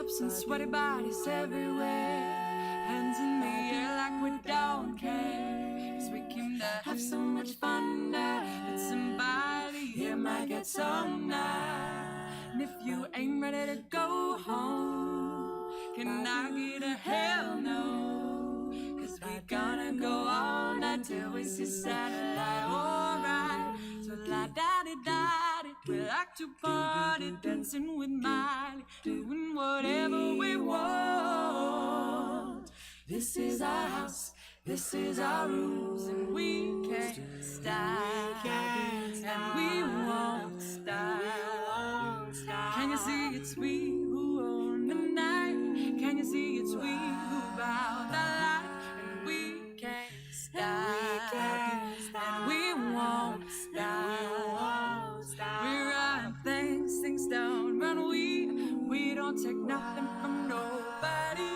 lips and sweaty bodies everywhere. Hands in the air like we don't care. 'Cause we came to have so much fun now that somebody here might get some night. And if you ain't ready to go home, can I get a hell no? 'Cause we gonna go all night till we see satellite. Alright, so la-da-di-da-di, we like to party, dancing with Miley, doing whatever we want. This is our house, this is our rules, and we can't stop, and we won't stop. Can you see it's we who own the night? Can you see it's we who bow the light? And we can't stop, and we won't stop. We run things don't run. We don't take nothing from nobody.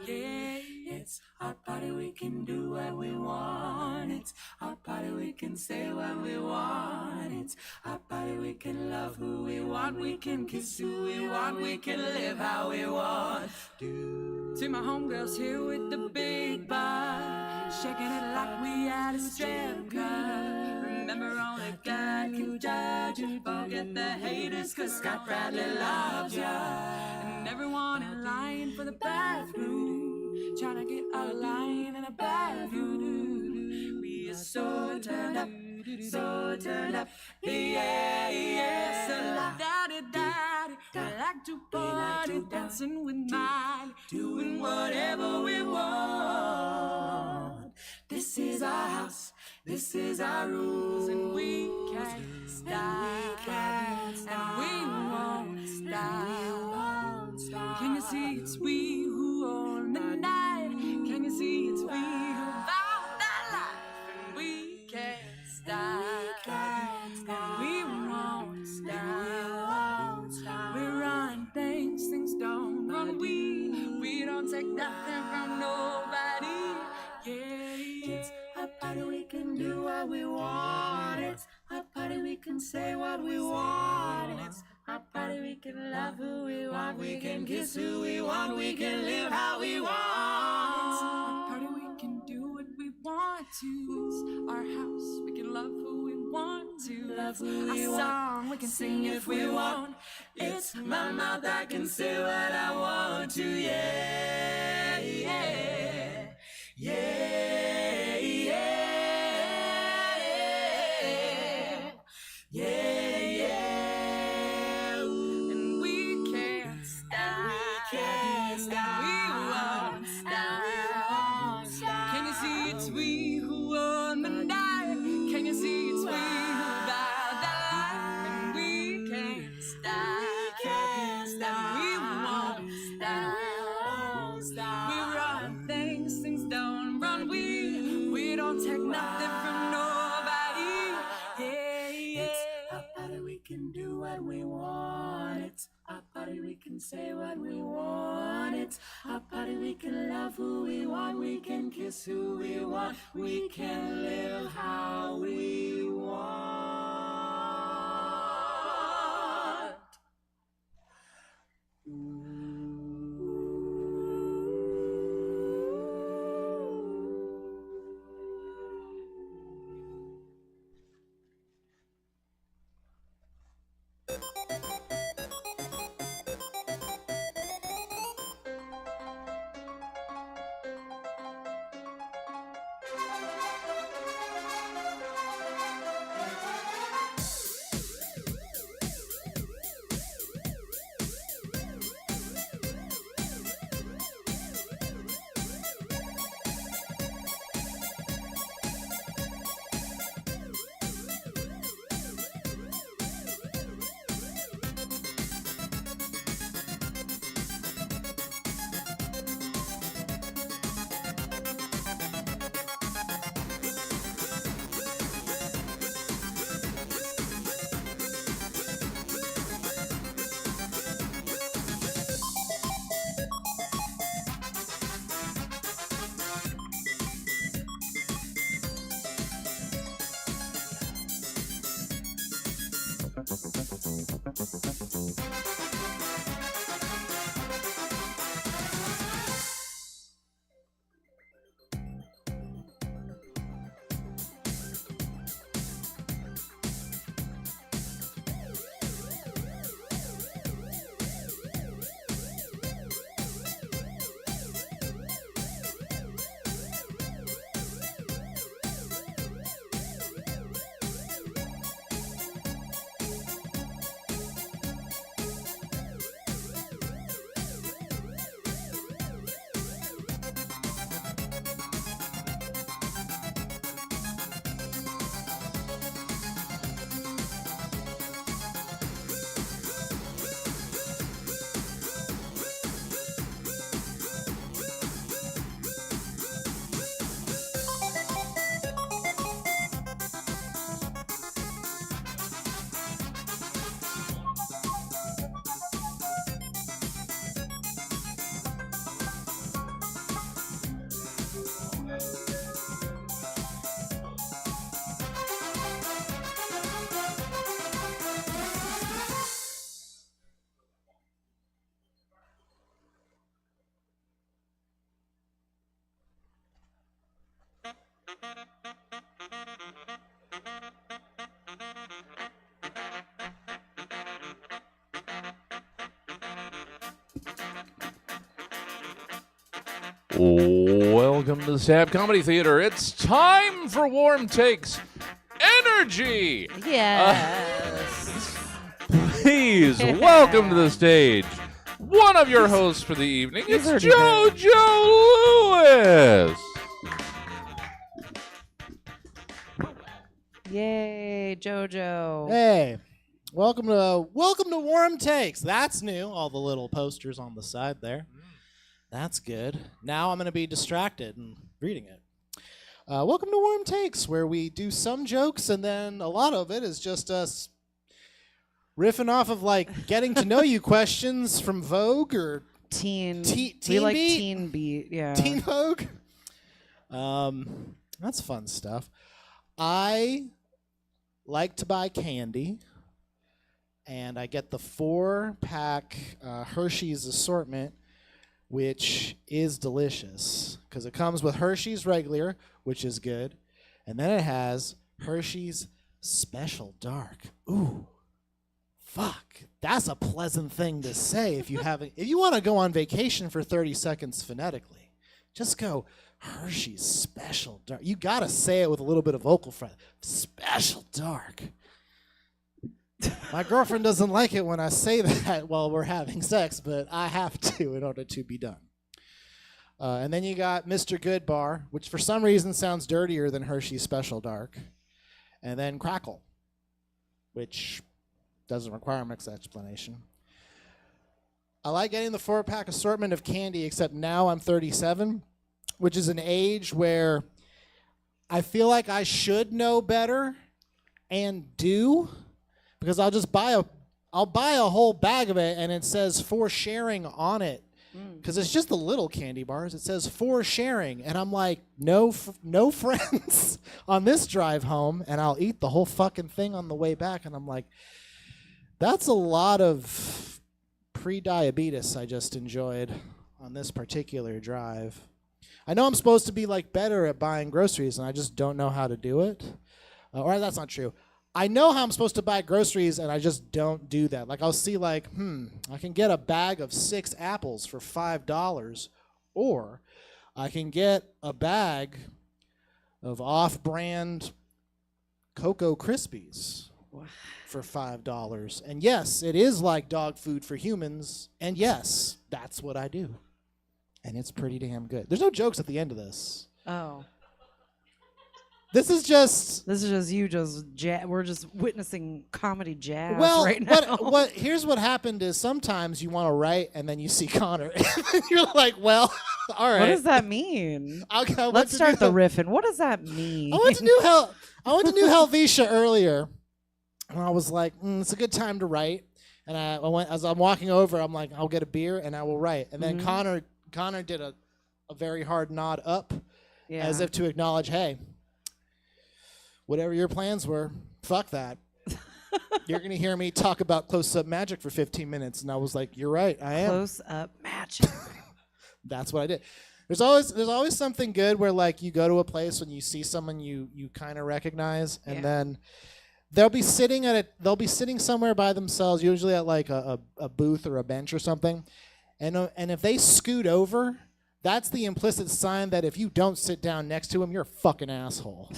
Yeah, it's our party, we can do what we want. It's our party, we can say what we want. It's our party, we can love who we want. We can kiss who we want. We can live how we want. See my homegirls here with the big butt, shaking it like we at a strip club. Remember, only God can judge you. Forget the haters, 'cause Scott Bradley loves ya. And everyone in line for the bathroom, trying to get a line in a bathroom. We are so turned up, yeah, yeah. So la-da-di-da-di, we like to party, dancing with Miley, doing whatever we want. This is our house, this is our rules, and we can't stop, and we won't stop. Can you see it's we who own the night? Can you see it's we who vow that life? And we can't stop, and we won't stop. We run things don't run. We don't take nothing from nobody. Yeah, it's our party, we can do what we want. It's our party, we can say what we want. It's our party, we can love who we want. We can kiss who we want. We can live how we want. It's our party, we can do what we want to. It's our house, we can love who we want to. Love who we want. Song, we can sing if we want. It's my mouth, I can say what I want to. Yeah, yeah, yeah, yeah, yeah. And we can't stop, we won't stop. Can you see it's we who own the night? Can you see it's we who buy the light? And we can't stop, and we won't stop. We run things don't run. We don't take nothing from nobody. Yeah, it's our party, we can do what we want. It's our party, we can say what we want. It's our party, we can love who we want. We can kiss who we want. We can live how we want. Welcome to the Stab Comedy Theater. It's time for Warm Takes Energy. Yes. Please welcome to the stage one of your hosts for the evening. It's JoJo Lewis. Yay, JoJo. Hey, welcome to Warm Takes. That's new. All the little posters on the side there. That's good. Now I'm going to be distracted and reading it. Welcome to Warm Takes, where we do some jokes and then a lot of it is just us riffing off of like getting to know you questions from Vogue or Teen. Teen We like Beat? Teen Beat. Yeah. Teen Vogue. That's fun stuff. I like to buy candy, and I get the 4-pack Hershey's assortment, which is delicious because it comes with Hershey's regular, which is good, and then it has Hershey's Special Dark. Ooh, fuck, that's a pleasant thing to say if you haven't. If you want to go on vacation for 30 seconds phonetically, just go Hershey's Special Dark. You gotta say it with a little bit of vocal fry. Special Dark. My girlfriend doesn't like it when I say that while we're having sex, but I have to in order to be done. And then you got Mr. Good Bar, which for some reason sounds dirtier than Hershey's Special Dark. And then Crackle, which doesn't require much explanation. I like getting the 4-pack assortment of candy, except now I'm 37, which is an age where I feel like I should know better and do. Because I'll buy a whole bag of it and it says for sharing on it. Because it's just the little candy bars. It says for sharing. And I'm like, no friends on this drive home. And I'll eat the whole fucking thing on the way back. And I'm like, that's a lot of pre-diabetes I just enjoyed on this particular drive. I know I'm supposed to be like better at buying groceries and I just don't know how to do it. Or that's not true. I know how I'm supposed to buy groceries, and I just don't do that. Like, I'll see, like, I can get a bag of 6 apples for $5, or I can get a bag of off-brand Cocoa Krispies for $5. And yes, it is like dog food for humans, and yes, that's what I do. And it's pretty damn good. There's no jokes at the end of this. Oh. This is just you we're just witnessing comedy jazz right now. Here's what happened is sometimes you want to write and then you see Connor and you're like, well, all right. What does that mean? Let's start the riffing. What does that mean? I went to New Helvetia earlier and I was like, it's a good time to write. And I went, as I'm walking over, I'm like, I'll get a beer and I will write. And then Connor did a very hard nod up as if to acknowledge, hey, whatever your plans were, fuck that. You're going to hear me talk about close-up magic for 15 minutes. And I was like, you're right, I am. Close-up magic. That's what I did. There's always something good where, like, you go to a place when you see someone you kind of recognize, and then they'll be sitting somewhere by themselves, usually at, like, a booth or a bench or something. And if they scoot over, that's the implicit sign that if you don't sit down next to him, you're a fucking asshole.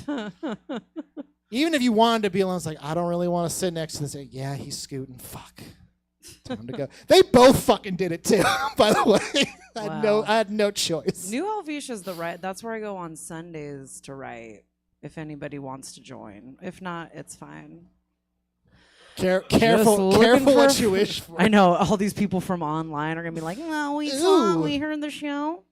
Even if you wanted to be alone, it's like, I don't really want to sit next to this. Yeah, he's scooting. Fuck. Time to go. They both fucking did it too, by the way. I had no choice. New Helvetia's that's where I go on Sundays to write, if anybody wants to join. If not, it's fine. Careful what you wish for. I know all these people from online are gonna be like, "No, we heard the show."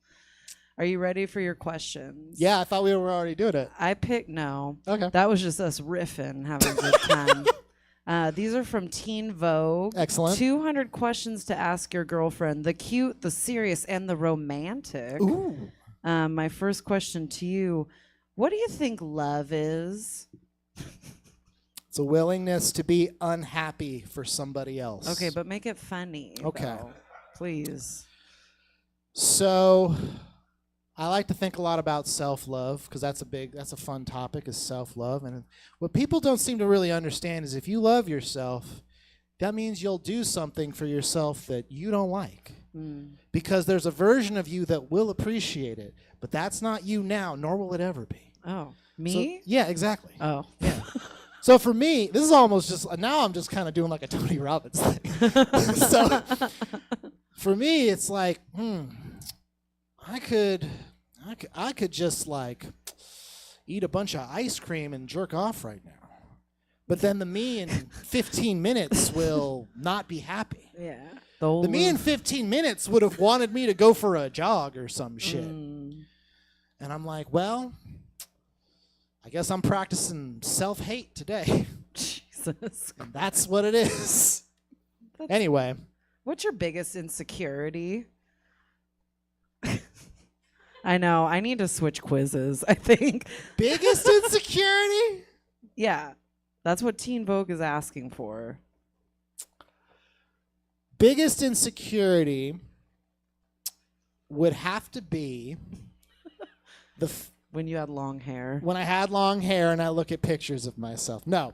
Are you ready for your questions? Yeah, I thought we were already doing it. I picked no. Okay. That was just us riffing, having a good time. These are from Teen Vogue. Excellent. 200 questions to ask your girlfriend. The cute, the serious, and the romantic. Ooh. My first question to you: what do you think love is? It's a willingness to be unhappy for somebody else. Okay, but make it funny. Okay. Though. Please. So, I like to think a lot about self-love because that's a fun topic is self-love. And what people don't seem to really understand is if you love yourself, that means you'll do something for yourself that you don't like. Because there's a version of you that will appreciate it, but that's not you now, nor will it ever be. Oh, me? So, yeah, exactly. Oh. Yeah. So for me, this is almost just, now I'm just kind of doing like a Tony Robbins thing. So for me, it's like, I could just like eat a bunch of ice cream and jerk off right now. But then the me in 15 minutes will not be happy. Yeah. The me in 15 minutes would have wanted me to go for a jog or some shit. And I'm like, well, I guess I'm practicing self-hate today. Jesus. And that's what it is. Anyway. What's your biggest insecurity? I know. I need to switch quizzes, I think. Biggest insecurity? Yeah. That's what Teen Vogue is asking for. Biggest insecurity would have to be when you had long hair. When I had long hair and I look at pictures of myself. No.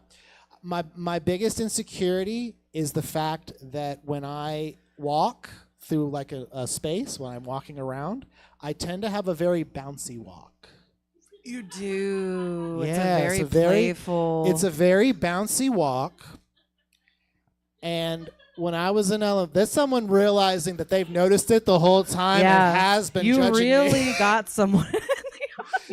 My biggest insecurity is the fact that when I walk through like a space, when I'm walking around, I tend to have a very bouncy walk. You do. Yeah, it's a very playful. It's a very bouncy walk. And when I was in that's someone realizing that they've noticed it the whole time and has been judging me. You really got someone.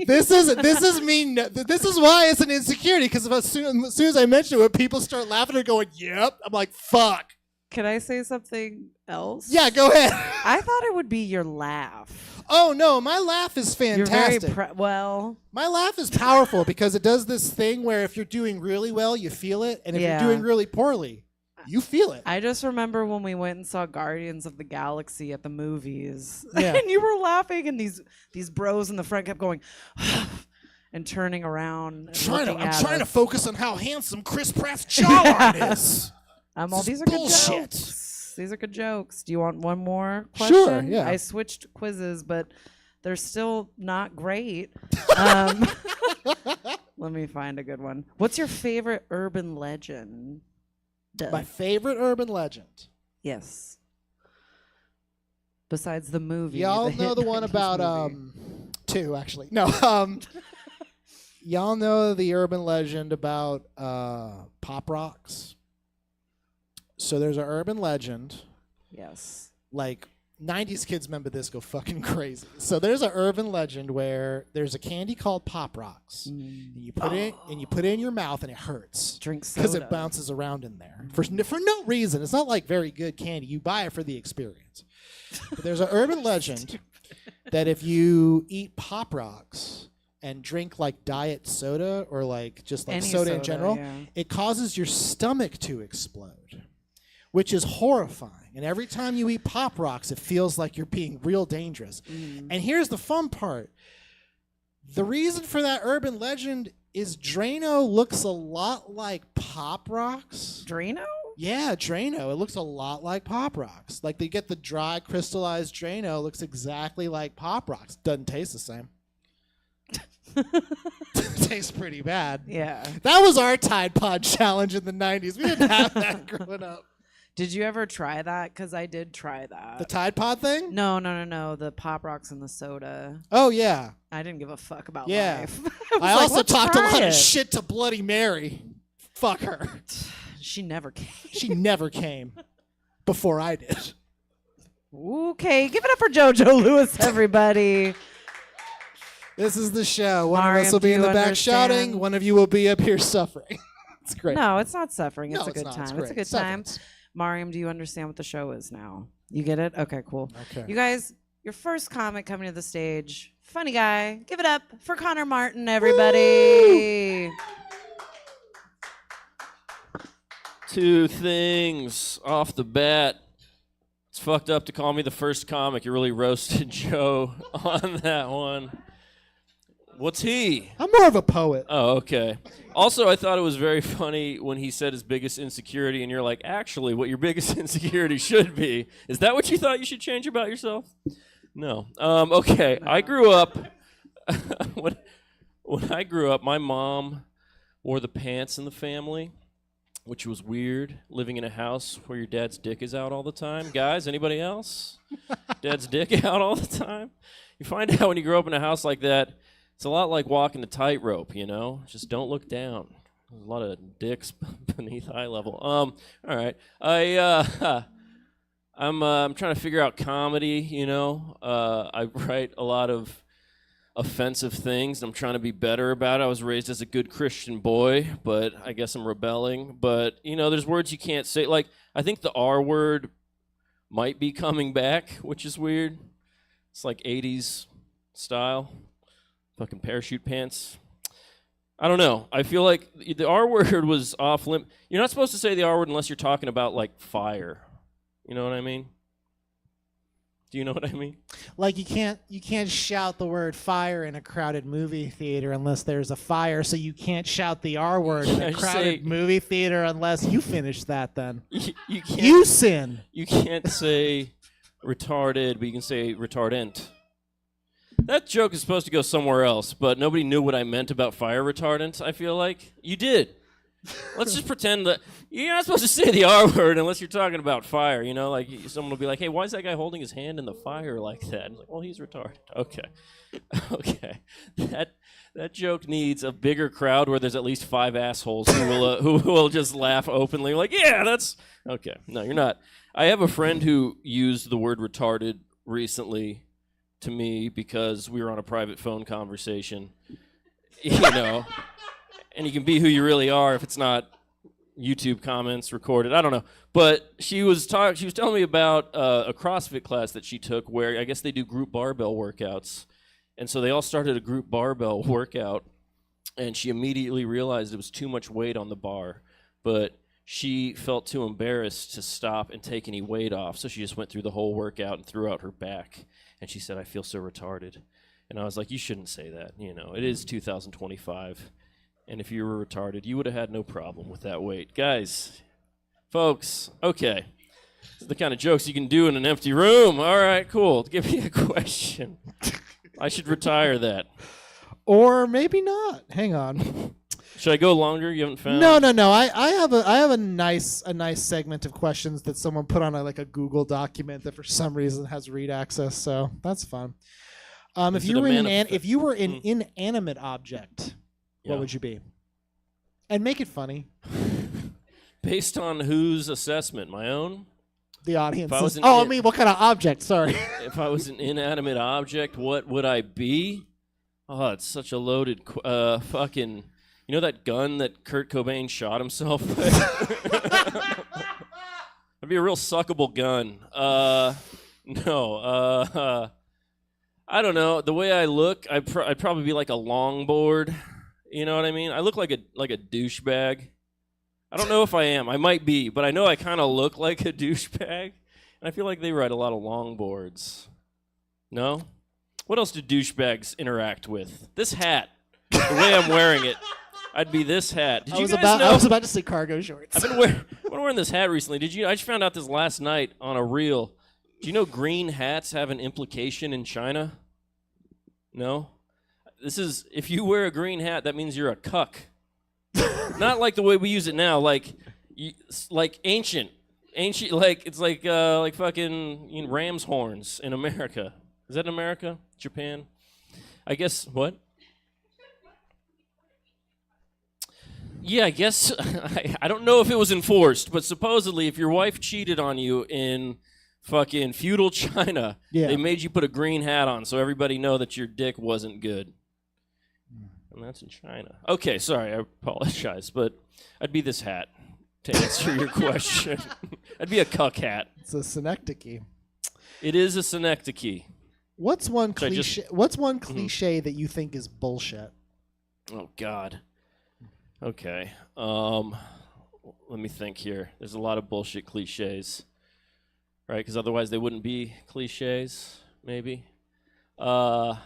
This is me. This is why it's an insecurity, because as soon as I mention it, when people start laughing and going, "Yep," I'm like, "Fuck." Can I say something else? Yeah, go ahead. I thought it would be your laugh. Oh no, my laugh is fantastic. You're very my laugh is powerful because it does this thing where if you're doing really well, you feel it, and if you're doing really poorly, you feel it. I just remember when we went and saw Guardians of the Galaxy at the movies, yeah. and you were laughing, and these bros in the front kept going and turning around. And I'm trying to focus on how handsome Chris Pratt's jawline is. These are bullshit. Good jokes. These are good jokes. Do you want one more question? Sure, yeah. I switched quizzes, but they're still not great. Let me find a good one. What's your favorite urban legend? My favorite urban legend? Yes. Besides the movie. Y'all know the one about, two, actually. No, y'all know the urban legend about pop rocks? So there's an urban legend. Yes. Like 90s kids remember this, go fucking crazy. So there's an urban legend where there's a candy called Pop Rocks. And you put it in your mouth and it hurts. Drink soda. Because it bounces around in there. For no reason. It's not like very good candy. You buy it for the experience. But there's an urban legend that if you eat Pop Rocks and drink like diet soda or like just like Any soda in general, it causes your stomach to explode, which is horrifying. And every time you eat Pop Rocks, it feels like you're being real dangerous. And here's the fun part. The reason for that urban legend is Drano looks a lot like Pop Rocks. Drano? Yeah, Drano. It looks a lot like Pop Rocks. Like they get the dry crystallized Drano, looks exactly like Pop Rocks. Doesn't taste the same. Tastes pretty bad. Yeah. That was our Tide Pod challenge in the 90s. We didn't have that growing up. Did you ever try that? Because I did try that. The Tide Pod thing? No. The Pop Rocks and the soda. Oh, yeah. I didn't give a fuck about yeah. life. I also talked a lot of shit to Bloody Mary. Fuck her. She never came. She never came before I did. Okay, give it up for JoJo Lewis, everybody. This is the show. One Mariam, of us will be in the back understand? shouting. One of you will be up here suffering. It's great. No, it's not suffering. It's No, a good not. time. It's It's a great. good time. Mariam, do you understand what the show is now? You get it? Okay, cool. Okay. You guys, your first comic coming to the stage. Funny guy. Give it up for Connor Martin, everybody. Woo! Two things off the bat. It's fucked up to call me the first comic. You really roasted Joe on that one. What's he? I'm more of a poet. Oh, okay. Also, I thought it was very funny when he said his biggest insecurity, and you're like, actually, what your biggest insecurity should be. Is that what you thought you should change about yourself? No. Okay. I grew up. when I grew up, my mom wore the pants in the family, which was weird. Living in a house where your dad's dick is out all the time. Guys, anybody else? Dad's dick out all the time. You find out when you grow up in a house like that, it's a lot like walking a tightrope. Just don't look down. There's a lot of dicks beneath eye level. All right. I'm trying to figure out comedy. I write a lot of offensive things. I'm trying to be better about it. I was raised as a good Christian boy, but I guess I'm rebelling. But there's words you can't say. Like I think the R word might be coming back, which is weird. It's like 80s style. Fucking parachute pants. I don't know. I feel like the R word was off limit. You're not supposed to say the R word unless you're talking about like fire. You know what I mean? Do you know what I mean? Like you can't shout the word fire in a crowded movie theater unless there's a fire, so you can't shout the R word in a crowded movie theater unless you finish that then. You can't, you sin. You can't say retarded, but you can say retardant. That joke is supposed to go somewhere else, but nobody knew what I meant about fire retardant, I feel like. You did. Let's just pretend that you're not supposed to say the R word unless you're talking about fire, Like someone will be like, hey, why is that guy holding his hand in the fire like that? And it's like, well, he's retarded. Okay. That joke needs a bigger crowd where there's at least 5 assholes who will just laugh openly. Like, yeah, that's... Okay. No, you're not. I have a friend who used the word retarded recently to me because we were on a private phone conversation, and you can be who you really are if it's not YouTube comments recorded. I don't know. But she was telling me about a CrossFit class that she took where I guess they do group barbell workouts. And so they all started a group barbell workout, and she immediately realized it was too much weight on the bar. But she felt too embarrassed to stop and take any weight off, so she just went through the whole workout and threw out her back. And she said, I feel so retarded. And I was like, you shouldn't say that. It is 2025. And if you were retarded, you would have had no problem with that weight. Guys, folks, okay. This is the kind of jokes you can do in an empty room. All right, cool. Give me a question. I should retire that. Or maybe not. Hang on. Should I go longer? You haven't found? No. I have a nice segment of questions that someone put on a Google document that for some reason has read access, so that's fun. If you were an inanimate object, what would you be? And make it funny. Based on whose assessment? My own? The audience. What kind of object? Sorry. If I was an inanimate object, what would I be? Oh, it's such a loaded fucking... You know that gun that Kurt Cobain shot himself with? That'd be a real suckable gun. No. I don't know. The way I look, I'd probably be like a longboard. You know what I mean? I look like a douchebag. I don't know if I am. I might be, but I know I kind of look like a douchebag. And I feel like they ride a lot of longboards. No? What else do douchebags interact with? This hat. The way I'm wearing it. I'd be this hat. Did you guys know? I was about to say cargo shorts. I've been wearing this hat recently. I just found out this last night on a reel. Do you know green hats have an implication in China? No? If you wear a green hat, that means you're a cuck. Not like the way we use it now, like ancient, like it's like fucking ram's horns in America. Is that in America? Japan? I guess, what? Yeah, I guess, I don't know if it was enforced, but supposedly if your wife cheated on you in fucking feudal China, they made you put a green hat on so everybody know that your dick wasn't good. And that's in China. Okay, sorry, I apologize, but I'd be this hat to answer your question. I'd be a cuck hat. It's a synecdoche. It is a synecdoche. What's one cliche that you think is bullshit? Oh, God. Okay. Let me think here. There's a lot of bullshit cliches, right? Because otherwise they wouldn't be cliches, maybe. Fucking...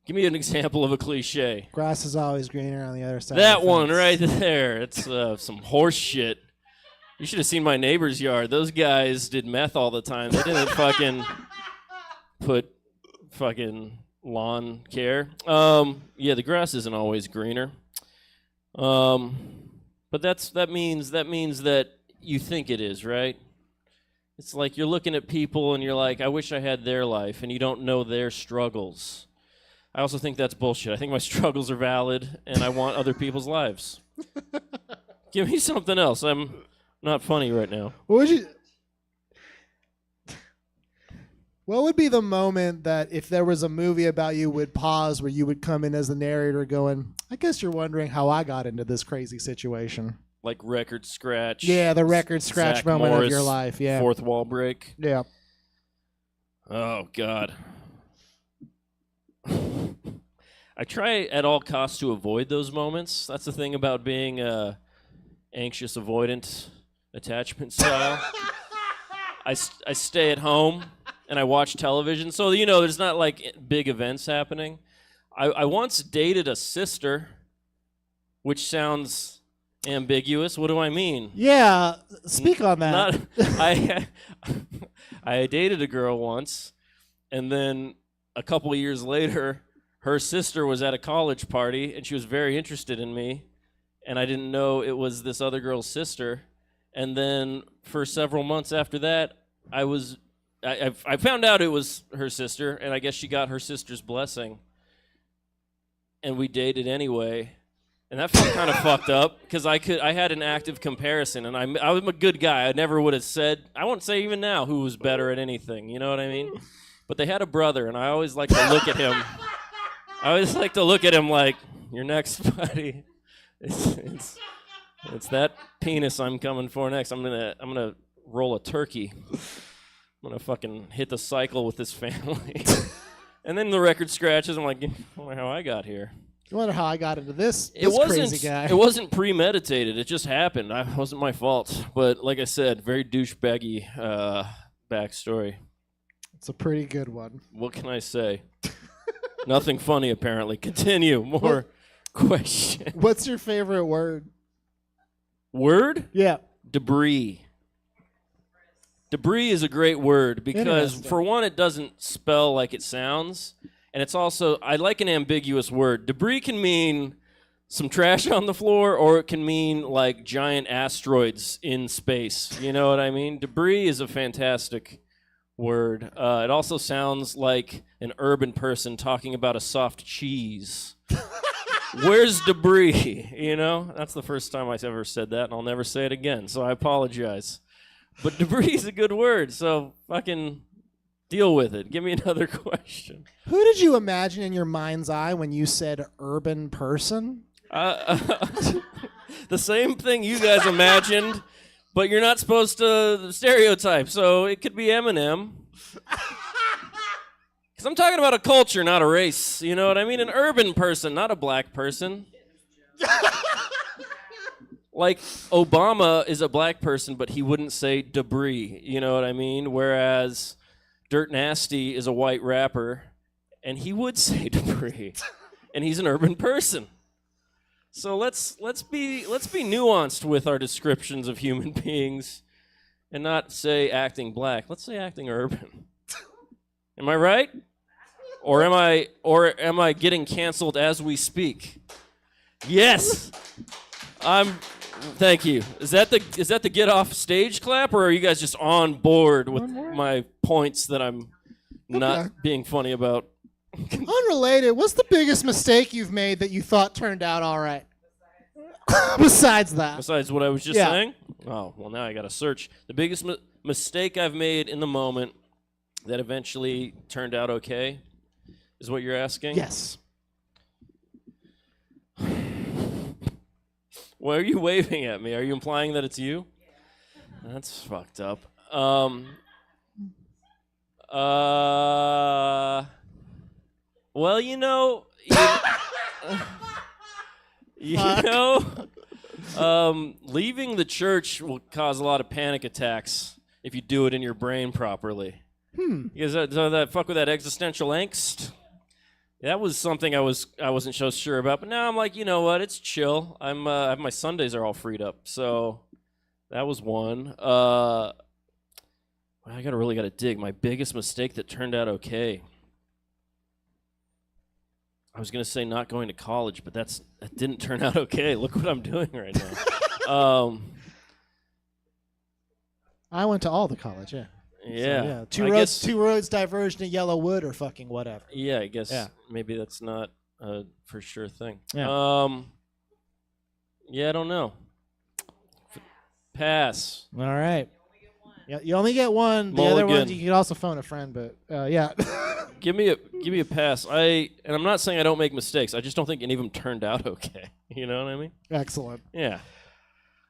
Give me an example of a cliche. Grass is always greener on the other side. That one right there. It's some horse shit. You should have seen my neighbor's yard. Those guys did meth all the time. They didn't fucking put fucking lawn care. Yeah, the grass isn't always greener. But that means that you think it is, right? It's like you're looking at people and you're like, I wish I had their life, and you don't know their struggles. I also think that's bullshit. I think my struggles are valid, and I want other people's lives. Give me something else. I'm not funny right now. What would be the moment that if there was a movie about you would pause where you would come in as the narrator going, I guess you're wondering how I got into this crazy situation? Like record scratch. Yeah, the record scratch Zach moment Morris, of your life. Yeah. Fourth wall break. Yeah. Oh, God. I try at all costs to avoid those moments. That's the thing about being anxious avoidant attachment style. I stay at home and I watch television. So, there's not like big events happening. I once dated a sister, which sounds ambiguous. What do I mean? Yeah, speak on that. I dated a girl once, and then a couple of years later, her sister was at a college party, and she was very interested in me, and I didn't know it was this other girl's sister. And then for several months after that, I found out it was her sister, and I guess she got her sister's blessing, and we dated anyway. And that felt kind of fucked up because I had an active comparison, and I'm a good guy. I never would have said, I won't say even now who was better at anything. You know what I mean? But they had a brother, and I always like to look at him. I always like to look at him like, you're next, buddy. It's that penis I'm coming for next. I'm gonna roll a turkey. I'm gonna fucking hit the cycle with this family. And then the record scratches. I'm like, I wonder how I got here. I wonder how I got into this crazy guy. It wasn't premeditated. It just happened. It wasn't my fault. But like I said, very douchebaggy backstory. It's a pretty good one. What can I say? Nothing funny, apparently. Continue. More questions. What's your favorite word? Word? Yeah. Debris. Debris is a great word because, for one, it doesn't spell like it sounds. And it's also, I like an ambiguous word. Debris can mean some trash on the floor, or it can mean like giant asteroids in space. You know what I mean? Debris is a fantastic word. It also sounds like an urban person talking about a soft cheese. Where's debris? That's the first time I've ever said that, and I'll never say it again, so I apologize. But debris is a good word, so fucking deal with it. Give me another question. Who did you imagine in your mind's eye when you said urban person? The same thing you guys imagined, but you're not supposed to stereotype, so it could be Eminem. Because I'm talking about a culture, not a race. You know what I mean? An urban person, not a black person. Like, Obama is a black person, but he wouldn't say debris. You know what I mean? Whereas Dirt Nasty is a white rapper, and he would say debris. And he's an urban person. So let's be nuanced with our descriptions of human beings and not say acting black. Let's say acting urban. Am I right? Or am I getting canceled as we speak? Yes. Thank you. Is that the get off stage clap, or are you guys just on board with my points that I'm not being funny about? Unrelated, what's the biggest mistake you've made that you thought turned out all right? Besides that. Besides what I was just saying? Oh, well, now I got to search. The biggest mistake I've made in the moment that eventually turned out okay is what you're asking? Yes. Why are you waving at me? Are you implying that it's you? That's fucked up. Well, leaving the church will cause a lot of panic attacks if you do it in your brain properly. Because that fuck with that existential angst. That was something I wasn't so sure about, but now I'm like, you know what? It's chill. I have my Sundays are all freed up, so That was one. Really gotta dig. My biggest mistake that turned out okay. I was gonna say not going to college, but that didn't turn out okay. Look what I'm doing right now. I went to all the college, yeah. Yeah. So, two roads diverged in yellow wood or fucking whatever. Yeah, I guess maybe that's not a for sure thing. Yeah. I don't know. Pass. All right. Yeah, you only get one. The other ones you can also phone a friend, but yeah. Give me a pass. And I'm not saying I don't make mistakes. I just don't think any of them turned out okay. You know what I mean? Excellent. Yeah.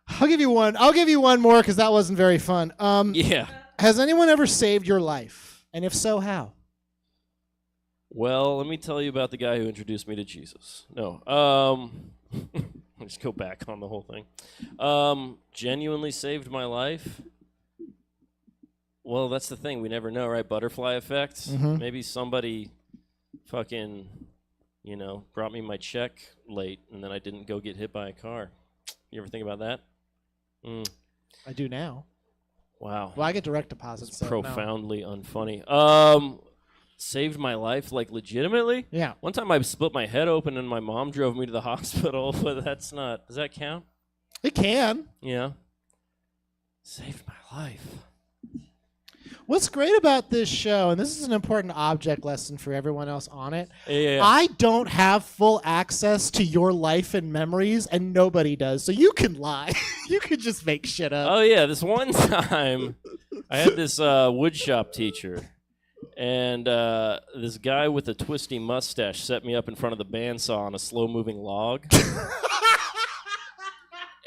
I'll give you one. I'll give you one more because that wasn't very fun. Yeah. Has anyone ever saved your life? And if so, how? Well, let me tell you about the guy who introduced me to Jesus. No. Let's go back on the whole thing. Genuinely saved my life. Well, that's the thing. We never know, right? Butterfly effect. Mm-hmm. Maybe somebody fucking, brought me my check late, and then I didn't go get hit by a car. You ever think about that? I do now. Wow. Well, I get direct deposits. It's so profoundly unfunny. Saved my life, like legitimately? Yeah. One time I split my head open and my mom drove me to the hospital, but that's not. Does that count? It can. Yeah. Saved my life. What's great about this show, and this is an important object lesson for everyone else on it, Yeah. I don't have full access to your life and memories, and nobody does. So you can lie. You could just make shit up. Oh, yeah. This one time, I had this woodshop teacher, and this guy with a twisty mustache set me up in front of the bandsaw on a slow-moving log.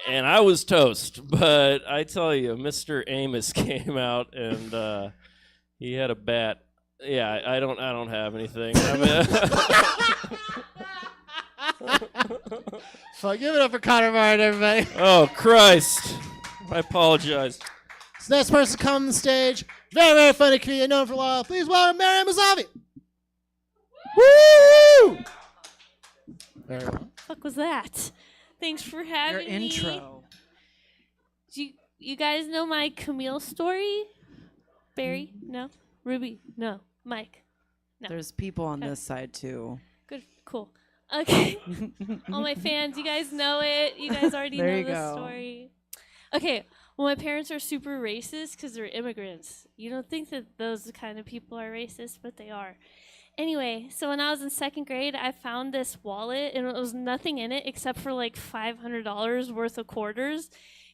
And I was toast, but I tell you, Mr. Amos came out and he had a bat. Yeah, I don't have anything. So give it up for Connor Martin, everybody. Oh Christ! I apologize. This next person to come on the stage, very, very funny comedian, known for a while. Please welcome Mary Mazavi. Woo! Very well. Fuck was that? Thanks for having Your me. intro. Do you guys know my Camille story? Barry? No. Ruby? No. Mike? No. There's people on this side too. Good. Cool. Okay. All my fans, you guys know it. You guys already There know you the go. story. Okay. Well, my parents are super racist because they're immigrants. You don't think that those kind of people are racist, but they are. Anyway, so when I was in second grade, I found this wallet, and it was nothing in it except for like $500 worth of quarters.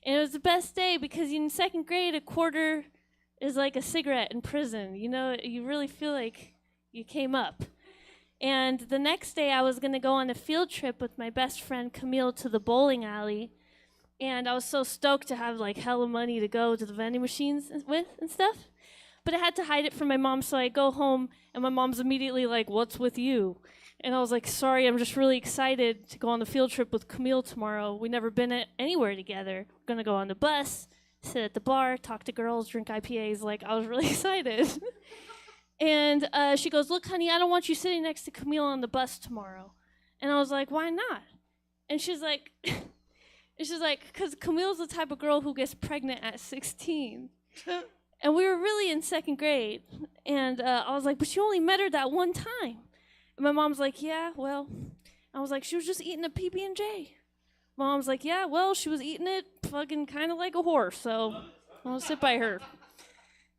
And it was the best day because in second grade, a quarter is like a cigarette in prison. You know, you really feel like you came up. And the next day, I was going to go on a field trip with my best friend Camille to the bowling alley. And I was so stoked to have like hella money to go to the vending machines with and stuff. But I had to hide it from my mom, so I go home, and my mom's immediately like, "What's with you?" And I was like, "Sorry, I'm just really excited to go on the field trip with Camille tomorrow. We've never been anywhere together. We're going to go on the bus, sit at the bar, talk to girls, drink IPAs." Like, I was really excited. And she goes, "Look, honey, I don't want you sitting next to Camille on the bus tomorrow." And I was like, "Why not?" And she's like, "'Cause Camille's the type of girl who gets pregnant at 16. And we were really in second grade. And I was like, "But you only met her that one time." And my mom's like, "Yeah, well." I was like, "She was just eating a PB&J." My mom's like, "Yeah, well, she was eating it fucking kind of like a horse, so I'll sit by her."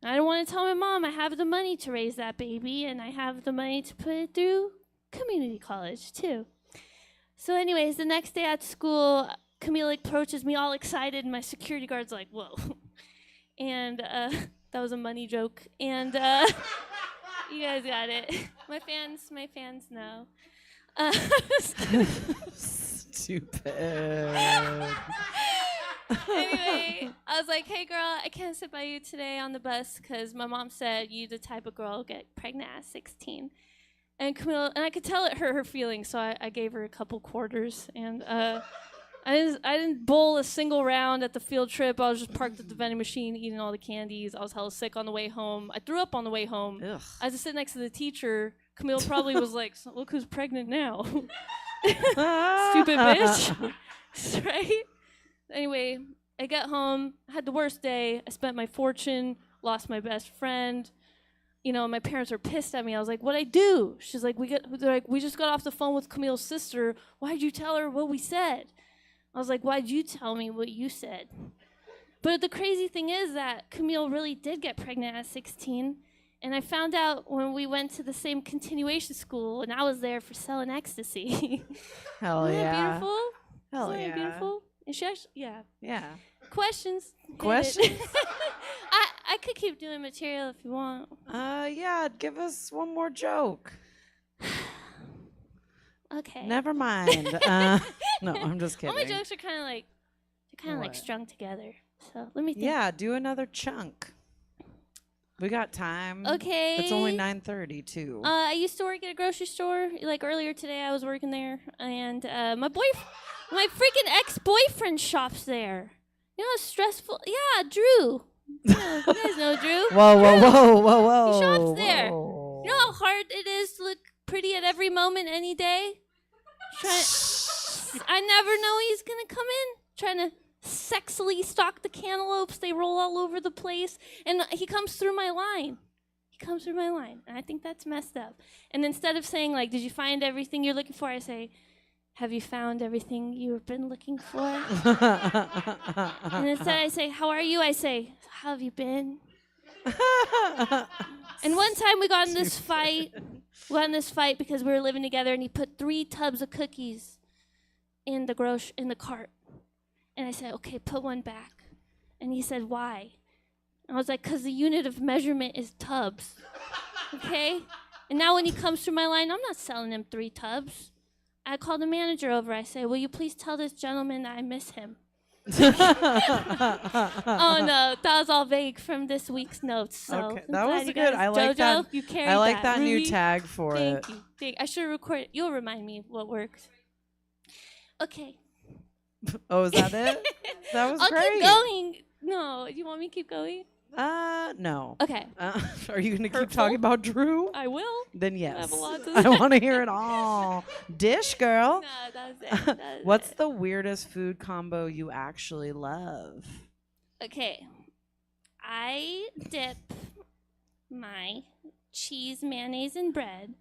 And I didn't want to tell my mom I have the money to raise that baby, and I have the money to put it through community college, too. So anyways, the next day at school, Camille approaches me all excited, and my security guard's like, "Whoa." And that was a money joke. And you guys got it. My fans know. Stupid. Anyway, I was like, "Hey, girl, I can't sit by you today on the bus because my mom said you the type of girl who get pregnant at 16. And Camille, and I could tell it hurt her feelings, so I gave her a couple quarters. And I didn't bowl a single round at the field trip. I was just parked at the vending machine eating all the candies. I was hella sick on the way home. I threw up on the way home. Ugh. I had to sit next to the teacher. Camille probably was like, "So look who's pregnant now." Stupid bitch. Right? Anyway, I get home, I had the worst day. I spent my fortune, lost my best friend. You know, my parents are pissed at me. I was like, what'd I do? She's like, we just got off the phone with Camille's sister. Why'd you tell her what we said? I was like, why'd you tell me what you said? But the crazy thing is that Camille really did get pregnant at 16. And I found out when we went to the same continuation school, and I was there for selling ecstasy. Hell Isn't yeah. that beautiful? Hell Isn't yeah. that beautiful? And she actually, yeah. Yeah. Questions? Hit it. Questions? I could keep doing material if you want. Yeah, give us one more joke. Okay. Never mind. No, I'm just kidding. All my jokes are kind of like, What? strung together. So let me think. Yeah, do another chunk. We got time. Okay. It's only 9:30 too. I used to work at a grocery store. Like earlier today, I was working there, and my freaking ex-boyfriend shops there. You know how stressful? Yeah, Drew. Yeah, you guys know Drew. Whoa. He shops there. Whoa. You know how hard it is to look pretty at every moment, any day? I never know he's going to come in, trying to sexily stalk the cantaloupes. They roll all over the place. And he comes through my line. And I think that's messed up. And instead of saying, like, did you find everything you're looking for? I say, have you found everything you've been looking for? And instead I say, how are you? I say, how have you been? And one time we got in this fight. Because we were living together, and he put 3 tubs of cookies in the cart. And I said, okay, put one back. And he said, why? And I was like, because the unit of measurement is tubs. Okay? And now when he comes through my line, I'm not selling him 3 tubs. I called the manager over. I said, will you please tell this gentleman that I miss him? Oh, no. That was all vague from this week's notes. So Okay, I'm that glad was you good. guys- I like Jojo, that. You carried I like that new Ruby, tag for it. Thank you. I should record it. You'll remind me what works. Okay. Oh, is that it? That was I'll great. keep going. No, you want me to keep going? No. Okay. Are you gonna keep Hurtful? talking about Drew? I will. Then yes. have a lot to I say. want to hear it all. Dish girl. No, that's it. What's the weirdest food combo you actually love? Okay. I dip my cheese, mayonnaise, and bread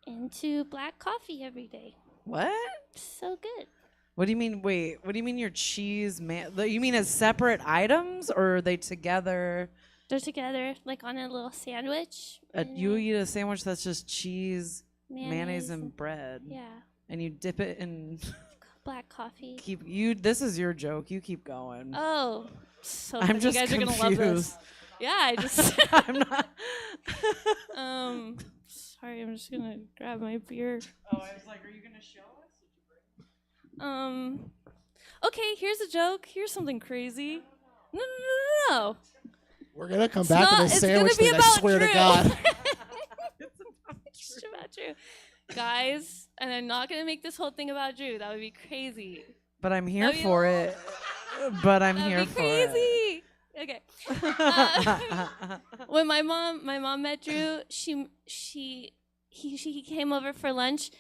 into black coffee every day. What? So good. What do you mean? Wait, what do you mean your cheese, you mean as separate items, or are they together? They're together, like on a little sandwich. You eat a sandwich that's just cheese, mayonnaise, and bread. Yeah. And you dip it in. Black coffee. This is your joke. You keep going. Oh. So I'm funny. just You guys confused. are gonna love this. Yeah, I just I'm not. sorry, I'm just gonna grab my beer. Oh, I was like, are you gonna show us? Okay, here's a joke. Here's something crazy. No. We're gonna come back to this It's sandwich gonna be thing. I about swear Drew. to God. It's about Drew. Guys, and I'm not gonna make this whole thing about Drew. That would be crazy. But I'm here That'd be for it. But I'm That'd here be for it. crazy. Okay. When my mom met Drew, he came over for lunch,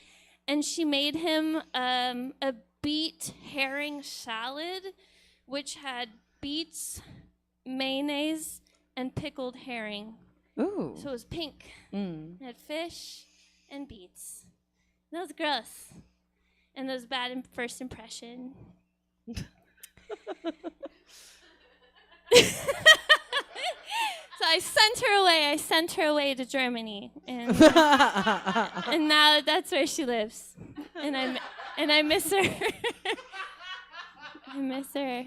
and she made him a beet herring salad, which had beets, mayonnaise, and pickled herring. Ooh. So it was pink. Mm. It had fish and beets. That was gross. And that was bad first impression. So I sent her away to Germany, and now that's where she lives, and I miss her. I miss her.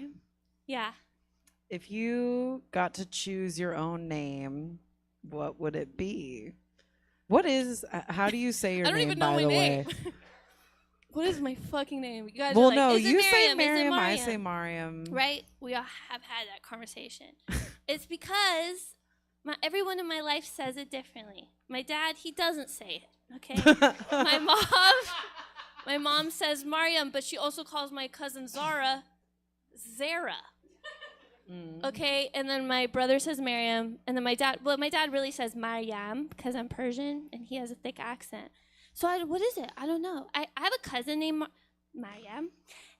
Yeah. If you got to choose your own name, what would it be? What is? How do you say your I don't name? even know by my the name. way. What is my fucking name? You guys Well, are like, no, is it you say Miriam? Is it Miriam, I Mariam? say Mariam. Right? We all have had that conversation. It's because everyone in my life says it differently. My dad, he doesn't say it. Okay. My mom says Mariam, but she also calls my cousin Zara Zara. Mm. Okay, and then my brother says Mariam, and then my dad really says Mariam because I'm Persian and he has a thick accent. So what is it? I don't know. I have a cousin named Mariam,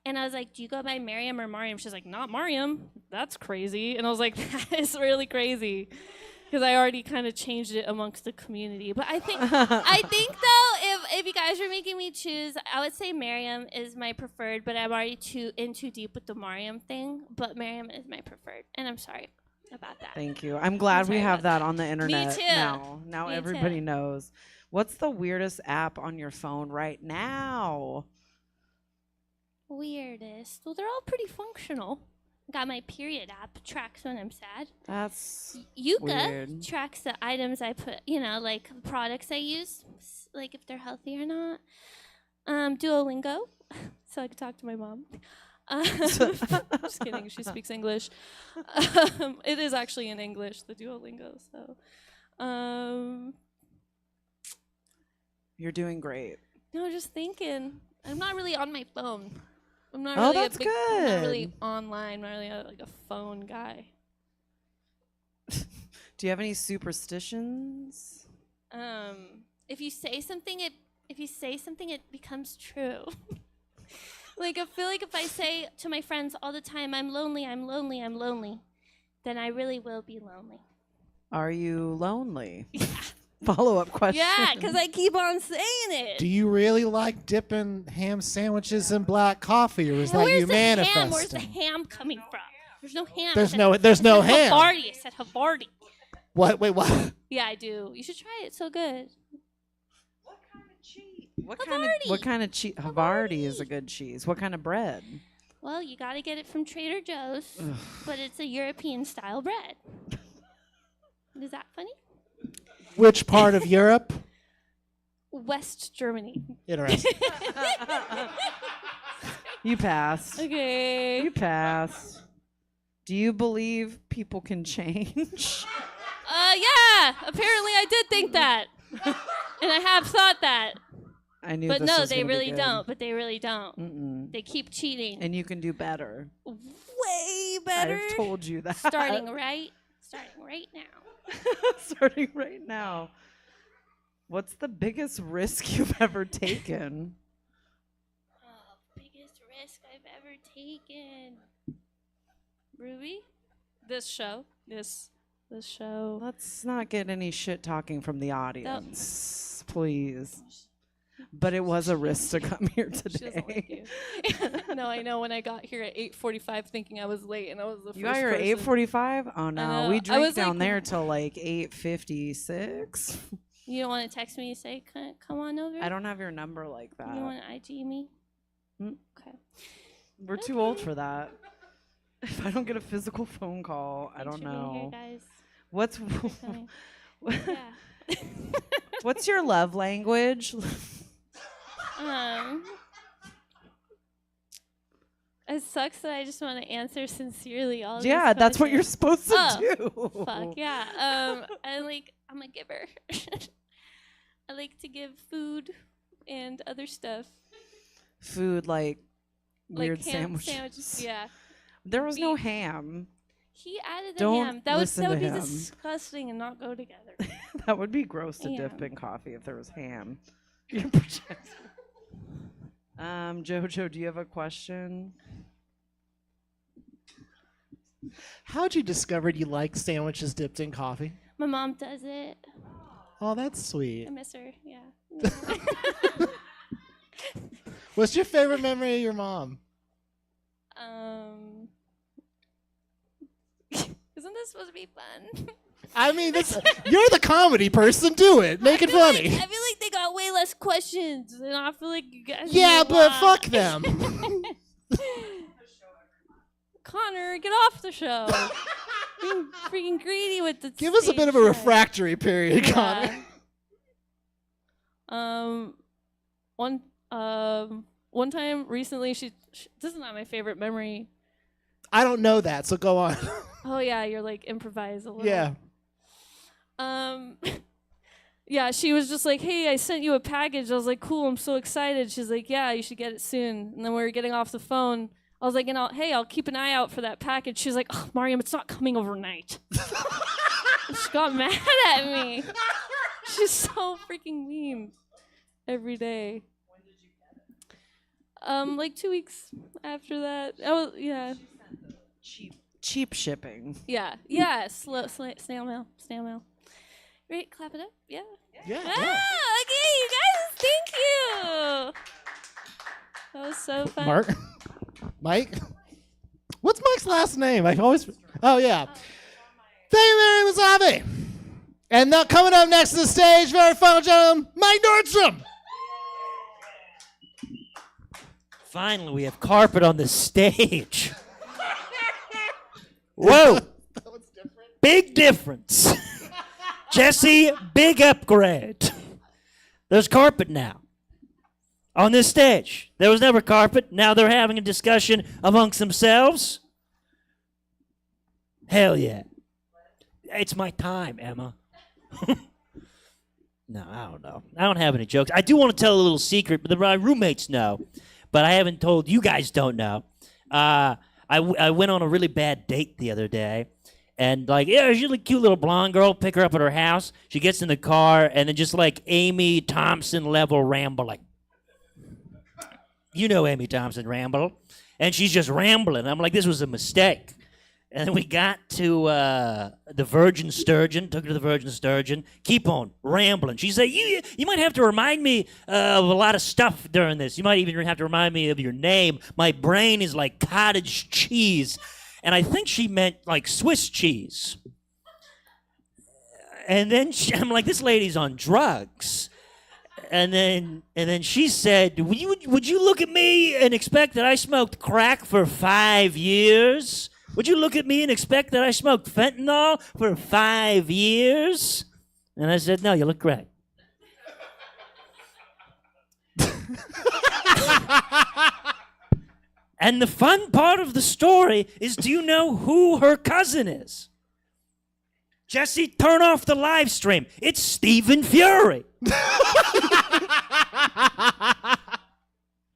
And I was like, do you go by Miriam or Mariam? She's like, not Mariam. That's crazy. And I was like, that is really crazy. Because I already kind of changed it amongst the community. But I think though, if you guys were making me choose, I would say Miriam is my preferred, but I'm already too deep with the Mariam thing. But Miriam is my preferred. And I'm sorry about that. Thank you. I'm glad we have that on the Me internet too. now. Now Me everybody too. knows. What's the weirdest app on your phone right now? Weirdest. Well, they're all pretty functional. Got my period app, tracks when I'm sad. That's Yuka weird. tracks the items I put, like products I use, like if they're healthy or not. Duolingo, so I can talk to my mom. Just kidding, she speaks English. It is actually in English, the Duolingo, so. You're doing great. No, just thinking. I'm not really on my phone. I'm not Oh, really that's I'm not good. really online. I'm not really like a phone guy. Do you have any superstitions? If you say something, it becomes true. Like I feel like if I say to my friends all the time, I'm lonely, then I really will be lonely. Are you lonely? Yeah. Follow-up question. Yeah, because I keep on saying it. Do you really like dipping ham sandwiches in black coffee, or is that Where's you the ham? Where's the manifesting? ham coming from? There's no ham. There's I no said ham. Havarti. I said Havarti. What? Wait, what? Yeah, I do. You should try it. It's so good. What Havarti. kind of cheese? Havarti is a good cheese. What kind of bread? Well, you got to get it from Trader Joe's, but it's a European style bread. Is that funny? Which part of Europe? West Germany. Interesting. You passed. Okay. You passed. Do you believe people can change? Yeah. Apparently, I did think that, and I have thought that. I knew. But this no, was they gonna be really good. don't. But they really don't. Mm-mm. They keep cheating. And you can do better. Way better. I've told you that. Starting right now. Starting right now. What's the biggest risk you've ever taken? Oh, biggest risk I've ever taken. Ruby? This show. This show. Let's not get any shit talking from the audience, please. But it was a risk to come here She doesn't like today. you. No, I know when I got here at 8:45 thinking I was late and I was the first You got here at person. 8:45? Oh no, know. we I drank was down like- there till like 8:56. You don't want to text me and say, come on over? I don't have your number like You that. want to IG me? Mm. Okay. We're too old for that. If I don't get a physical phone call, I don't Thanks for being here, know. guys. What's For coming. Yeah. what's your love language? It sucks that I just want to answer sincerely all these Yeah, that's what you're questions. supposed to do. Fuck yeah. I'm a giver. I like to give food and other stuff. Food like weird like ham sandwiches. Yeah. There was no Beef. ham. He added the Don't ham. That listen would to be him. disgusting and not go together. That would be gross to Yeah. dip in coffee if there was ham. You're projecting. Jojo, do you have a question? How'd you discover you like sandwiches dipped in coffee? My mom does it. Oh, that's sweet. I miss her. Yeah. What's your favorite memory of your mom? Isn't this supposed to be fun? I mean, you're the comedy person. Do it. Make it funny. I feel like they got way less questions, and I feel like you guys. Yeah, do a but lot. fuck them. Connor, get off the show. Being freaking greedy with the. Give us a bit of a stage refractory period, Connor. time. One time recently, she this is not my favorite memory. I don't know that, so go on. Oh yeah, you're like improvise a little. Yeah. Yeah, she was just like, "Hey, I sent you a package." I was like, "Cool, I'm so excited." She's like, "Yeah, you should get it soon." And then we were getting off the phone. I was like, I'll keep an eye out for that package." She's like, "Oh, Mariam, it's not coming overnight." She got mad at me. She's so freaking mean every day. Like 2 weeks after that. Oh, yeah. Cheap shipping. Yeah. Snail mail. Right, clap it up. Yeah. Yeah. Okay, you guys, thank you. That was so fun. Mark? Mike? What's Mike's last name? I always. Oh, yeah. Thank you, Mary Wasabi. And now coming up next to the stage, very final gentleman, Mike Nordstrom. Finally, we have carpet on the stage. Whoa. Big difference. Jesse, big upgrade. There's carpet now. On this stage. There was never carpet. Now they're having a discussion amongst themselves. Hell yeah. It's my time, Emma. No, I don't know. I don't have any jokes. I do want to tell a little secret, but my roommates know. But I haven't told. You guys don't know. I went on a really bad date the other day. And, like, yeah, she's a cute little blonde girl. Pick her up at her house. She gets in the car, and then just, like, Amy Thompson-level rambling. You know Amy Thompson ramble. And she's just rambling. I'm like, this was a mistake. And then we got to the Virgin Sturgeon. Took her to the Virgin Sturgeon. Keep on rambling. She said, you might have to remind me of a lot of stuff during this. You might even have to remind me of your name. My brain is like cottage cheese. And I think she meant like Swiss cheese. And then I'm like, this lady's on drugs. And then she said, would you look at me and expect that I smoked crack for 5 years? Would you look at me and expect that I smoked fentanyl for 5 years? And I said, no, you look great. And the fun part of the story is, do you know who her cousin is? Jesse, turn off the live stream. It's Stephen Fury.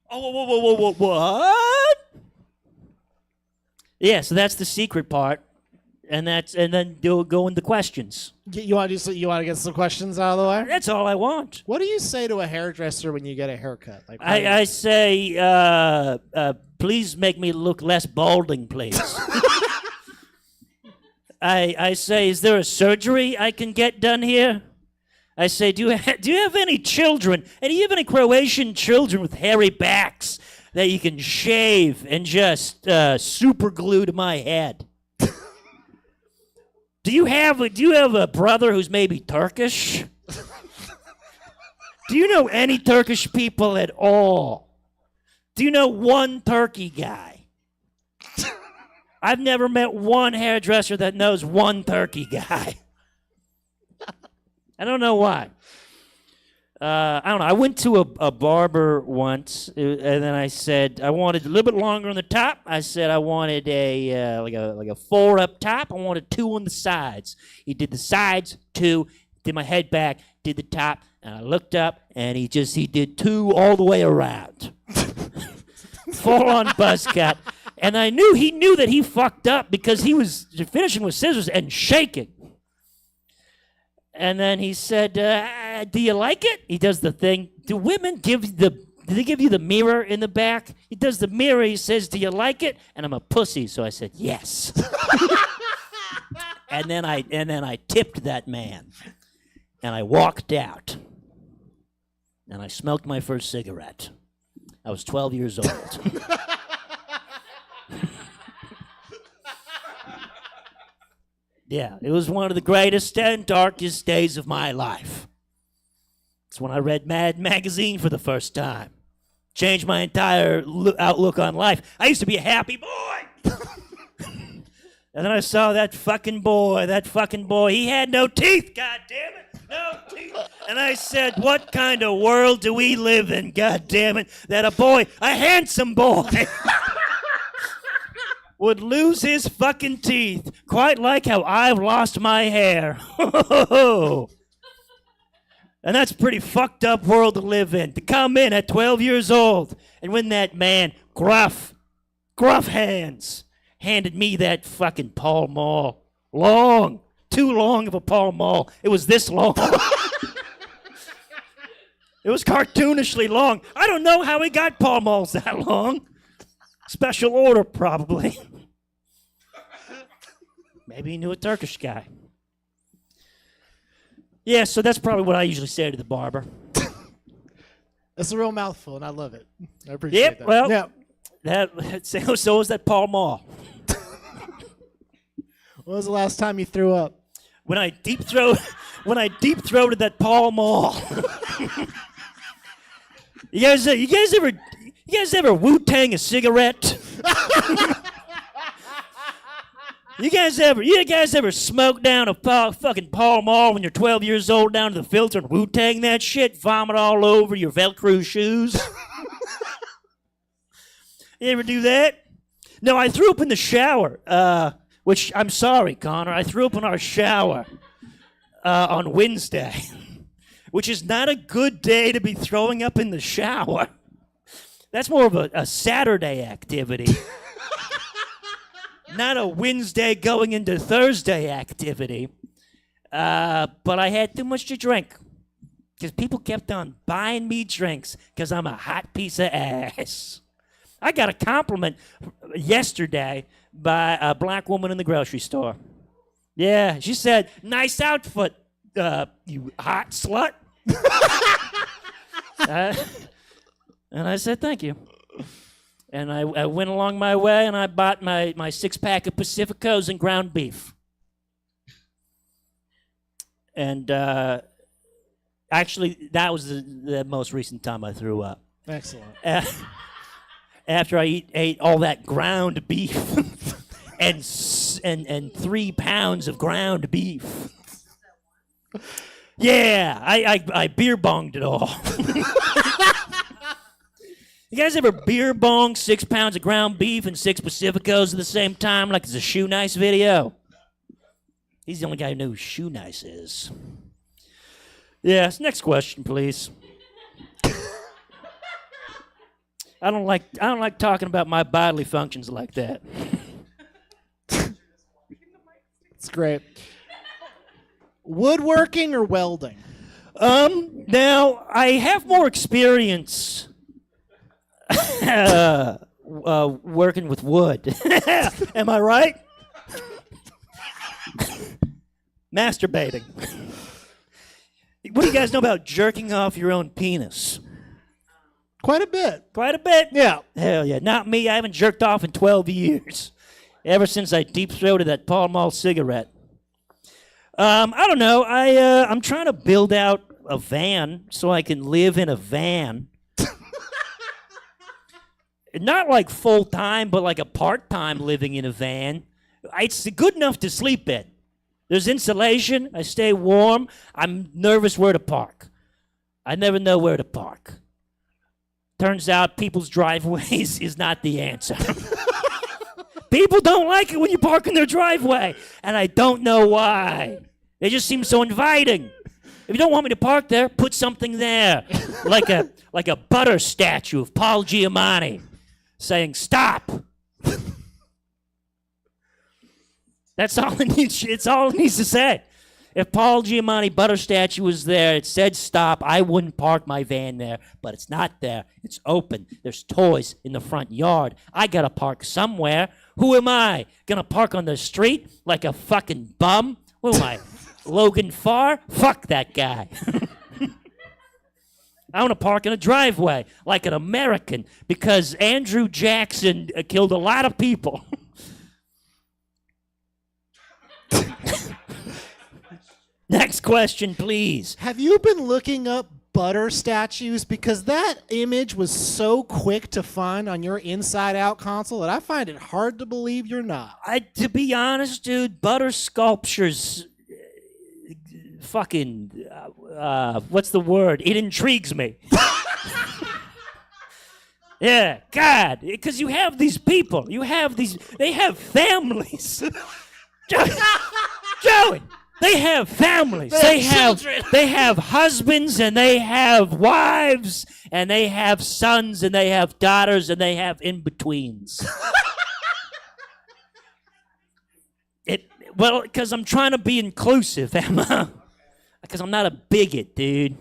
Oh, what? Yeah, so that's the secret part, and then you'll go into questions. You want to get some questions out of the way? That's all I want. What do you say to a hairdresser when you get a haircut? Like, I say, please make me look less balding, please. I say, is there a surgery I can get done here? I say, do you have any children? And do you have any Croatian children with hairy backs that you can shave and just super glue to my head? Do you have a brother who's maybe Turkish? Do you know any Turkish people at all? Do you know one Turkey guy? I've never met one hairdresser that knows one Turkey guy. I don't know why. I don't know. I went to a barber once, and then I said I wanted a little bit longer on the top. I said I wanted like a 4 up top. I wanted 2 on the sides. He did the sides, 2. Did my head back. Did the top, and I looked up, and he did 2 all the way around. Full on buzz cut. And he knew that he fucked up because he was finishing with scissors and shaking. And then he said, do you like it? He does the thing. Do women do they give you the mirror in the back? He does the mirror. He says, do you like it? And I'm a pussy, so I said, yes. and then I tipped that man. And I walked out. And I smoked my first cigarette. I was 12 years old. Yeah, it was one of the greatest and darkest days of my life. It's when I read Mad Magazine for the first time. Changed my entire outlook on life. I used to be a happy boy. And then I saw that fucking boy. He had no teeth, God damn it. No teeth. And I said, what kind of world do we live in, God damn it, that a handsome boy, would lose his fucking teeth, quite like how I've lost my hair. And that's a pretty fucked up world to live in. To come in at 12 years old, and when that man, gruff hands, handed me that fucking Pall Mall. Long, too long of a Pall Mall. It was this long. It was cartoonishly long. I don't know how he got Pall Malls that long. Special order, probably. Maybe he knew a Turkish guy. Yeah, so that's probably what I usually say to the barber. It's a real mouthful, and I love it. I appreciate that. Well, Yeah. so is that Pall Mall. When was the last time you threw up? When I deep throated that Pall Mall. You guys ever Wu-Tang a cigarette? You guys ever smoke down a fucking Pall Mall when you're 12 years old down to the filter and Wu-Tang that shit, vomit all over your Velcro shoes? You ever do that? No, I threw up in the shower, which I'm sorry, Connor. I threw up in our shower on Wednesday, which is not a good day to be throwing up in the shower. That's more of a Saturday activity. Not a Wednesday going into Thursday activity. But I had too much to drink. Because people kept on buying me drinks because I'm a hot piece of ass. I got a compliment yesterday by a black woman in the grocery store. Yeah, she said, "Nice outfit, you hot slut." And I said, "Thank you." And I went along my way, and I bought my six-pack of Pacificos and ground beef. And actually, that was the most recent time I threw up. Excellent. After I ate all that ground beef and 3 pounds of ground beef. Yeah, I beer bonged it all. You guys ever beer bong 6 pounds of ground beef and 6 Pacificos at the same time like it's a Shoe Nice video? He's the only guy who knows who Shoe Nice is. Yes, next question, please. I don't like talking about my bodily functions like that. It's great. Woodworking or welding? Now I have more experience working with wood. Am I right? Masturbating. What do you guys know about jerking off your own penis? Quite a bit. Quite a bit? Yeah. Hell yeah. Not me. I haven't jerked off in 12 years. Ever since I deep-throated that Pall Mall cigarette. I don't know. I'm trying to build out a van so I can live in a van. Not like full-time, but like a part-time living in a van. It's good enough to sleep in. There's insulation. I stay warm. I'm nervous where to park. I never know where to park. Turns out people's driveways is not the answer. People don't like it when you park in their driveway, and I don't know why. They just seem so inviting. If you don't want me to park there, put something there, like a butter statue of Paul Giamatti, saying "Stop." That's all it needs. It's all it needs to say. If Paul Giamatti butter statue was there, it said "Stop," I wouldn't park my van there, but it's not there. It's open. There's toys in the front yard. I gotta park somewhere. Who am I? Gonna park on the street like a fucking bum? Who am I? Logan Farr? Fuck that guy. I want to park in a driveway like an American because Andrew Jackson killed a lot of people. Next question, please. Have you been looking up butter statues? Because that image was so quick to find on your Inside Out console that I find it hard to believe you're not. To be honest, dude, butter sculptures, fucking, what's the word? It intrigues me. Yeah, God, because you have these people, they have families. Joey, they have families. They have husbands, and they have wives, and they have sons, and they have daughters, and they have in-betweens. Well, because I'm trying to be inclusive, Emma. Because I'm not a bigot, dude.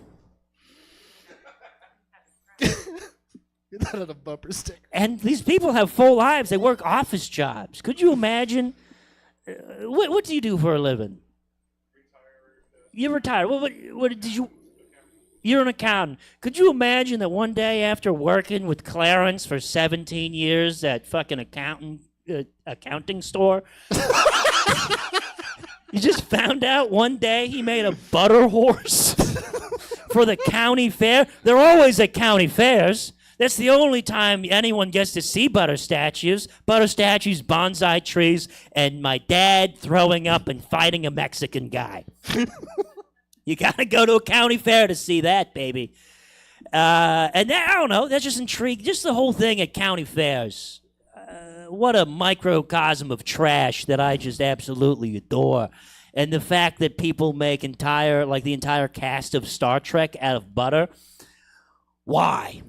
Get that on a bumper sticker. And these people have full lives. They work office jobs. Could you imagine? What do you do for a living? You're retired. What did you? You're an accountant. Could you imagine that one day after working with Clarence for 17 years at fucking accounting store, you just found out one day he made a butter horse for the county fair? They're always at county fairs. That's the only time anyone gets to see butter statues, bonsai trees, and my dad throwing up and fighting a Mexican guy. You gotta go to a county fair to see that, baby. And that, I don't know, that's just intriguing. Just the whole thing at county fairs. What a microcosm of trash that I just absolutely adore. And the fact that people make the entire cast of Star Trek out of butter. Why?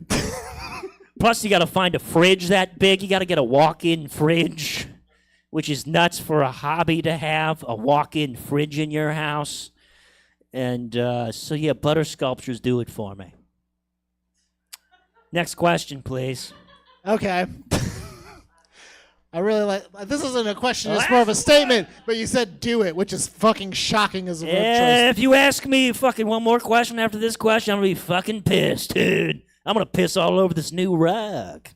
Plus, you got to find a fridge that big. You got to get a walk-in fridge, which is nuts for a hobby to have, a walk-in fridge in your house. And so, yeah, butter sculptures do it for me. Next question, please. Okay. I really like. This isn't a question; it's more of a statement. But you said "do it," which is fucking shocking as a word choice. If you ask me fucking one more question after this question, I'm gonna be fucking pissed, dude. I'm gonna piss all over this new rug.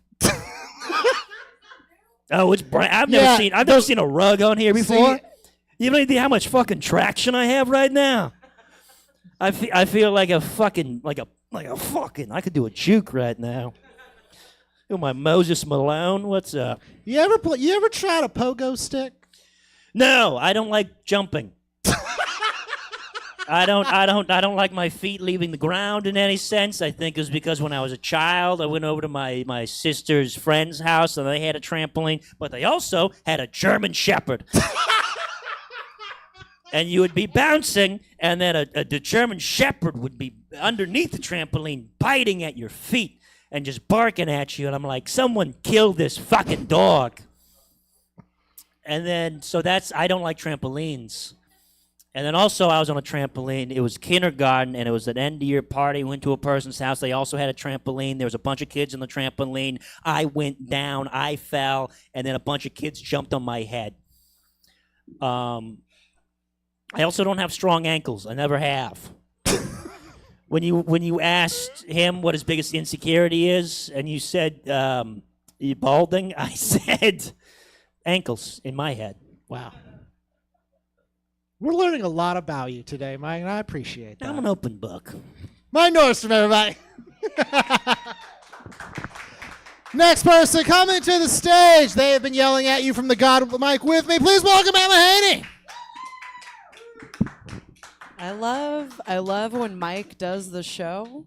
Oh, it's brand. I've never seen a rug on here before. You don't know how much fucking traction I have right now. I feel like a fucking I could do a juke right now. Yo, my Moses Malone, what's up? You ever tried a pogo stick? No, I don't like jumping. I don't like my feet leaving the ground in any sense. I think it was because when I was a child, I went over to my sister's friend's house and they had a trampoline, but they also had a German Shepherd. And you would be bouncing, and then the German Shepherd would be underneath the trampoline, biting at your feet and just barking at you. And I'm like, someone killed this fucking dog. And then, I don't like trampolines. And then also I was on a trampoline. It was kindergarten, and it was an end-of-year party. We went to a person's house. They also had a trampoline. There was a bunch of kids on the trampoline. I went down. I fell, and then a bunch of kids jumped on my head. I also don't have strong ankles. I never have. When you asked him what his biggest insecurity is, and you said, you balding, I said ankles in my head. Wow. We're learning a lot about you today, Mike, and I appreciate that. I'm an open book. Mike Nordstrom, everybody. Next person coming to the stage. They have been yelling at you from the God Mike with me. Please welcome Emma Haney. I love when Mike does the show.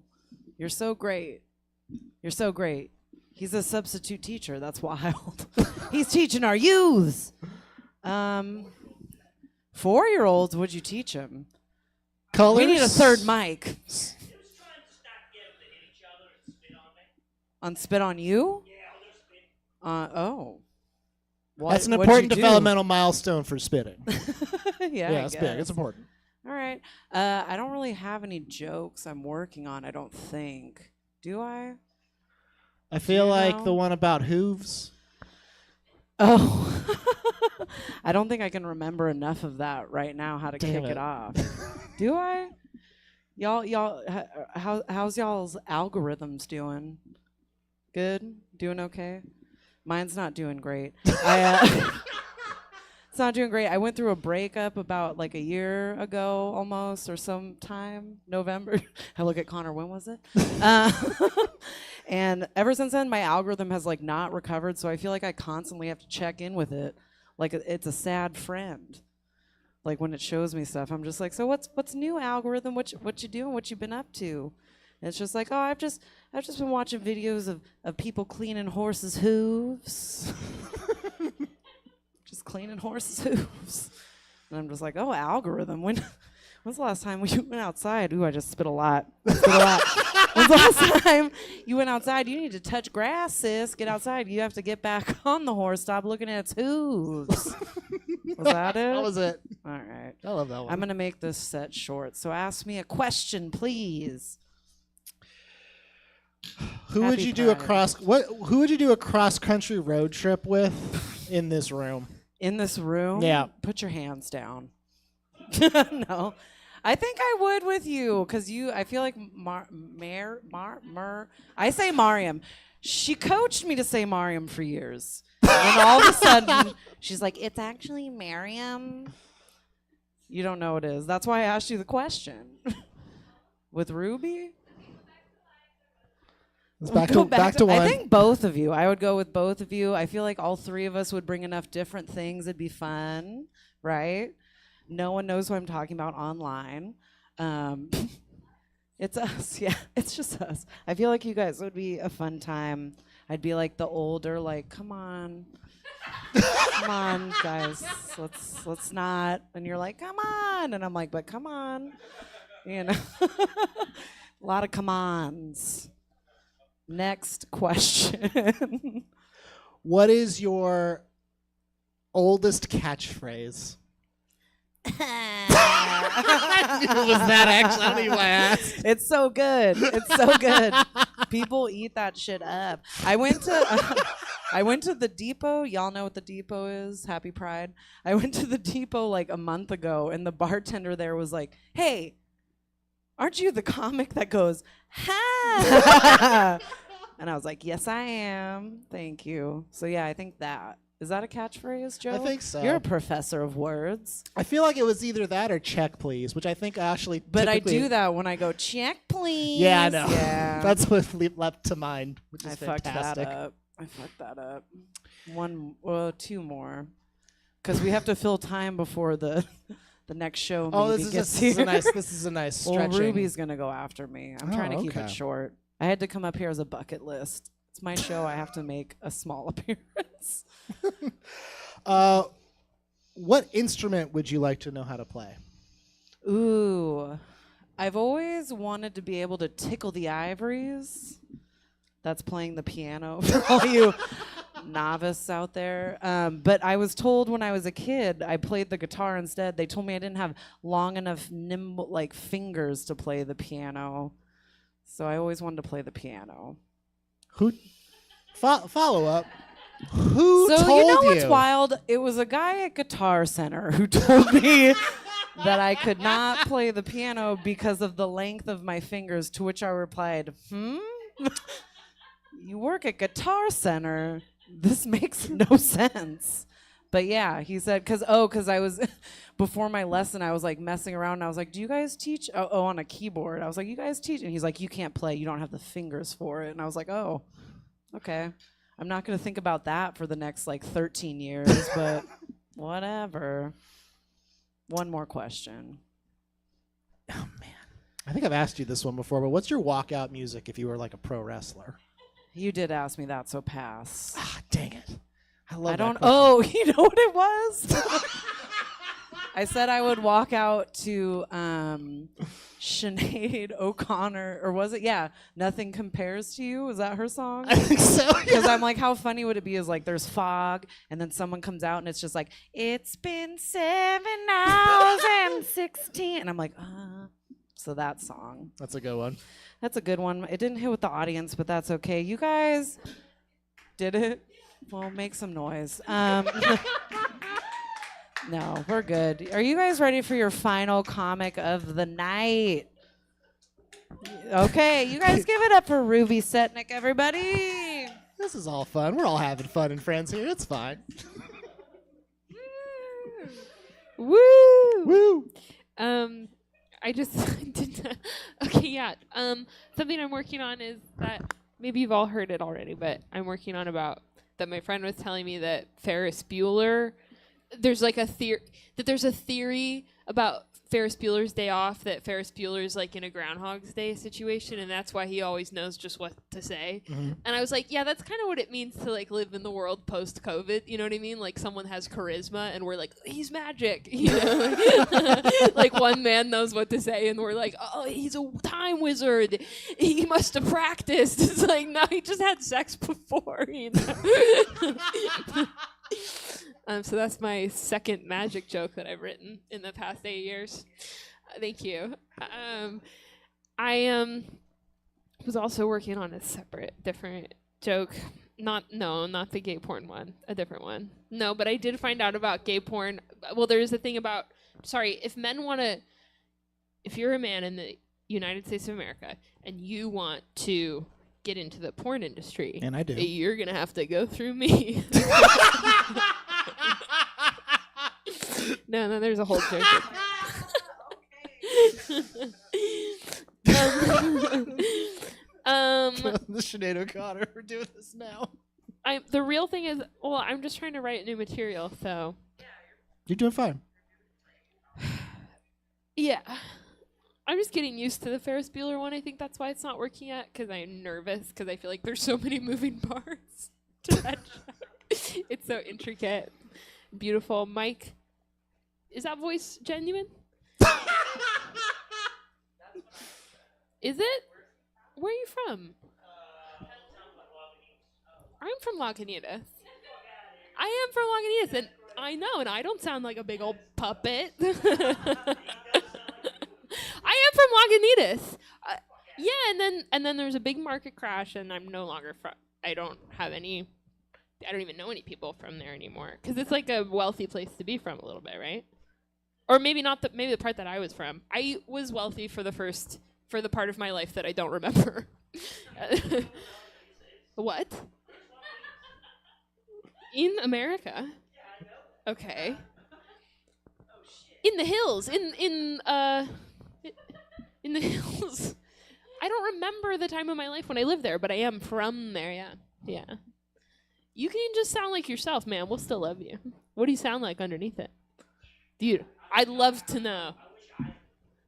You're so great. You're so great. He's a substitute teacher. That's wild. He's teaching our youths. 4-year-olds, would you teach him? Colors? We need a third mic. On spit on you? Oh. That's an important developmental milestone for spitting. Yeah, it's big. It's important. All right. I don't really have any jokes I'm working on, I don't think. Do I? I feel like the one about hooves. Oh. I don't think I can remember enough of that right now how to kick it off. Do I? Y'all, how's y'all's algorithms doing? Good? Doing okay? Mine's not doing great. It's not doing great. I went through a breakup about like a year ago almost or sometime, November. I look at Connor, when was it? And ever since then, my algorithm has like not recovered, so I feel like I constantly have to check in with it. Like it's a sad friend. Like when it shows me stuff, I'm just like, so what's new, algorithm? What you doing? What you been up to? And it's just like, oh, I've just been watching videos of people cleaning horses' hooves. Just cleaning horses' hooves. And I'm just like, oh, algorithm. When's the last time you went outside? Ooh, I just spit a lot. When's the last time you went outside? You need to touch grass, sis. Get outside. You have to get back on the horse. Stop looking at its hooves. Was that it? That was it. All right. I love that one. I'm going to make this set short. So ask me a question, please. Who would Happy you do a Pride. Who would you do a cross country road trip with in this room? In this room? Yeah. Put your hands down. No. I think I would with you because I feel like I say Mariam. She coached me to say Mariam for years. And all of a sudden, she's like, it's actually Mariam. You don't know what it is. That's why I asked you the question. With Ruby? Let's back Go to one. I think both of you. I would go with both of you. I feel like all three of us would bring enough different things. It'd be fun, right? No one knows who I'm talking about online. It's us. Yeah, it's just us. I feel like you guys would be a fun time. I'd be like the older, like, come on. Come on, guys. Let's not. And you're like, come on. And I'm like, but come on. You know. A lot of come ons. Next question. What is your oldest catchphrase? I knew it was that actually. I don't know why I asked. It's so good. It's so good. People eat that shit up. I went to the depot. Y'all know what the depot is? Happy Pride. I went to the depot like a month ago, and the bartender there was like, "Hey, aren't you the comic that goes, ha?" And I was like, "Yes, I am. Thank you." So yeah, I think that. Is that a catchphrase, Joe? I think so. You're a professor of words. I feel like it was either that or check, please, which I think actually. But I typically- do that when I go, check, please. Yeah, I know. Yeah. That's what leapt to mind, which is I fucked fantastic. that up. Two more. Because we have to fill time before the next show Oh, maybe this gets is here. a nice Well, stretching. Ruby's going to go after me. I'm trying to keep okay. it short. I had to come up here as a bucket list. It's my show. I have to make a small appearance. What instrument would you like to know how to play? Ooh. I've always wanted to be able to tickle the ivories. That's playing the piano for all you novice out there. But I was told when I was a kid, I played the guitar instead. They told me I didn't have long enough nimble fingers to play the piano. So I always wanted to play the piano. Who? Follow up. Who So told you know what's wild? It was a guy at Guitar Center who told me that I could not play the piano because of the length of my fingers, to which I replied, You work at Guitar Center? This makes no sense. But yeah, he said, because I was, before my lesson, I was like messing around and I was like, do you guys teach? Oh, on a keyboard. I was like, you guys teach? And he's like, you can't play. You don't have the fingers for it. And I was like, oh, okay. I'm not going to think about that for the next 13 years, but whatever. One more question. Oh, man. I think I've asked you this one before, but what's your walkout music if you were like a pro wrestler? You did ask me that, so pass. Ah, dang it. I love I that don't. question. Oh, you know what it was? I said I would walk out to Sinead O'Connor, or was it? Yeah, Nothing Compares to You. Was that her song? I think so. Because I'm like, how funny would it be? Is there's fog, and then someone comes out, and it's just like, it's been 7 hours and 16, and I'm like, So that song. That's a good one. That's a good one. It didn't hit with the audience, but that's okay. You guys did it. Well, make some noise. No, we're good. Are you guys ready for your final comic of the night? Okay, you guys give it up for Ruby Setnick, everybody. This is all fun. We're all having fun and friends here. It's fine. Woo! Woo! I just did. Okay, yeah. Something I'm working on is that maybe you've all heard it already, but I'm working on about that. My friend was telling me that Ferris Bueller. There's a theory about Ferris Bueller's Day Off, that Ferris Bueller's in a Groundhog's Day situation, and that's why he always knows just what to say. Mm-hmm. And I was like, yeah, that's kind of what it means to live in the world post COVID. You know what I mean? Someone has charisma, and we're like, he's magic. You know, one man knows what to say, and we're like, oh, he's a time wizard. He must have practiced. It's like, no, he just had sex before. You know. So that's my second magic joke that I've written in the past 8 years. Thank you. My was also working on a different joke. Not the gay porn one, a different one. No, but I did find out about gay porn. Well, there's a thing about, if you're a man in the United States of America and you want to get into the porn industry, And I do. you're gonna have to go through me. No, there's a whole joke. The Sinead O'Connor, we're doing this now. The real thing is, I'm just trying to write new material, so You're doing fine. yeah. I'm just getting used to the Ferris Bueller one. I think that's why it's not working yet, because I'm nervous, because I feel like there's so many moving parts to that show. It's so intricate, beautiful. Mike, is that voice genuine? Is it? Where are you from? I'm from Lagunitas. I am from Lagunitas, and I know, and I don't sound like a big old puppet. I am from Lagunitas. Yeah, and then there's a big market crash, and I'm no longer from. I don't even know any people from there anymore, because it's like a wealthy place to be from a little bit, right? Or maybe not. Maybe the part that I was from. I was wealthy for the part of my life that I don't remember. What? In America? Okay. In the hills. In the hills. I don't remember the time of my life when I lived there, but I am from there, yeah. Yeah. You can just sound like yourself, man. We'll still love you. What do you sound like underneath it? Dude, I'd love to know.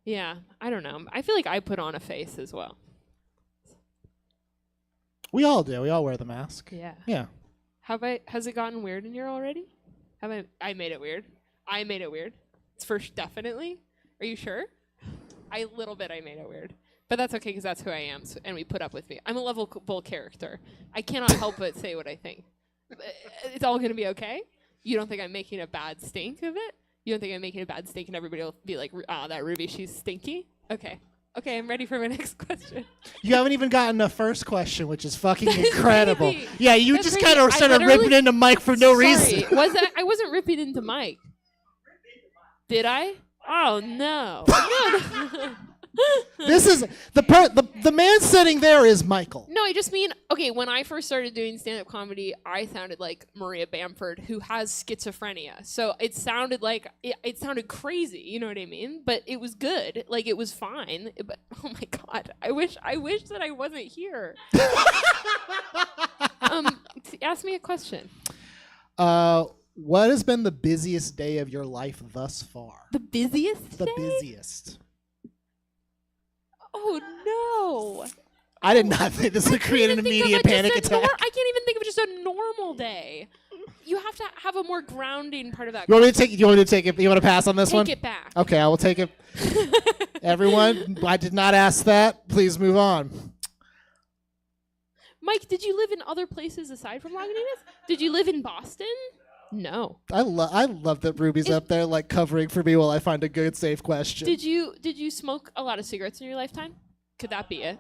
Yeah, I don't know. I feel like I put on a face as well. We all do. We all wear the mask. Yeah. Yeah. Has it gotten weird in here already? I made it weird. I made it weird. It's first, definitely. Are you sure? I made it weird. But that's okay, because that's who I am, and we put up with me. I'm a lovable character. I cannot help but say what I think. It's all going to be okay? You don't think I'm making a bad stink of it? You don't think I'm making a bad stink and everybody will be like, that Ruby, she's stinky? Okay. Okay, I'm ready for my next question. You haven't even gotten the first question, which is fucking incredible. Crazy. Yeah, you That's just crazy. kind of started ripping into Mike for no reason. I wasn't ripping into Mike. Did I? Oh, no. No. This is the man sitting there is Michael. No, I just mean, okay, when I first started doing stand-up comedy, I sounded like Maria Bamford, who has schizophrenia. So it sounded like, it sounded crazy, you know what I mean? But it was good. Like, it was fine. But, oh my God, I wish that I wasn't here. Ask me a question. What has been the busiest day of your life thus far? The busiest The day? busiest. Oh, no. I did not think this would create an immediate panic attack. I can't even think of just a normal day. You have to have a more grounding part of that. You want me to take it? You want to pass on this one? Take it back. Okay, I will take it. Everyone, I did not ask that. Please move on. Mike, did you live in other places aside from Lagunitas? Did you live in Boston? No. I love that Ruby's up there like covering for me while I find a good safe question. Did you smoke a lot of cigarettes in your lifetime? Could that be it?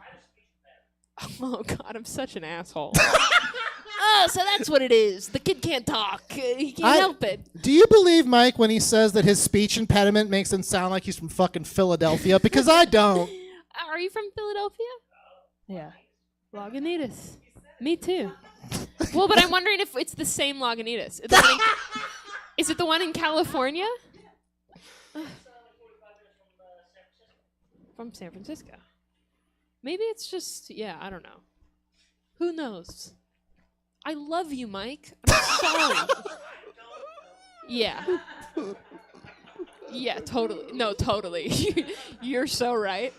Oh God, I'm such an asshole. Oh, so that's what it is. The kid can't talk. He can't help it. Do you believe Mike when he says that his speech impediment makes him sound like he's from fucking Philadelphia? Because I don't. Are you from Philadelphia? Yeah. Lagunitas. Me too. Well, but I'm wondering if it's the same Lagunitas. Is it the one in California? From San Francisco. Maybe it's just, yeah, I don't know. Who knows? I love you, Mike. I'm sorry. Yeah. Yeah, totally. No, totally. You're so right.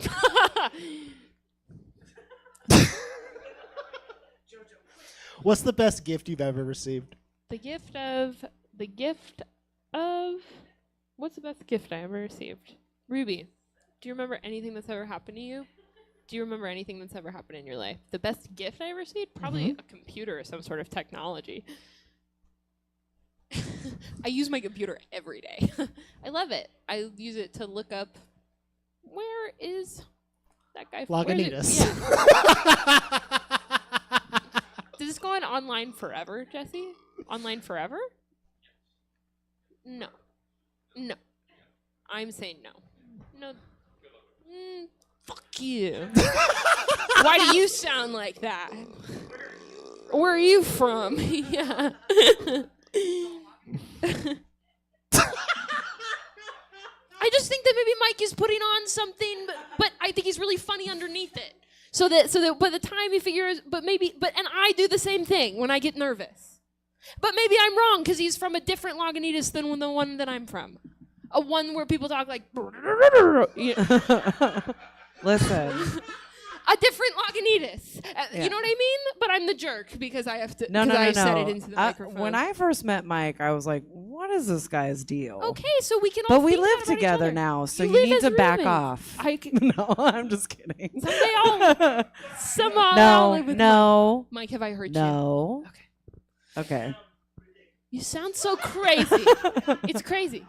What's the best gift you've ever received? The gift of what's the best gift I ever received? Ruby, do you remember anything that's ever happened to you? Do you remember anything that's ever happened in your life? The best gift I ever received? Probably a computer or some sort of technology. I use my computer every day. I love it. I use it to look up where is That guy. where is it? Lagunitas. Yeah. Does this go on online forever, Jesse? Online forever? No. No. I'm saying no. No. Fuck you. Why do you sound like that? Where are you from? Yeah. I just think that maybe Mike is putting on something, but I think he's really funny underneath it. So that by the time he figures, and I do the same thing when I get nervous. But maybe I'm wrong because he's from a different Lagunitas than the one that I'm from. A one where people talk like. Listen. A different Lagunitas. You know what I mean? But I'm the jerk because I have to. No. I said it into the microphone. When I first met Mike, I was like, "What is this guy's deal?" Okay, so we can all. But we think live that about each together other. now, so You you live need as to back roommates. off. No, I'm just kidding. Someday I'll live with No. Mike, have I hurt you? No. Okay. Okay. You sound so crazy. It's crazy.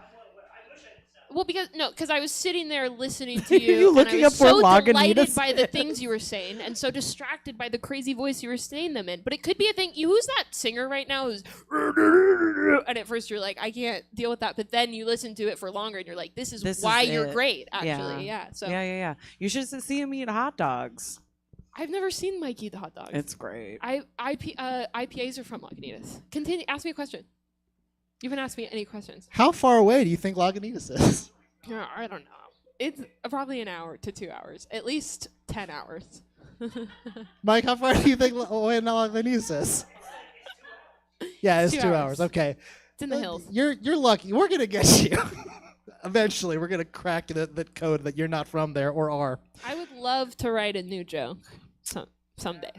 Well, because I was sitting there listening to you, You looking and I was up where so delighted Lagunitas by the is? things you were saying, and so distracted by the crazy voice you were saying them in. But it could be a thing. Who's that singer right now? Who's and at first you're like, I can't deal with that. But then you listen to it for longer, and you're like, this is why you're it. great. Actually, yeah. So Yeah. You should see him eat hot dogs. I've never seen Mike eat the hot dogs. It's great. IPAs are from Lagunitas. Continue. Ask me a question. You haven't asked me any questions. How far away do you think Lagunitas is? Yeah, I don't know. It's probably an hour to 2 hours. At least 10 hours. Mike, how far do you think away Lagunitas is? Yeah, it's 2 2 hours. hours. Okay. It's in the hills. You're lucky. We're gonna get you. Eventually, we're gonna crack the code that you're not from there or are. I would love to write a new joke someday.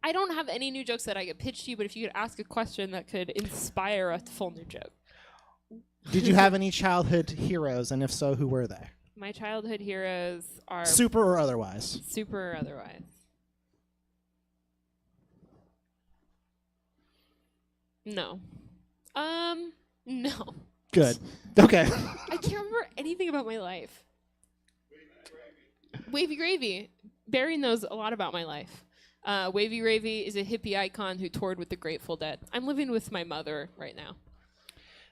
I don't have any new jokes that I could pitch to you, but if you could ask a question that could inspire a full new joke. Did you have any childhood heroes, and if so, who were they? My childhood heroes are Super or otherwise? super or otherwise. No. No. Good. Okay. I can't remember anything about my life. Wavy Gravy. Barry knows a lot about my life. Wavy Gravy is a hippie icon who toured with the Grateful Dead. I'm living with my mother right now.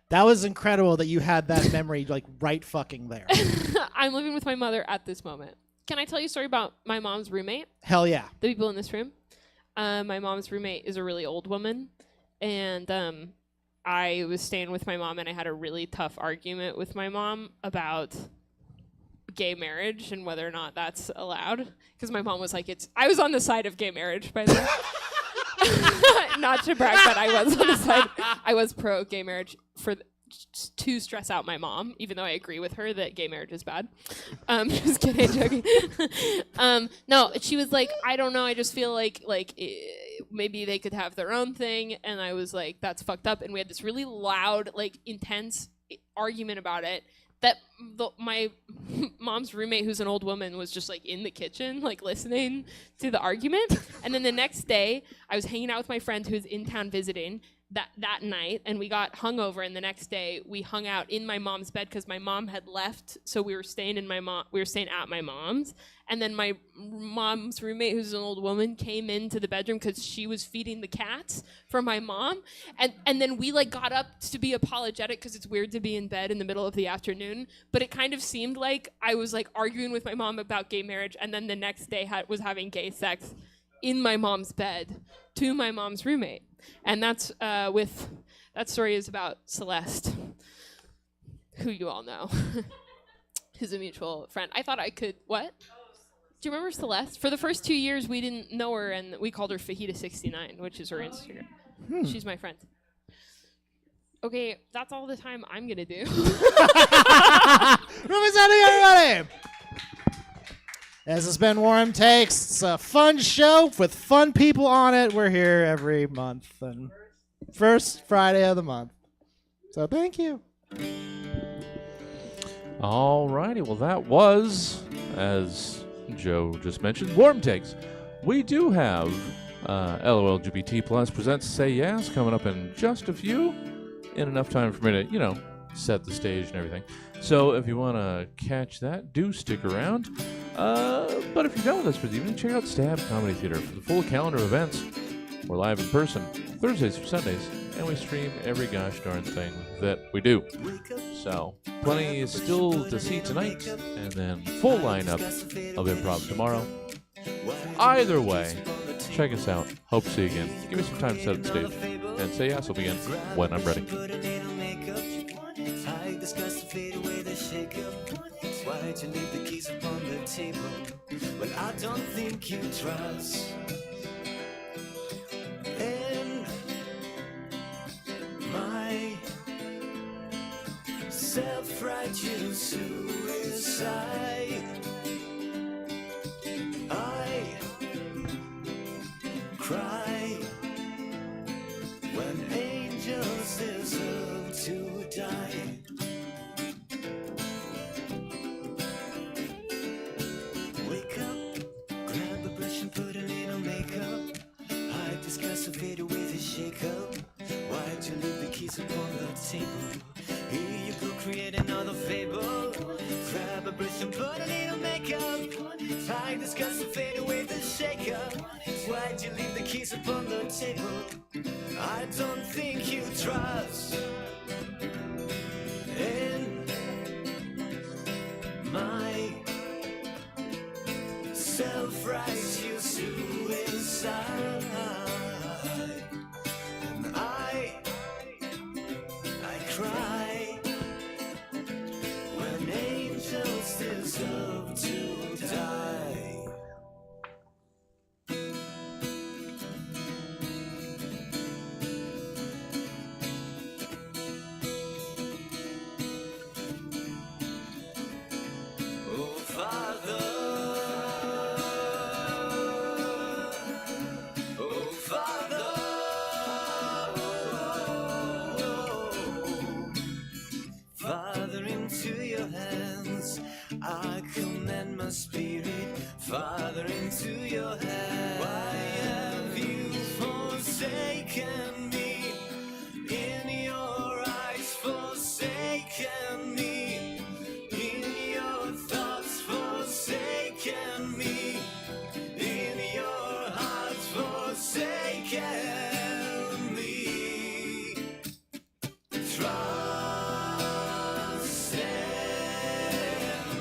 That was incredible that you had that memory like right fucking there. I'm living with my mother at this moment. Can I tell you a story about my mom's roommate? Hell yeah. The people in this room? My mom's roommate is a really old woman. And I was staying with my mom, and I had a really tough argument with my mom about gay marriage and whether or not that's allowed. Because my mom was like, I was on the side of gay marriage, by the way. Not to brag, but I was on the side. I was pro gay marriage to stress out my mom, even though I agree with her that gay marriage is bad. Just kidding, joking. No, she was like, I don't know. I just feel like maybe they could have their own thing, and I was like, that's fucked up. And we had this really loud, like, intense argument about it. That my mom's roommate, who's an old woman, was just like in the kitchen, like listening to the argument. And then the next day, I was hanging out with my friend who was in town visiting that night, and we got hungover. And the next day, we hung out in my mom's bed because my mom had left, so we were staying at my mom's. And then my mom's roommate, who's an old woman, came into the bedroom because she was feeding the cats for my mom. And then we like got up to be apologetic because it's weird to be in bed in the middle of the afternoon. But it kind of seemed like I was like arguing with my mom about gay marriage, and then the next day was having gay sex in my mom's bed to my mom's roommate. And that story is about Celeste, who you all know, who's a mutual friend. I thought I could, what? Do you remember Celeste? For the first 2 years, we didn't know her, and we called her Fajita69, which is her Instagram. She's my friend. Okay, that's all the time I'm going to do. Representing everybody! This has been Warm Takes. It's a fun show with fun people on it. We're here every month, and first Friday of the month. So thank you. Alrighty, well that was, as Joe just mentioned, Warm Takes. We do have LOLGBT Plus presents Say Yes coming up in just a few, in enough time for me to, set the stage and everything. So if you want to catch that, do stick around. But if you're done with us for the evening, check out Stab Comedy Theater for the full calendar of events. We're live in person Thursdays through Sundays, and we stream every gosh darn thing that we do. So, plenty is still to see tonight, and then full lineup of improv tomorrow. Either way, check us out. Hope to see you again. Give me some time to set up the stage. And Say Yes will begin when I'm ready. Why'd you leave the keys upon the table? Well, I don't think you trust. And my self-righteous suicide, I cry when angels deserve to die. Wake up, grab a brush and put a little makeup. Hide disgust and fade away the shake-up. Why'd you leave the keys upon the table? Here you go, create another fable. Grab a brush and put a little makeup. Hide disgust and fade away the shake-up. Why'd you leave the keys upon the table? I don't think you trust in my self-righteous suicide. And I cry when angels deserve to die. Oh, Father. Oh, Father. Father, into your hands I commend my spirit. Father, into your hands. Why have you forsaken me? In your eyes forsaken me. In your thoughts forsaken me. In your heart forsaken me. Trust in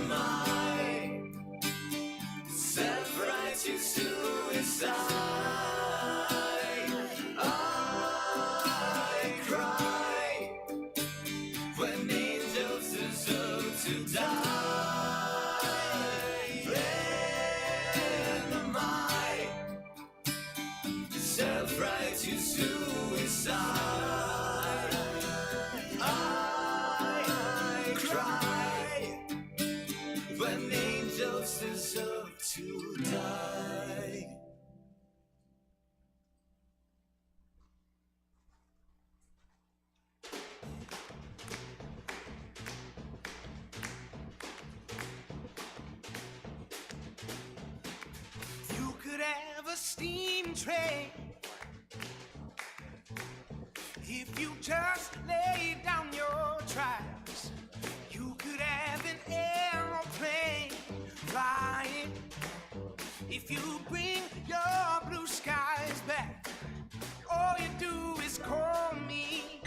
my self-righteous suicide. I cry when angels deserve to die. And my self-righteous suicide. I cry when angels deserve to die. You could have a steam train if you just lay down your tracks. You could have an aeroplane flying if you bring your blue skies back. All you do is call me.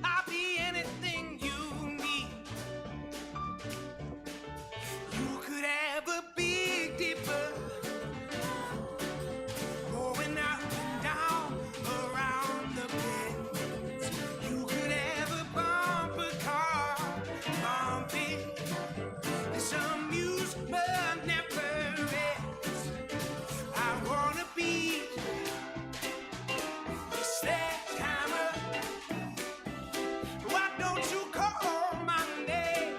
I'll be anything you need. You could have a big dipper going up and down around the bend. You could have a bumper car bumping. This amusement never ends. I wanna be the sledgehammer. Why don't you call my name?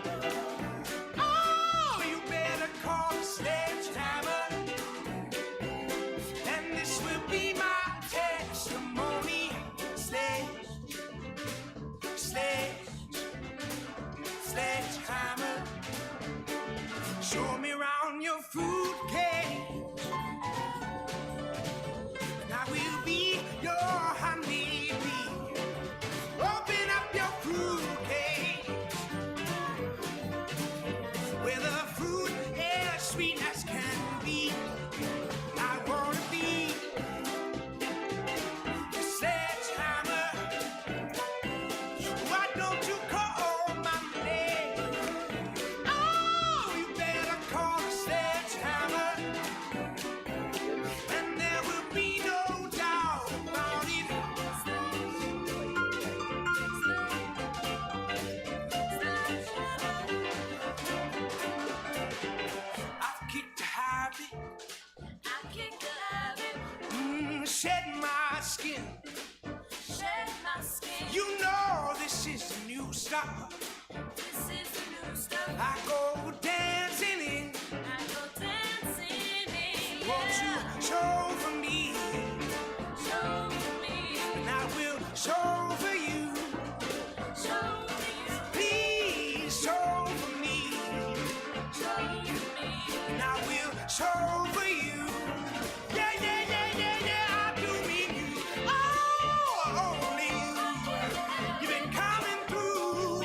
Oh, you better call the sledgehammer. And this will be my testimony. Sledgehammer. Show me around your fruitcake, and I will be your honeybee. Open up your fruitcake, where the fruit is sweet. kick the habit. Shed my skin. Shed my skin. You know this is a new start. This is the new stuff. I go dancing in. I go dancing in. Won't you show for me? Show me. And I will show for you. Show me. Please show for me. Show me. And I will show for you. Yeah, yeah, yeah, yeah, yeah. I do mean you. Oh, only you. You've been coming through.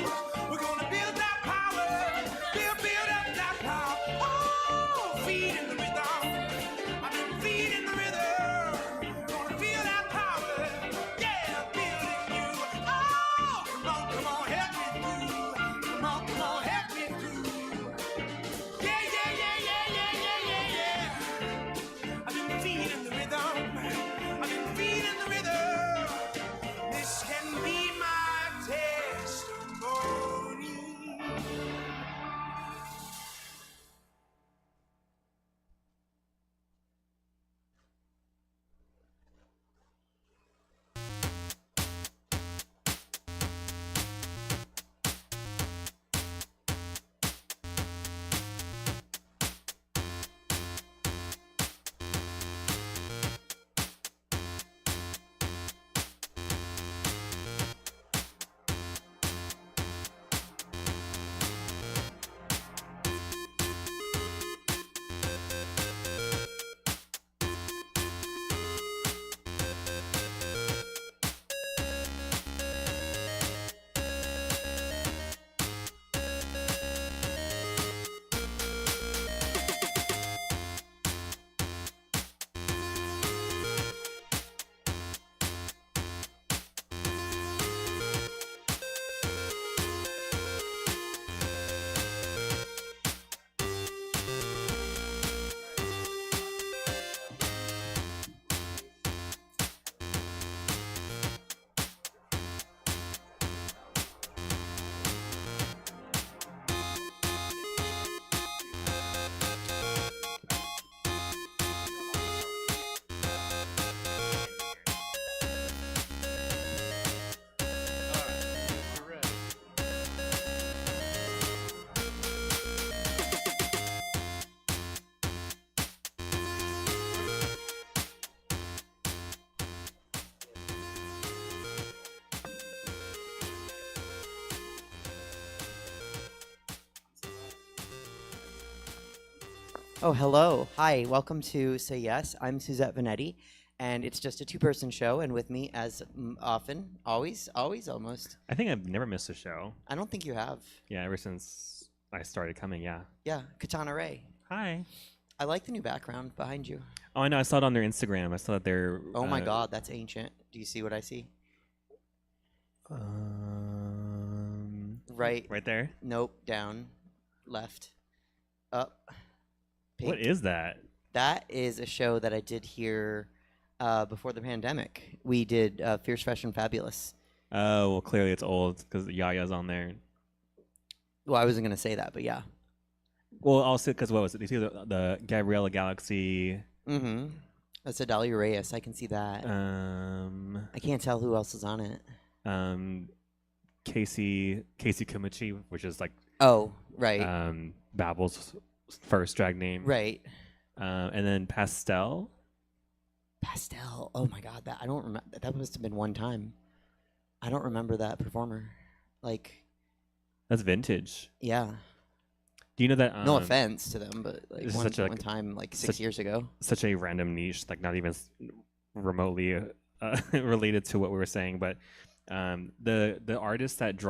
We're gonna build that power. Build up that power. Oh, feed in the rhythm. I've been feeding the rhythm. Gonna feel that power. Yeah, building you. Oh, come on, help me through. Come on, help me through. Yeah, yeah, yeah, yeah, yeah, yeah, yeah, yeah. I've been feeding the rhythm. I've been feeding the rhythm. This can be my testimony. Oh, hello. Hi, welcome to Say Yes. I'm Suzette Vanetti, and it's just a two-person show, and with me, as often, always, almost. I think I've never missed a show. I don't think you have. Yeah, ever since I started coming, yeah. Yeah, Katana Ray. Hi. I like the new background behind you. Oh, I know. I saw it on their Instagram. I saw that they're... Oh my god, that's ancient. Do you see what I see? Right. Right there? Nope, down, left, up. Pink. What is that? That is a show that I did here before the pandemic. We did Fierce Fashion Fabulous. Oh, well, clearly it's old because YAS on there. Well, I wasn't going to say that, but yeah. Well, also because what was it? You see the Gabriella Galaxy. Mm-hmm. That's Adalia Reyes. I can see that. I can't tell who else is on it. Casey Kimichi, which is like... Oh, right. Babel's first drag name. Right. And then Pastel. Pastel. Oh my god, that I don't remember. That must have been one time. I don't remember that performer. Like, that's vintage. Yeah. Do you know that? No offense to them, but like one such a, time, like 6 years ago. Such a random niche, like not even remotely related to what we were saying. But the artist that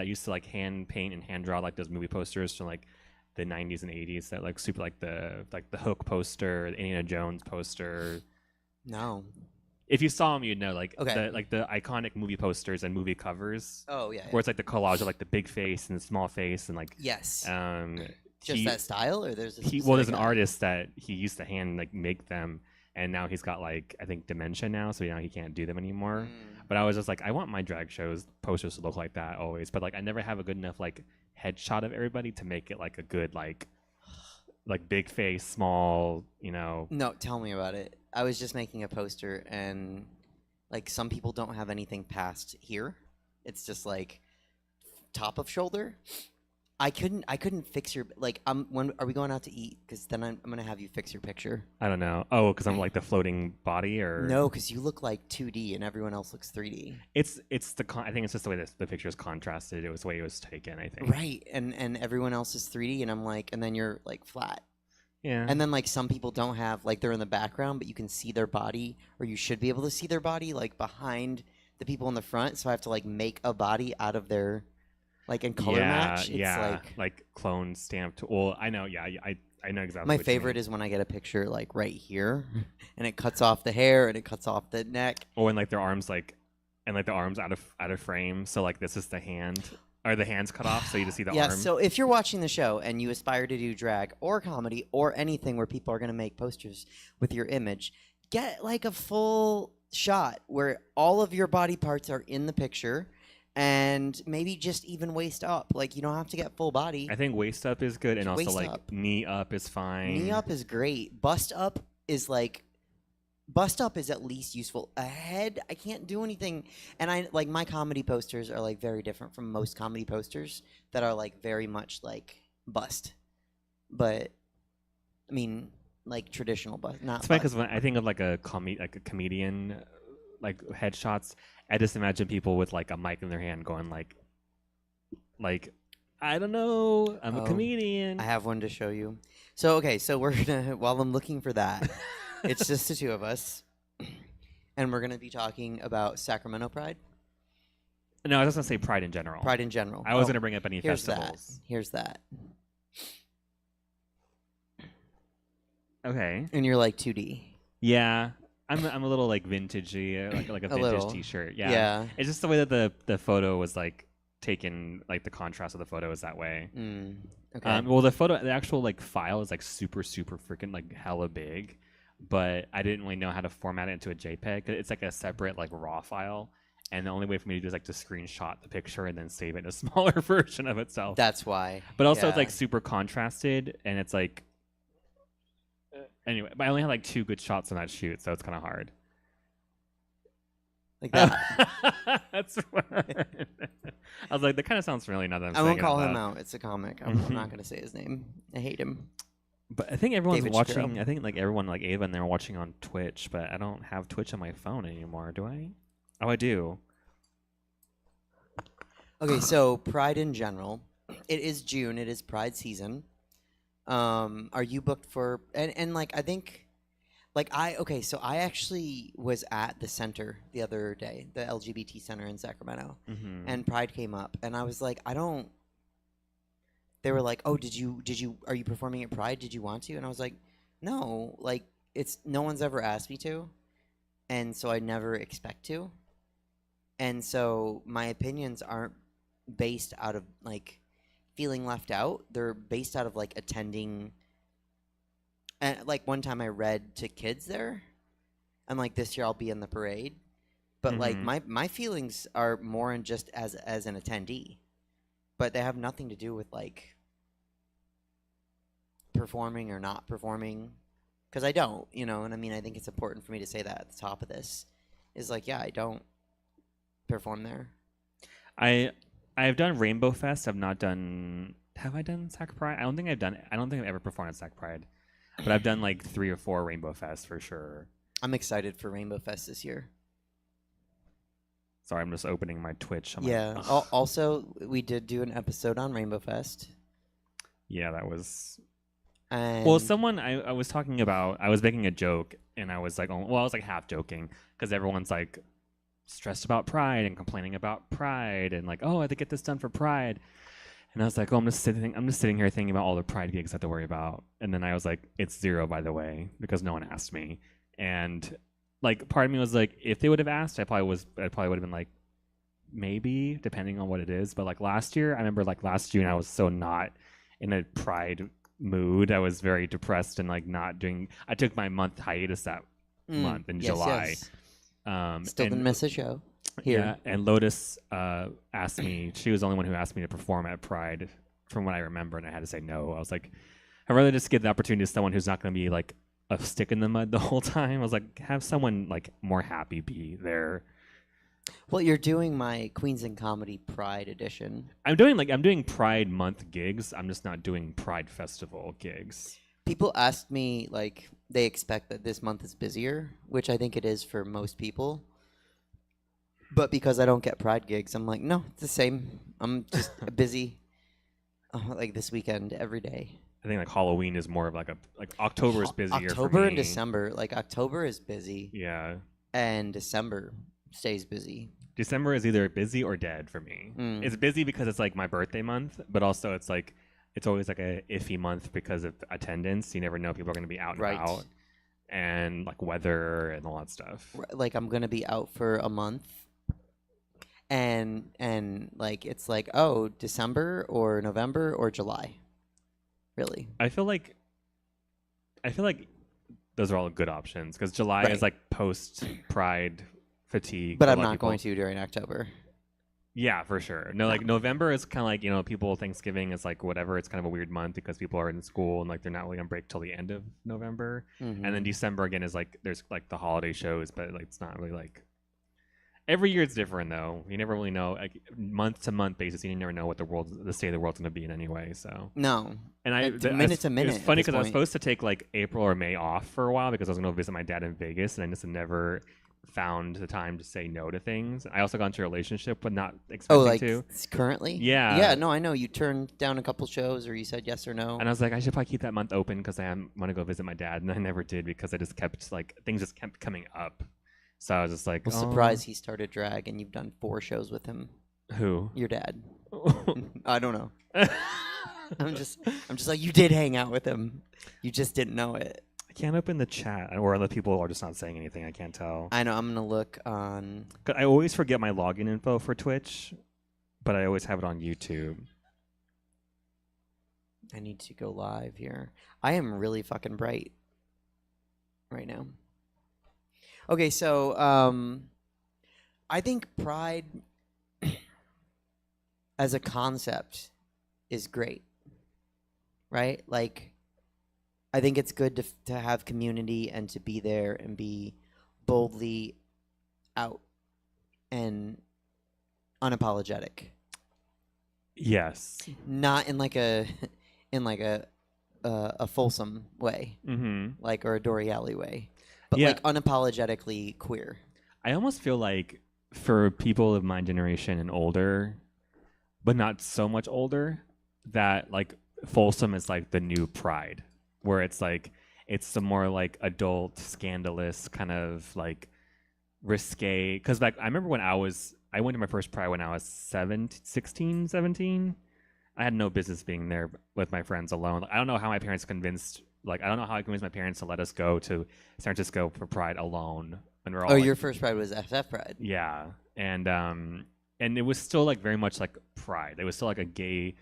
used to like hand paint and hand draw like those movie posters from like the 90s and 80s, that like super like the Hook poster, the Indiana Jones poster. No. If you saw them, you'd know, like, okay. the iconic movie posters and movie covers. Oh, yeah. Where it's like the collage of like the big face and the small face and like. Yes. Just that style, or there's there's an artist that he used to hand like make them, and now he's got like I think dementia now, so now he can't do them anymore. But I was just like, I want my drag shows posters to look like that always, but like I never have a good enough like headshot of everybody to make it like a good like like big face, small, No, tell me about it. I was just making a poster, and like some people don't have anything past here. It's just like top of shoulder. I couldn't fix your like. When are we going out to eat? Because then I'm gonna have you fix your picture. I don't know. Oh, because I'm like the floating body, or No, because you look like 2D and everyone else looks 3D. It's I think it's just the way the picture is contrasted. It was the way it was taken. I think. Right, and everyone else is 3D, and I'm like, and then you're like flat. Yeah. And then like some people don't have like they're in the background, but you can see their body, or you should be able to see their body like behind the people in the front. So I have to like make a body out of their like in color match. It's like clone stamped. Well, I know. Yeah, I know exactly. My what you favorite mean. is when I get a picture like right here, and it cuts off the hair and it cuts off the neck. Or when like their arms the arms out of frame. So like this is the hand. Or the hands cut off, so you just see the Yeah, arm. so if you're watching the show and you aspire to do drag or comedy or anything where people are going to make posters with your image, get like a full shot where all of your body parts are in the picture, and maybe just even waist up. Like you don't have to get full body. I think waist up is good, and also Waist like up. knee up is fine. Knee up is great. Bust up is at least useful. A head, I can't do anything. And I like my comedy posters are like very different from most comedy posters that are like very much like bust. But I mean like traditional bust, not It's funny bust. because when I think of like a comedian, like headshots, I just imagine people with like a mic in their hand going like I don't know, I'm a Oh, comedian. I have one to show you. So okay, so we're gonna while I'm looking for that, it's just the two of us. And we're gonna be talking about Sacramento Pride. No, I was just gonna say Pride in general. Pride in general. I was Oh, gonna bring up any here's festivals. Here's that. Okay. And you're like 2D. Yeah. I'm a little like vintagey, like a vintage little. T-shirt. Yeah. Yeah. It's just the way that the photo was like taken, like the contrast of the photo is that way. Okay. Well, the actual like file is like super freaking like hella big, but I didn't really know how to format it into a JPEG. It's like a separate like RAW file, and the only way for me to do is like to screenshot the picture and then save it in a smaller version of itself. That's why. But also it's Yeah. like super contrasted, and it's like anyway. But I only had like 2 good shots on that shoot, so it's kind of hard. Like that. That's what I was like, that kind of sounds familiar now that I'm I saying won't it call out him loud. out. It's a comic. I'm not gonna say his name. I hate him. But I think everyone's David watching. Shapiro. I think like everyone, like Ava, and they're watching on Twitch. But I don't have Twitch on my phone anymore. Do I? Oh, I do. Okay, so Pride in general. It is June. It is Pride season. Are you booked for and like I think like so I actually was at the center the other day, the LGBT center in Sacramento, Mm-hmm. and Pride came up, and I was like, I don't. They were like, oh, are you performing at Pride? Did you want to? And I was like, no, like no one's ever asked me to, and so I never expect to, and so my opinions aren't based out of like feeling left out. They're based out of like attending. And like one time I read to kids there, and like this year I'll be in the parade, but like my feelings are more in just as an attendee, but they have nothing to do with like performing or not performing, because I don't, and I mean I think it's important for me to say that at the top of this, is like I don't perform there. I've done Rainbow Fest. Have I done Sac Pride? I don't think I've ever performed at Sac Pride. But I've done like 3 or 4 Rainbow Fests for sure. I'm excited for Rainbow Fest this year. Sorry, I'm just opening my Twitch. Yeah. Also, we did do an episode on Rainbow Fest. Yeah, that was. And Well, someone I was talking about. I was making a joke, and I was like, I was like half joking because everyone's like stressed about Pride and complaining about Pride and like, oh, I have to get this done for Pride. And I was like, oh, I'm just sitting here thinking about all the Pride gigs I have to worry about. And then I was like, it's 0, by the way, because no one asked me. And like, part of me was like, if they would have asked, I probably would have been like, maybe, depending on what it is. But like last year, I remember like last June, I was so not in a Pride mood. I was very depressed and like not doing. I took my month hiatus that month in July. Yes. Still didn't miss a show. Here. Yeah, and Lotus asked me. She was the only one who asked me to perform at Pride, from what I remember, and I had to say no. I was like, I'd rather just give the opportunity to someone who's not going to be like a stick in the mud the whole time. I was like, have someone like more happy be there. Well, you're doing my Queens and Comedy Pride edition. I'm doing Pride Month gigs. I'm just not doing Pride Festival gigs. People ask me, like, they expect that this month is busier, which I think it is for most people. But because I don't get Pride gigs, I'm like, no, it's the same. I'm just busy, like this weekend every day. I think like Halloween is more of like October is busier. October for me. and December, like October is busy. Yeah. And December stays busy. December is either busy or dead for me. It's busy because it's like my birthday month, but also it's like it's always like a iffy month because of attendance. You never know people are going to be out and about, and like weather and all that stuff. Like I'm going to be out for a month, and like it's like, oh, December or November or July. Really? I feel like those are all good options because July is like post Pride fatigue. But I'm not going to during October. Yeah, for sure. No, like November is kind of like, you know, people Thanksgiving is like whatever. It's kind of a weird month because people are in school and like they're not really on break till the end of November. And then December again is like there's like the holiday shows, but like it's not really like every year it's different though. You never really know, like month to month basis. You never know what the state of the world's going to be in anyway. So no, and minute to minute. It's funny because I was supposed to take like April or May off for a while because I was going to visit my dad in Vegas, and I just never found the time to say no to things. I also got into a relationship, but not expecting to. Currently? Yeah. Yeah. No, I know you turned down a couple shows, or you said yes or no. And I was like, I should probably keep that month open because I want to go visit my dad, and I never did because I just kept like things just kept coming up. So I was just like, well, surprised he started drag and you've done 4 shows with him. Who? Your dad. I don't know. I'm just like, you did hang out with him. You just didn't know it. I can't open the chat, or other people are just not saying anything. I can't tell. I know. I'm gonna look on. I always forget my login info for Twitch, but I always have it on YouTube. I need to go live here. I am really fucking bright right now. Okay, so I think Pride as a concept is great, right? Like, I think it's good to have community and to be there and be boldly out and unapologetic. Yes. Not in like a fulsome way, like, or a Dory Alley way, but like unapologetically queer. I almost feel like for people of my generation and older, but not so much older, that like Folsom is like the new Pride, where it's like it's some more like adult, scandalous kind of like risque. Because like I remember when I went to my first Pride when I was 16, 17. I had no business being there with my friends alone. I don't know how my parents convinced. Like I don't know how I convinced my parents to let us go to San Francisco for Pride alone. And we're all your first Pride was SF Pride. Yeah, and it was still like very much like Pride. It was still like a gay,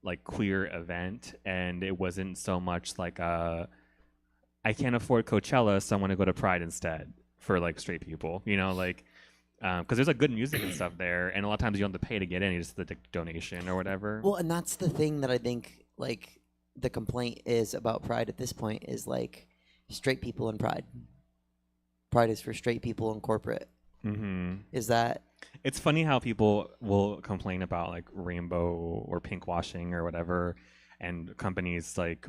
like queer event, and it wasn't so much like I can't afford Coachella, so I want to go to Pride instead for like straight people. You know, like because there's like good music and stuff there, and a lot of times you don't have to pay to get in; you just the donation or whatever. Well, and that's the thing that I think like the complaint is about Pride at this point is like straight people in Pride. Pride is for straight people in corporate. Is that? It's funny how people will complain about like rainbow or pink washing or whatever, and companies like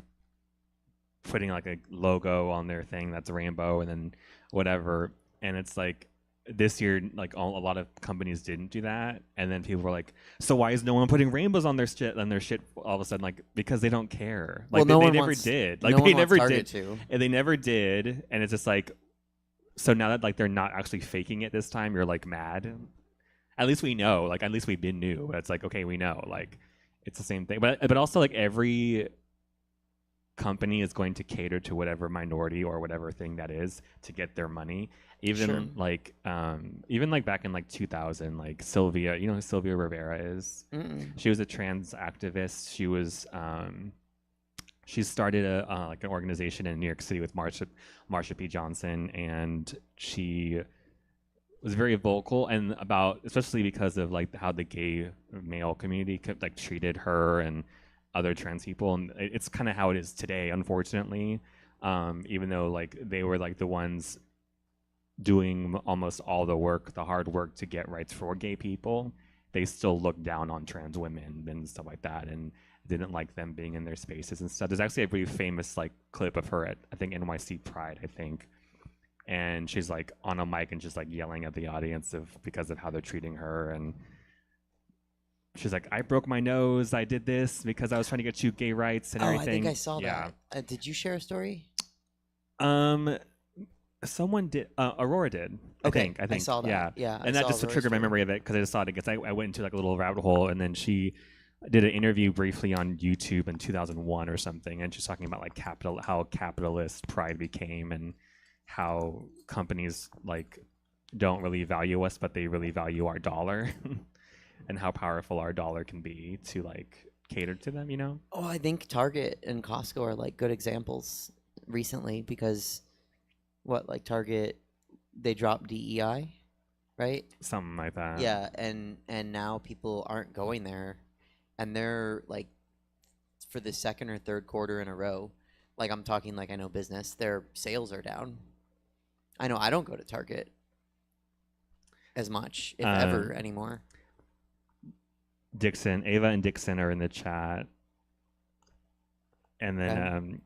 putting like a logo on their thing that's a rainbow and then whatever. And it's like this year, like a lot of companies didn't do that, and then people were like, "So why is no one putting rainbows on their shit?" All of a sudden, like because they don't care. Like well, they never did. Like they never did. And they never did. And it's just like, so now that like they're not actually faking it this time, you're like mad. At least we know. Like at least we knew. But it's like okay, we know. Like it's the same thing. But also like every company is going to cater to whatever minority or whatever thing that is to get their money. Even like back in like 2000, like Sylvia, you know who Sylvia Rivera is? She was a trans activist. She was she started like an organization in New York City with Marsha P. Johnson, and she was very vocal and about, especially because of like how the gay male community like treated her and other trans people, and it's kind of how it is today, unfortunately. Even though like they were like the ones doing almost all the work, the hard work to get rights for gay people, they still looked down on trans women and stuff like that, and didn't like them being in their spaces and stuff. There's actually a pretty famous like clip of her at I think NYC Pride, I think, and she's like on a mic and just like yelling at the audience because of how they're treating her, and she's like, I broke my nose, I did this because I was trying to get you gay rights and everything. I think I saw Yeah. that. Did you share a story? Someone did. Aurora did. I think. I saw that. Yeah. I And that saw just Aurora's triggered my story. memory of it because I just saw it because I went into like a little rabbit hole, and then she did an interview briefly on YouTube in 2001 or something, and she's talking about like how capitalist Pride became, and how companies like don't really value us, but they really value our dollar, and how powerful our dollar can be to like cater to them. You know? Oh, I think Target and Costco are like good examples recently because like Target, they dropped DEI, right? Something like that. Yeah, and now people aren't going there, and they're like, for the second or third quarter in a row, like I'm talking like I know business, their sales are down. I know I don't go to Target as much, if ever, anymore. Ava and Dixon are in the chat. And then,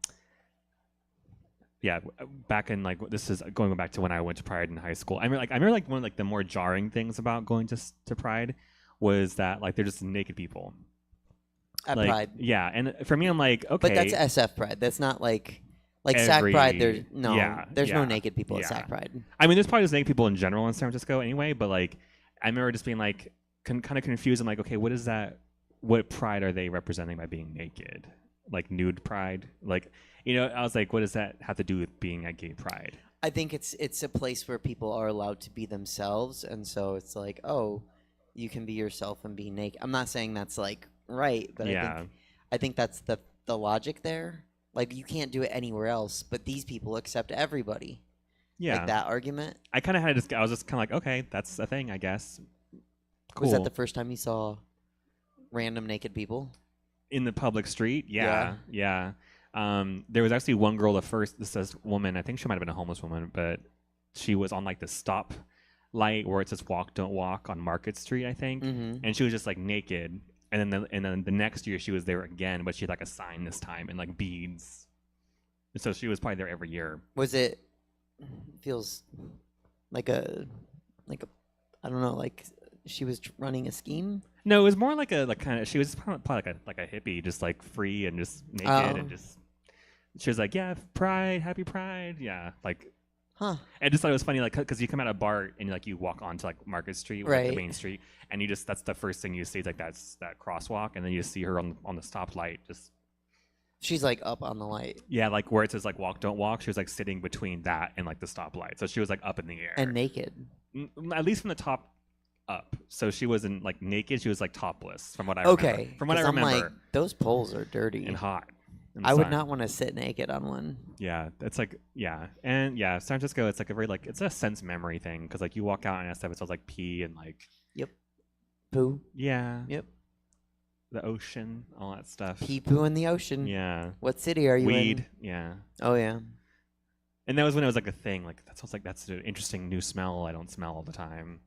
back in like, this is going back to when I went to Pride in high school. I remember like one of like the more jarring things about going to Pride was that like they're just naked people. At Like, Pride. Yeah, and for me, I'm like, okay. But that's SF Pride. That's not like SAC Pride. There's no naked people at SAC Pride. I mean, there's probably just naked people in general in San Francisco anyway, but like, I remember just being like, kind of confused. I'm like, okay, what is that? What pride are they representing by being naked? Like nude pride? Like, you know, I was like, what does that have to do with being at gay pride? I think it's a place where people are allowed to be themselves, and so it's like, oh, you can be yourself and be naked. I'm not saying that's like right, but I think that's the logic there. Like you can't do it anywhere else, but these people accept everybody. Yeah, like that argument. I kind of had I was just kind of like, okay, that's a thing, I guess. Cool. Was that the first time you saw random naked people in the public street? Yeah. There was actually one girl. This says woman. I think she might have been a homeless woman, but she was on like the stop light where it says "Walk, Don't Walk" on Market Street, I think, and she was just like naked. And then the next year she was there again, but she had like a sign this time and like beads. And so she was probably there every year. Was it? Feels like a I don't know, like she was running a scheme. No, it was more like a kind of. She was probably like a hippie, just like free and just naked and just. She was like, yeah, Pride, happy Pride, yeah, like. Huh. I just thought it was funny, like, because you come out of BART and like you walk onto like Market Street, like, the main street, and you just that's the first thing you see is like that crosswalk, and then you see her on the stoplight, just. She's like up on the light. Yeah, like where it says like "Walk, Don't Walk." She was like sitting between that and like the stoplight, so she was like up in the air and naked. At least from the top up. So she wasn't like naked; she was like topless, from what I remember. From what I remember, I'm like, those poles are dirty and hot. I would not want to sit naked on one. Yeah, it's like and San Francisco. It's like a very like it's a sense memory thing because like you walk out and stuff, it smells like pee and like poo. Yeah. Yep. The ocean, all that stuff. Pee poo in the ocean. Yeah. What city are you in? Weed. Yeah. Oh yeah. And that was when it was like a thing. Like that sounds like that's an interesting new smell I don't smell all the time.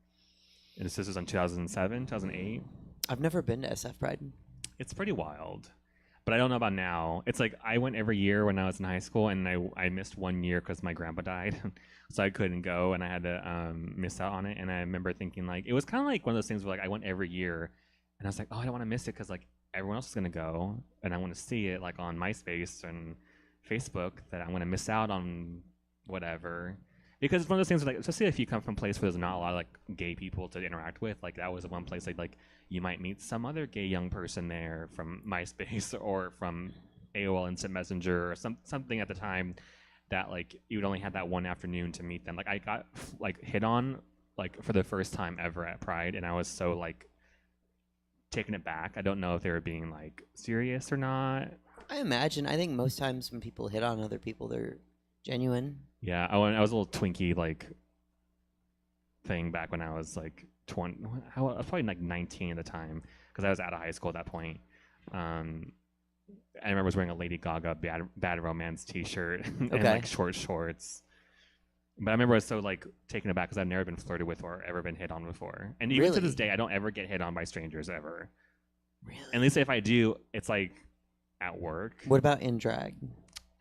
And this was in 2007, 2008. I've never been to SF Pride. It's pretty wild. But I don't know about now. It's like I went every year when I was in high school, and I missed 1 year because my grandpa died, so I couldn't go, and I had to miss out on it. And I remember thinking like it was kind of like one of those things where like I went every year, and I was like, oh, I don't want to miss it because like everyone else is gonna go, and I want to see it like on MySpace and Facebook that I'm gonna miss out on whatever. Because it's one of those things where, like, especially if you come from a place where there's not a lot of like gay people to interact with, like that was one place like you might meet some other gay young person there from MySpace or from AOL Instant Messenger or something at the time that like you would only have that one afternoon to meet them. Like I got like hit on like for the first time ever at Pride, and I was so like taken aback. I don't know if they were being like serious or not. I think most times when people hit on other people, they're genuine. Yeah, I was a little Twinkie like thing back when I was like 20. I was probably like 19 at the time because I was out of high school at that point. I remember I was wearing a Lady Gaga Bad Romance T-shirt and Okay. like short shorts. But I remember I was so like taken aback because I've never been flirted with or ever been hit on before. And even to this Really? day, I don't ever get hit on by strangers ever. Really? At least if I do, it's like at work. What about in drag?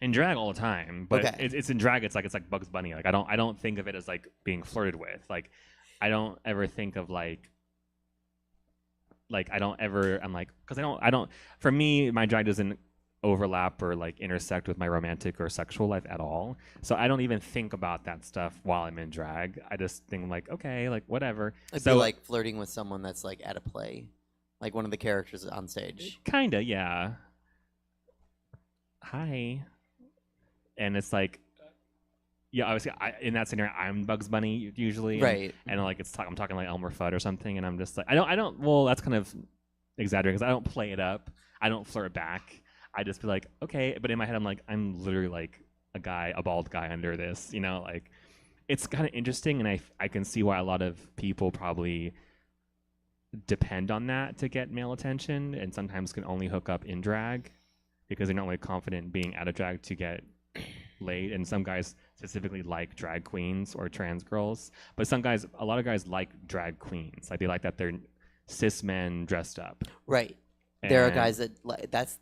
In drag all the time, but Okay. it's in drag. It's like Bugs Bunny. Like I don't think of it as like being flirted with. Like I don't ever think of like I don't ever. I'm like because I don't. For me, my drag doesn't overlap or like intersect with my romantic or sexual life at all. So I don't even think about that stuff while I'm in drag. I just think like okay, like whatever. It'd So be like flirting with someone that's like at a play, like one of the characters on stage. kinda, yeah. Hi. And it's like, yeah, obviously, in that scenario, I'm Bugs Bunny usually, and- Right. And, like I'm talking like Elmer Fudd or something, and I'm just like, I don't. Well, that's kind of exaggerating because I don't play it up. I don't flirt back. I just be like, okay, but in my head, I'm like, I'm literally like a bald guy under this, you know, like it's kind of interesting, and I can see why a lot of people probably depend on that to get male attention, and sometimes can only hook up in drag because they're not really confident being out of drag to get laid. And some guys specifically like drag queens or trans girls, but a lot of guys like drag queens. Like they like that they're cis men dressed up. Right. There are And- guys that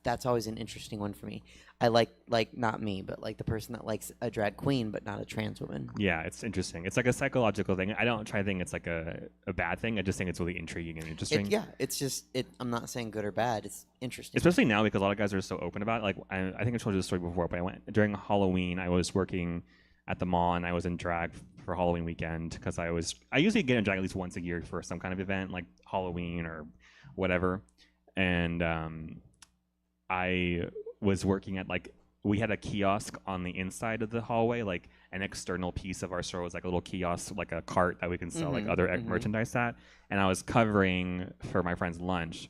that's always an interesting one for me. I like not me, but like the person that likes a drag queen but not a trans woman. Yeah, it's interesting. It's like a psychological thing. I don't try to think it's like a bad thing. I just think it's really intriguing and interesting. It's just I'm not saying good or bad. It's interesting. Especially now because a lot of guys are so open about it. Like I think I told you the story before, but I went during Halloween. I was working at the mall and I was in drag for Halloween weekend because I usually get in drag at least once a year for some kind of event like Halloween or whatever. And I was working at like we had a kiosk on the inside of the hallway, like an external piece of our store was like a little kiosk, like a cart that we can sell like other merchandise at. And I was covering for my friend's lunch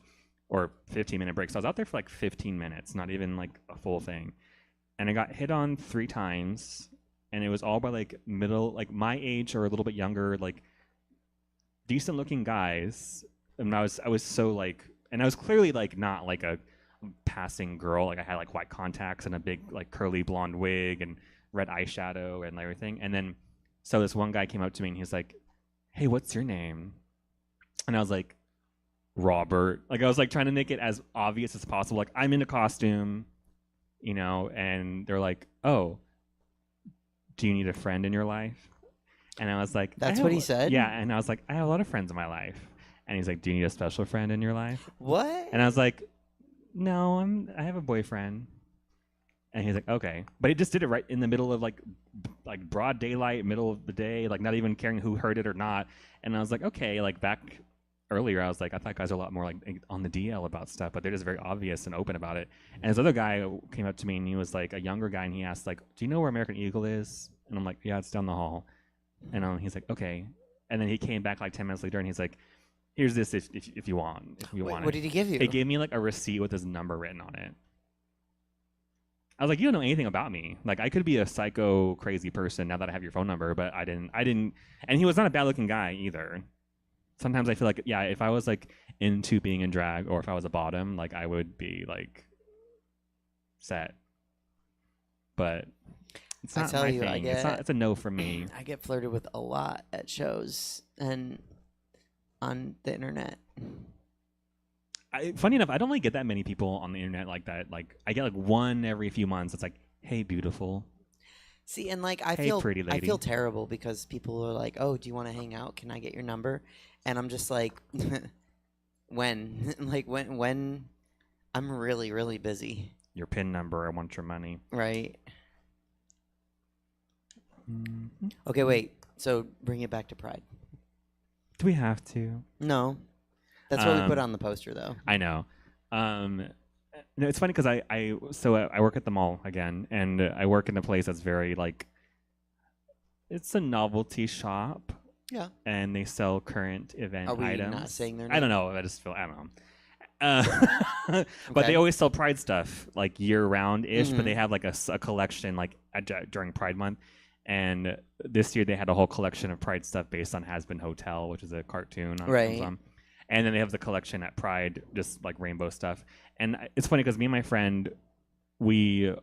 or 15-minute break. So I was out there for like 15 minutes, not even like a full thing. And I got hit on 3 times, and it was all by like middle, like my age or a little bit younger, like decent looking guys. And I was so like, and I was clearly like not like a passing girl. Like I had like white contacts and a big like curly blonde wig and red eyeshadow and everything. And then so this one guy came up to me and he's like, "Hey, what's your name?" And I was like, "Robert." Like I was like trying to make it as obvious as possible. Like I'm in a costume, you know. And they're like, "Oh, do you need a friend in your life?" And I was like, That's what he said? Yeah. And I was like, "I have a lot of friends in my life." And he's like, "Do you need a special friend in your life?" What? And I was like, "No, I have a boyfriend." And he's like, "Okay." But he just did it right in the middle of like broad daylight, middle of the day, like not even caring who heard it or not. And I was like, okay, like back earlier, I was like, I thought guys are a lot more like on the DL about stuff, but they're just very obvious and open about it. And this other guy came up to me and he was like a younger guy and he asked like, "Do you know where American Eagle is?" And I'm like, "Yeah, it's down the hall." And he's like, "Okay." And then he came back like 10 minutes later and he's like, "Here's this if you want. If you want it." What did he give you? He gave me like a receipt with his number written on it. I was like, "You don't know anything about me. Like I could be a psycho crazy person now that I have your phone number, but I didn't and he was not a bad looking guy either." Sometimes I feel like, yeah, if I was like into being in drag or if I was a bottom, like I would be like set. But it's I not tell my you, thing. It's a no for me. I get flirted with a lot at shows and on the internet. Funny enough, I don't really get that many people on the internet like that. Like I get like one every few months. It's like, "Hey, beautiful." See, and like I Hey, feel pretty I lady. feel terrible because people are like, "Oh, do you want to hang out? Can I get your number?" And I'm just like, when? Like when I'm really, really busy, Your PIN number. I want your money. right? Mm-hmm. Okay, wait. So bring it back to Pride. Do we have to? No. That's what we put Um, on the poster though. I know. No, it's funny because I work at the mall again, and I work in a place that's very like, it's a novelty shop. Yeah. And they sell current event Are we items. not saying their I don't name? know. I don't know. But they Okay. always sell Pride stuff like year round ish. But Mhm. they have like a collection like during Pride month. And this year they had a whole collection of Pride stuff based on Has Been Hotel, which is a cartoon on Right. Amazon. And then they have the collection at Pride, just like rainbow stuff. And it's funny because me and my friend, we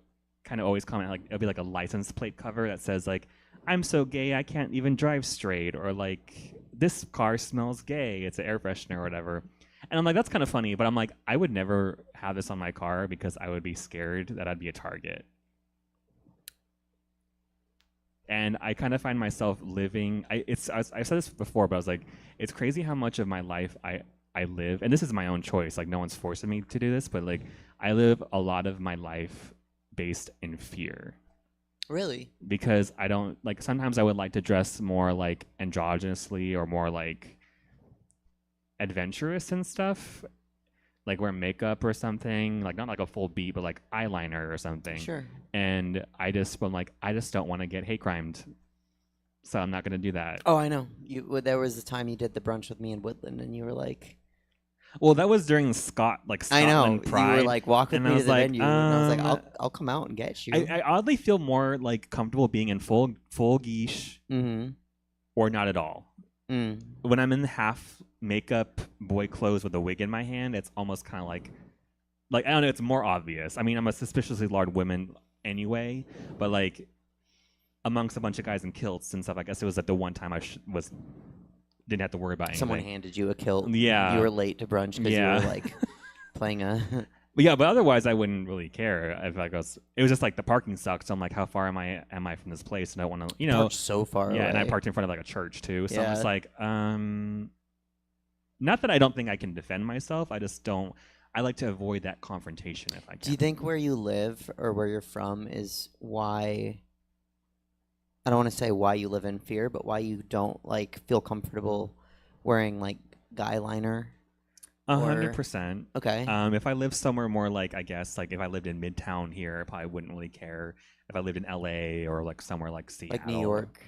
kind of always comment, like, it'll be like a license plate cover that says, like, I'm so gay I can't even drive straight, or like, this car smells gay, it's an air freshener or whatever. And I'm like, that's kind of funny, but I'm like, I would never have this on my car because I would be scared that I'd be a target. And I kind of find myself living, I've said this before, but I was like, it's crazy how much of my life I live, and this is my own choice, like no one's forcing me to do this, but like I live a lot of my life based in fear. Really? Because I don't, like, sometimes I would like to dress more like androgynously or more like adventurous and stuff, like wear makeup or something, like not like a full beat, but like eyeliner or something. Sure. And I'm like, I just don't want to get hate crimed, so I'm not going to do that. Oh, I know. There was the time you did the brunch with me in Woodland, and you were like, well, that was during Scotland I know. Pride. You were like, walk with and me I to was the like, venue, and I was like, I'll come out and get you. I oddly feel more like comfortable being in full guiche Mm-hmm. or not at all. Mm. When I'm in half makeup boy clothes with a wig in my hand, it's almost kind of like I don't know, it's more obvious. I mean, I'm a suspiciously large woman anyway, but like amongst a bunch of guys in kilts and stuff, I guess it was like the one time I didn't have to worry about anything. Someone handed you a kilt. Yeah. You were late to brunch because Yeah. you were like playing a. But yeah, but otherwise I wouldn't really care if I goes. It was just like the parking sucks. So I'm like, how far am I from this place? And I want to, you know, Parked so far Yeah, away. and I parked in front of like a church too. So I'm Yeah. just like, not that I don't think I can defend myself. I just don't. I like to avoid that confrontation if I can. Do you think where you live or where you're from is why? I don't want to say why you live in fear, but why you don't like feel comfortable wearing like guy liner? 100%. Okay. If I lived somewhere more like, I guess, like if I lived in Midtown here, I probably wouldn't really care. If I lived in LA or like somewhere like Seattle, Like New York.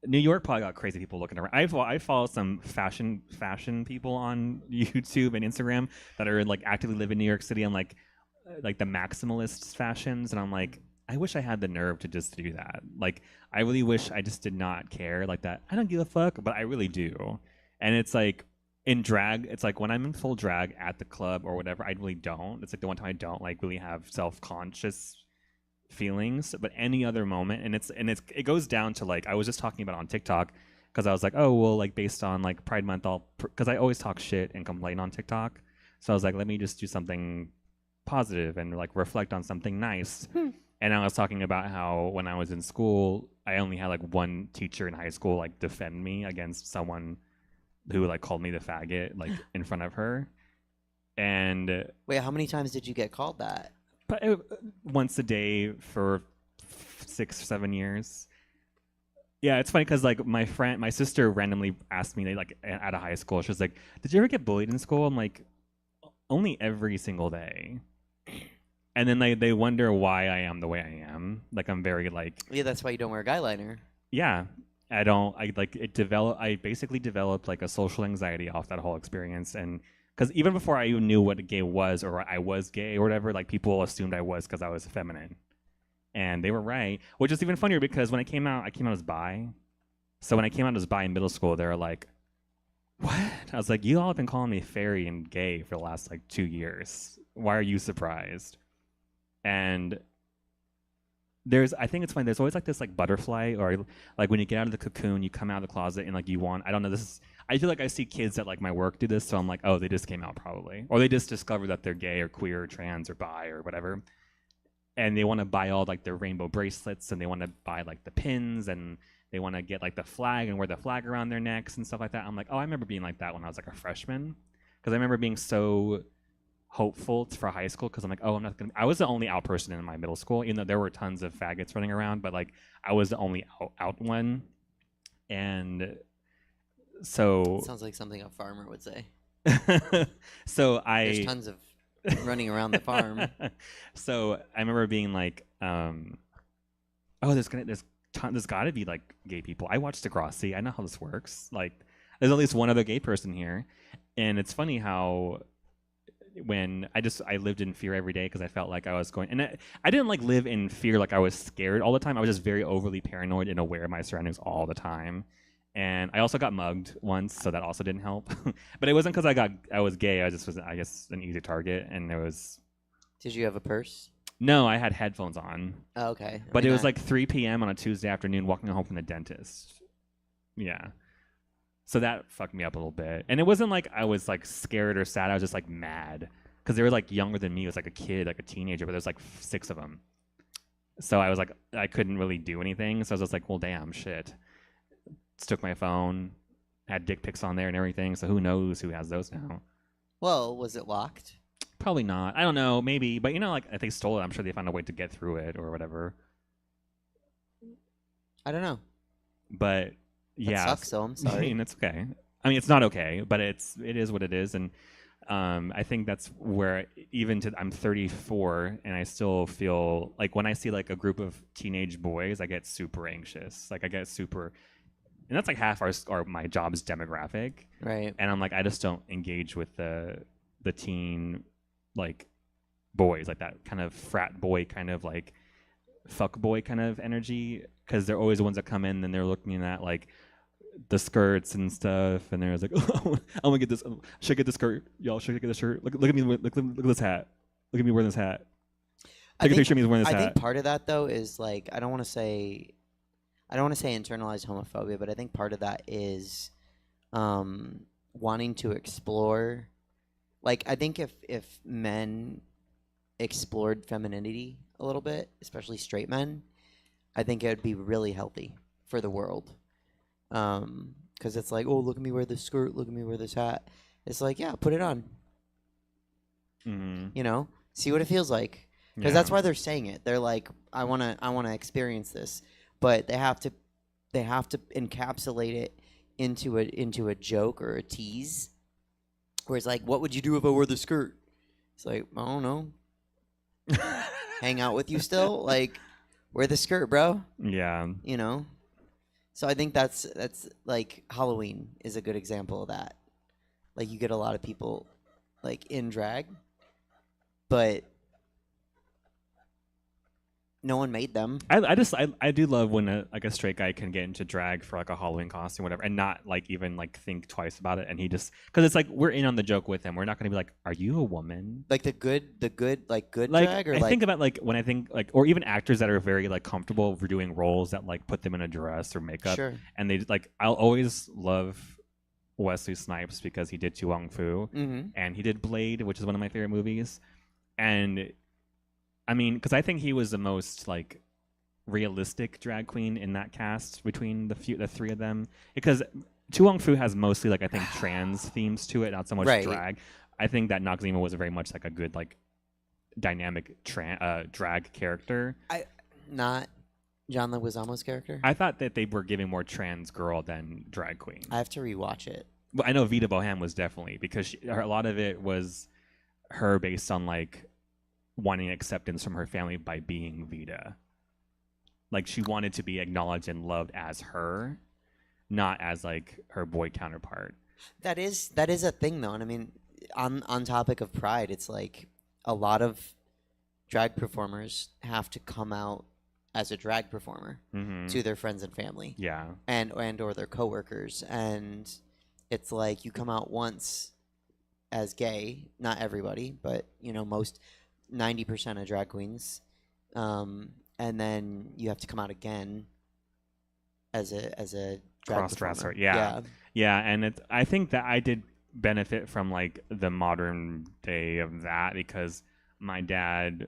New York probably got crazy people looking around. I follow some fashion people on YouTube and Instagram that are like actively live in New York City and like the maximalist fashions, and I'm like, I wish I had the nerve to just do that. Like, I really wish I just did not care like that. I don't give a fuck, but I really do. And it's like in drag, it's like when I'm in full drag at the club or whatever, I really don't. It's like the one time I don't like really have self-conscious feelings, but any other moment, and it goes down to like I was just talking about on TikTok because I was like, oh well, like based on like Pride Month, because I always talk shit and complain on TikTok, so I was like, let me just do something positive and like reflect on something nice. And I was talking about how when I was in school, I only had like one teacher in high school like defend me against someone who like called me the faggot like in front of her. And Wait, how many times did you get called that? once a day for 6 or 7 years. Yeah, it's funny because like my sister randomly asked me like at a high school, she was like, did you ever get bullied in school? I'm like, only every single day. And then they wonder why I am the way I am. Like I'm very like, Yeah, that's why you don't wear guy liner. yeah, I basically developed like a social anxiety off that whole experience. And because even before I even knew what a gay was or I was gay or whatever, like people assumed I was because I was feminine. And they were right, which is even funnier because when I came out as bi. So when I came out as bi in middle school, they were like, what? I was like, you all have been calling me fairy and gay for the last like 2 years. Why are you surprised? And I think it's funny, there's always like this like butterfly, or like when you get out of the cocoon, you come out of the closet and like I don't know, I feel like I see kids at like my work do this, so I'm like, oh, they just came out probably. Or they just discovered that they're gay or queer or trans or bi or whatever. And they want to buy all like their rainbow bracelets, and they want to buy like the pins, and they want to get like the flag and wear the flag around their necks and stuff like that. I'm like, oh, I remember being like that when I was like a freshman. Because I remember being so hopeful for high school because I'm like, oh, I was the only out person in my middle school, even though there were tons of faggots running around, but like I was the only out one. And so Sounds like something a farmer would say. so There's tons of running around the farm. So I remember being like, oh, there's got to be like gay people. I watched Degrassi. I know how this works. Like, there's at least one other gay person here, and it's funny how when I lived in fear every day because I felt like I was going, and I didn't like live in fear like I was scared all the time. I was just very overly paranoid and aware of my surroundings all the time. And I also got mugged once, so that also didn't help. But it wasn't because I was gay. I just was, I guess, an easy target. And it was. Did you have a purse? No, I had headphones on. Oh, okay. But it was like 3 p.m. on a Tuesday afternoon, walking home from the dentist. Yeah. So that fucked me up a little bit. And it wasn't like I was like scared or sad. I was just like mad because they were like younger than me. It was like a kid, like a teenager, but there's like 6 of them. So I was like, I couldn't really do anything. So I was just like, well, damn, shit. Took my phone, had dick pics on there and everything. So who knows who has those now? Well, was it locked? Probably not. I don't know. Maybe. But, you know, like if they stole it, I'm sure they found a way to get through it or whatever. I don't know. But, yeah. That sucks, though. I'm sorry. And it's okay. I mean, it's not okay, but it is what it is. And I think that's where I'm 34 and I still feel like when I see like a group of teenage boys, I get super anxious. Like I get super, and that's like half my job's demographic. Right. And I'm like, I just don't engage with the teen like boys, like that kind of frat boy kind of like fuck boy kind of energy, because they're always the ones that come in and they're looking at like the skirts and stuff, and they're like, oh, I'm gonna get this. Should I get the skirt? Y'all should I get the shirt? Look at me. Look at this hat. Look at me wearing this hat. Take a picture of me wearing this hat. I think part of that though is like I don't want to say internalized homophobia, but I think part of that is wanting to explore. Like I think if men explored femininity a little bit, especially straight men, I think it would be really healthy for the world. Because it's like, oh, look at me wear this skirt, look at me wear this hat. It's like, yeah, put it on. Mm-hmm. You know, see what it feels like. Because that's why they're saying it. They're like, I wanna experience this, but they have to encapsulate it into a joke or a tease. Where it's like, what would you do if I wore the skirt? It's like, I don't know. Hang out with you still? Like, wear the skirt, bro. Yeah. You know. So I think that's like Halloween is a good example of that. Like you get a lot of people like in drag, but no one made them. I do love when a straight guy can get into drag for like a Halloween costume or whatever, and not like even like think twice about it, and he just because it's like we're in on the joke with him. We're not gonna be like, are you a woman? Like the good like drag, or I think about like when I think like, or even actors that are very like comfortable for doing roles that like put them in a dress or makeup, Sure. and they like I'll always love Wesley Snipes because he did Tu Wong Fu, and he did Blade, which is one of my favorite movies, and I mean, because I think he was the most like realistic drag queen in that cast between the 3 of them. Because Tu Wong Fu has mostly like I think trans themes to it, not so much drag. I think that Noxzema was very much like a good like dynamic drag character. Not John Leguizamo's character. I thought that they were giving more trans girl than drag queen. I have to rewatch it. But I know Vita Bohème was definitely because a lot of it was her based on like wanting acceptance from her family by being Vita. Like she wanted to be acknowledged and loved as her, not as like her boy counterpart. That is a thing though, and I mean, on topic of pride, it's like a lot of drag performers have to come out as a drag performer to their friends and family. Yeah. And or their coworkers, and it's like you come out once as gay, not everybody, but you know most 90% of drag queens, and then you have to come out again as a drag cross-dresser. performer. Yeah, and I think that I did benefit from like the modern day of that because my dad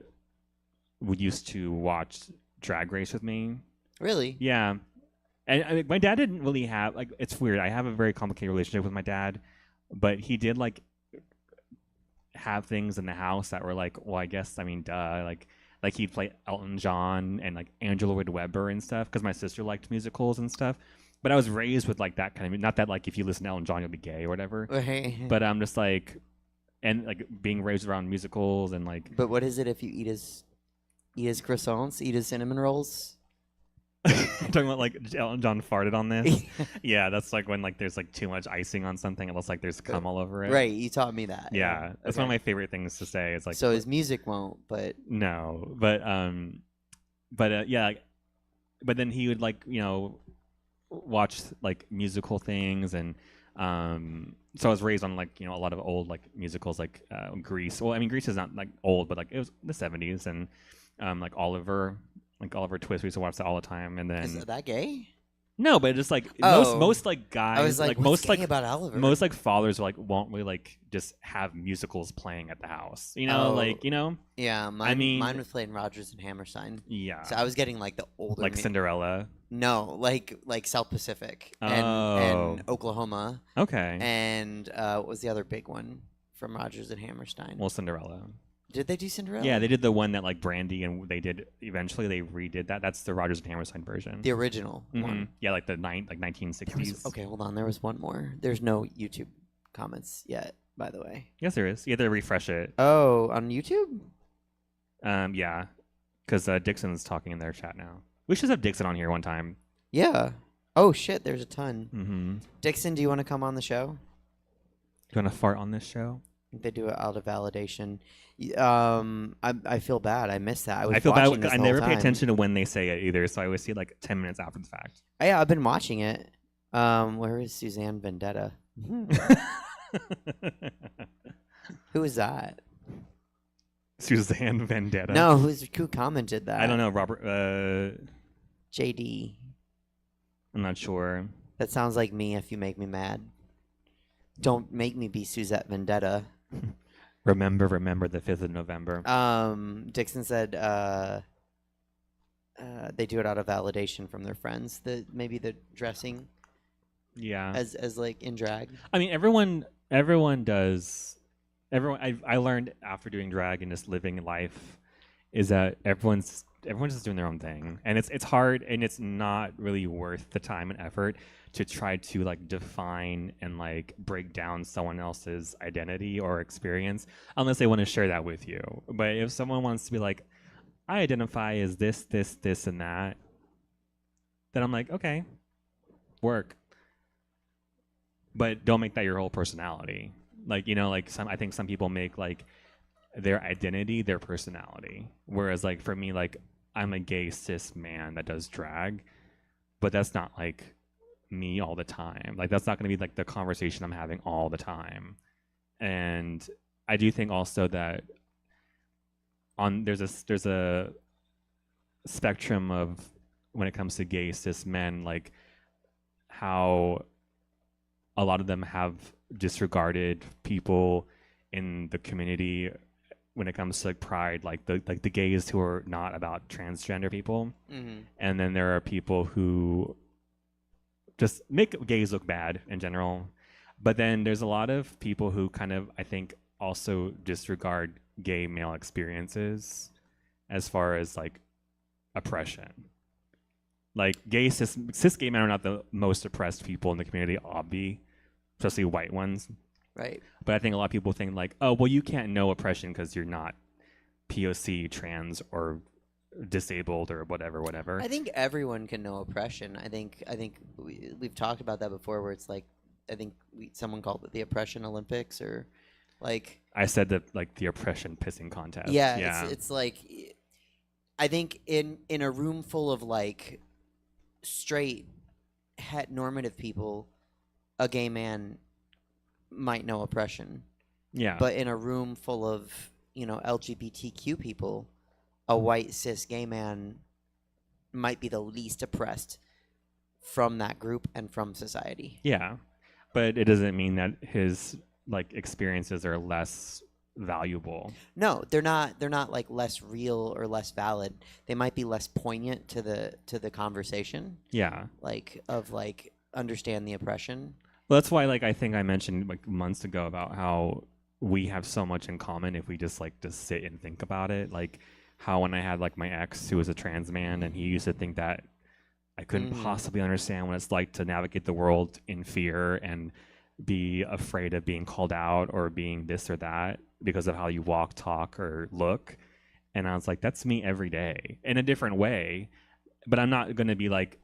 used to watch Drag Race with me. Really? Yeah, and my dad didn't really have like it's weird. I have a very complicated relationship with my dad, but he did like have things in the house that were like, well, I guess, I mean, duh, like he'd play Elton John and like Angela Lloyd Webber and stuff because my sister liked musicals and stuff. But I was raised with like that kind of, not that like if you listen to Elton John you'll be gay or whatever. But I'm just like, and like being raised around musicals and like. But what is it if you eat his croissants, eat his cinnamon rolls? Talking about like Elton John farted on this. Yeah, that's like when like there's like too much icing on something. It looks like there's cum all over it. Right, you taught me that. Yeah, that's one of my favorite things to say. It's like so his music won't, but no, but yeah, but then he would like watch like musical things, and so I was raised on like a lot of old like musicals like Grease. Well, I mean Grease is not like old, but like it was the 70s, and like Oliver Twist. We used to watch that all the time, and then Is that gay? no, but it's like Oh. most like guys I was like, what's most gay like about Oliver? most like fathers like won't really like just have musicals playing at the house. Like Yeah, mine, mean- mine was playing Rodgers and Hammerstein. yeah, So I was getting like the older, like Cinderella. no, like South Pacific Oh. and Oklahoma, Okay, and what was the other big one from Rodgers and Hammerstein? well Cinderella. Did they do Cinderella? Yeah, they did the one that like Brandy and they did. Eventually, they redid that. That's the Rodgers and Hammerstein version. The original Mhm. one. Yeah, like the 1960s. Okay, hold on. There was one more. There's no YouTube comments yet, by the way. Yes, there is. You have to refresh it. Oh, on YouTube? Yeah, because Dixon's talking in their chat now. We should have Dixon on here one time. Yeah. Oh shit, there's a ton. Mm-hmm. Dixon, do you want to come on the show? You want to fart on this show? They do it out of validation. I feel bad. I missed that. I feel bad. watching this I the never whole pay time. attention to when they say it either, so I always see it like 10 minutes after the fact. Yeah, I've been watching it. Where is Suzanne Vendetta? Who is that? Suzanne Vendetta. No, who commented that? I don't know. Robert. JD. I'm not sure. That sounds like me if you make me mad. Don't make me be Suzette Vendetta. Remember the 5th of November. Dixon said they do it out of validation from their friends. Maybe the dressing Yeah. as like in drag. I mean, everyone does. I learned after doing drag and just living life is that everyone's just doing their own thing, and it's hard, and it's not really worth the time and effort to try to like define and like break down someone else's identity or experience unless they want to share that with you. But if someone wants to be like, I identify as this, and that, then I'm like, okay, work. But don't make that your whole personality. Like, I think some people make like their identity their personality. Whereas like for me, like I'm a gay cis man that does drag, but that's not like me all the time. Like that's not going to be like the conversation I'm having all the time. And I do think also that there's a spectrum of when it comes to gay cis men, like how a lot of them have disregarded people in the community when it comes to like pride, like the gays who are not about transgender people. Mm-hmm. And then there are people who just make gays look bad in general. But then there's a lot of people who kind of, I think, also disregard gay male experiences as far as like oppression. Like cis gay men are not the most oppressed people in the community, especially white ones. Right. But I think a lot of people think like, oh, well, you can't know oppression because you're not POC, trans, or disabled, or whatever. I think everyone can know oppression. I think we've talked about that before, where it's like, I think someone called it the oppression Olympics, or like. I said that like the oppression pissing contest. Yeah. It's like, I think in a room full of like straight normative people, a gay man might know oppression. Yeah. But in a room full of, LGBTQ people, a white cis gay man might be the least oppressed from that group and from society. Yeah. But it doesn't mean that his like experiences are less valuable. No, they're not like less real or less valid. They might be less poignant to the conversation. Yeah. Like understand the oppression. Well, that's why, like, I think I mentioned like months ago about how we have so much in common if we just sit and think about it. Like how when I had like my ex who was a trans man, and he used to think that I couldn't possibly understand what it's like to navigate the world in fear and be afraid of being called out or being this or that because of how you walk, talk, or look. And I was like, that's me every day in a different way. But I'm not going to be like,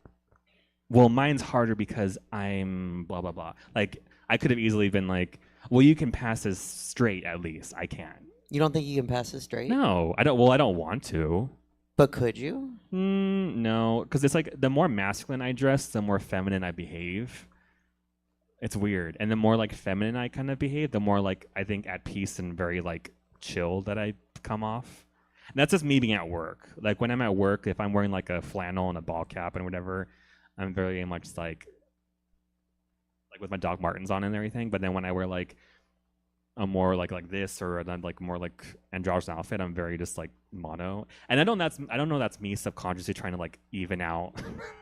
well, mine's harder because I'm blah, blah, blah. Like, I could have easily been like, well, you can pass as straight at least. I can. You don't think you can pass as straight? No, I don't. Well, I don't want to. But could you? No, because it's like the more masculine I dress, the more feminine I behave. It's weird, and the more like feminine I kind of behave, the more like I think at peace and very like chill that I come off. And that's just me being at work. Like when I'm at work, if I'm wearing like a flannel and a ball cap and whatever, I'm very much like with my Doc Martens on and everything. But then when I wear like a more like this or then like more like androgynous outfit, I'm very just like mono. And I don't know that's me subconsciously trying to like even out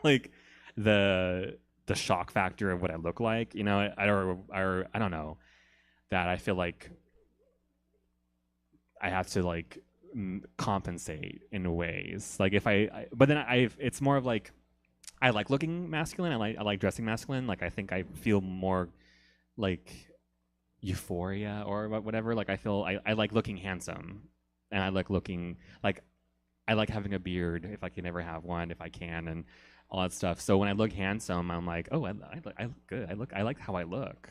like the shock factor of what I look like. You know, I don't know that I feel like I have to like compensate in ways. Like if but then it's more of like I like looking masculine. I like dressing masculine. Like I think I feel more like euphoria or whatever. Like I feel I like looking handsome, and I like looking like I like having a beard if I can ever have one if I can, and all that stuff. So when I look handsome, I'm like, oh, I look good. I like how I look.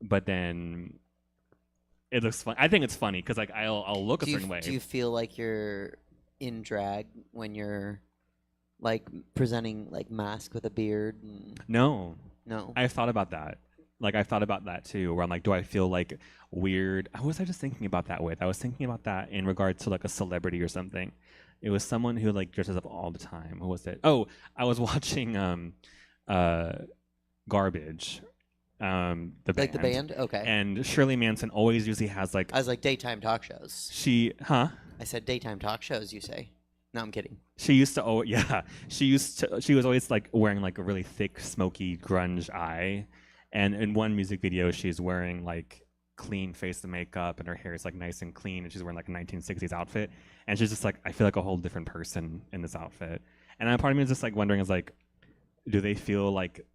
But then it looks fun. I think it's funny because like I'll look a certain way. Do you feel like you're in drag when you're like presenting like mask with a beard? No. No. I've thought about that. Like I've thought about that too, where I'm like, do I feel like weird? What was I just thinking about that with? I was thinking about that in regard to like a celebrity or something. It was someone who like dresses up all the time. Who was it? Oh, I was watching Garbage. The band? Okay. And Shirley Manson always usually has like I was like daytime talk shows. I said daytime talk shows, you say. No, I'm kidding. She was always like wearing like a really thick, smoky grunge eye. And in one music video, she's wearing like clean face of makeup and her hair is like nice and clean and she's wearing like a 1960s outfit. And she's just like, I feel like a whole different person in this outfit. And then part of me is just like wondering is like, do they feel like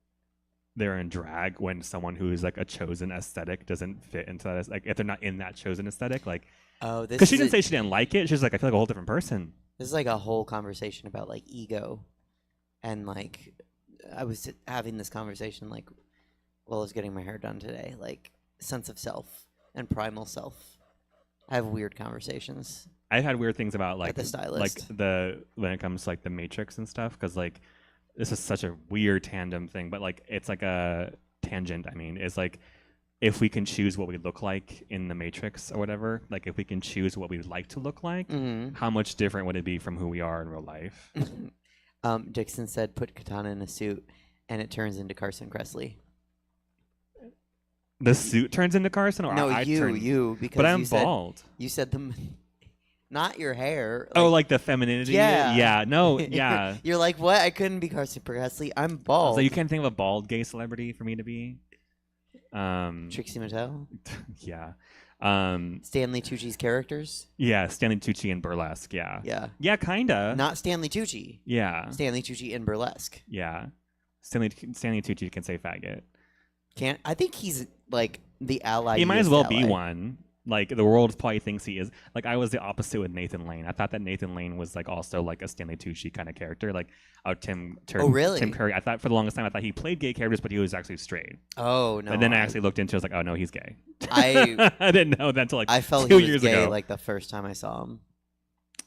they're in drag when someone who is like a chosen aesthetic doesn't fit into that? Like if they're not in that chosen aesthetic, like, because she didn't say she didn't like it. She's like, I feel like a whole different person. This is like a whole conversation about like ego. And like, I was having this conversation like, well, I was getting my hair done today, like sense of self and primal self. I have weird conversations. I've had weird things about like the stylist, like when it comes to like the Matrix and stuff, because like this is such a weird tandem thing, but like it's like a tangent. I mean, it's like if we can choose what we look like in the Matrix or whatever, like if we can choose what we would like to look like, how much different would it be from who we are in real life? Dixon said, "Put Katana in a suit, and it turns into Carson Kressley." The suit turns into Carson, or no, you because but I'm bald. You said the, not your hair. Like, like the femininity. Yeah. No. Yeah. You're like, what? I couldn't be Carson Kressley. I'm bald. So you can't think of a bald gay celebrity for me to be. Trixie Mattel. Yeah. Stanley Tucci's characters. Yeah, Stanley Tucci in Burlesque. Yeah. Yeah. Yeah, kinda. Not Stanley Tucci. Yeah. Stanley Tucci in Burlesque. Yeah. Stanley Tucci can say faggot. I think he's like the ally. He might as well be one. Like the world probably thinks he is. Like I was the opposite with Nathan Lane. I thought that Nathan Lane was like also like a Stanley Tucci kind of character, like Tim Curry. I thought for the longest time I thought he played gay characters, but he was actually straight. Oh no! But then I actually looked into it. I was like, oh no, he's gay. I didn't know that until like I felt 2 he was years gay ago. Like the first time I saw him.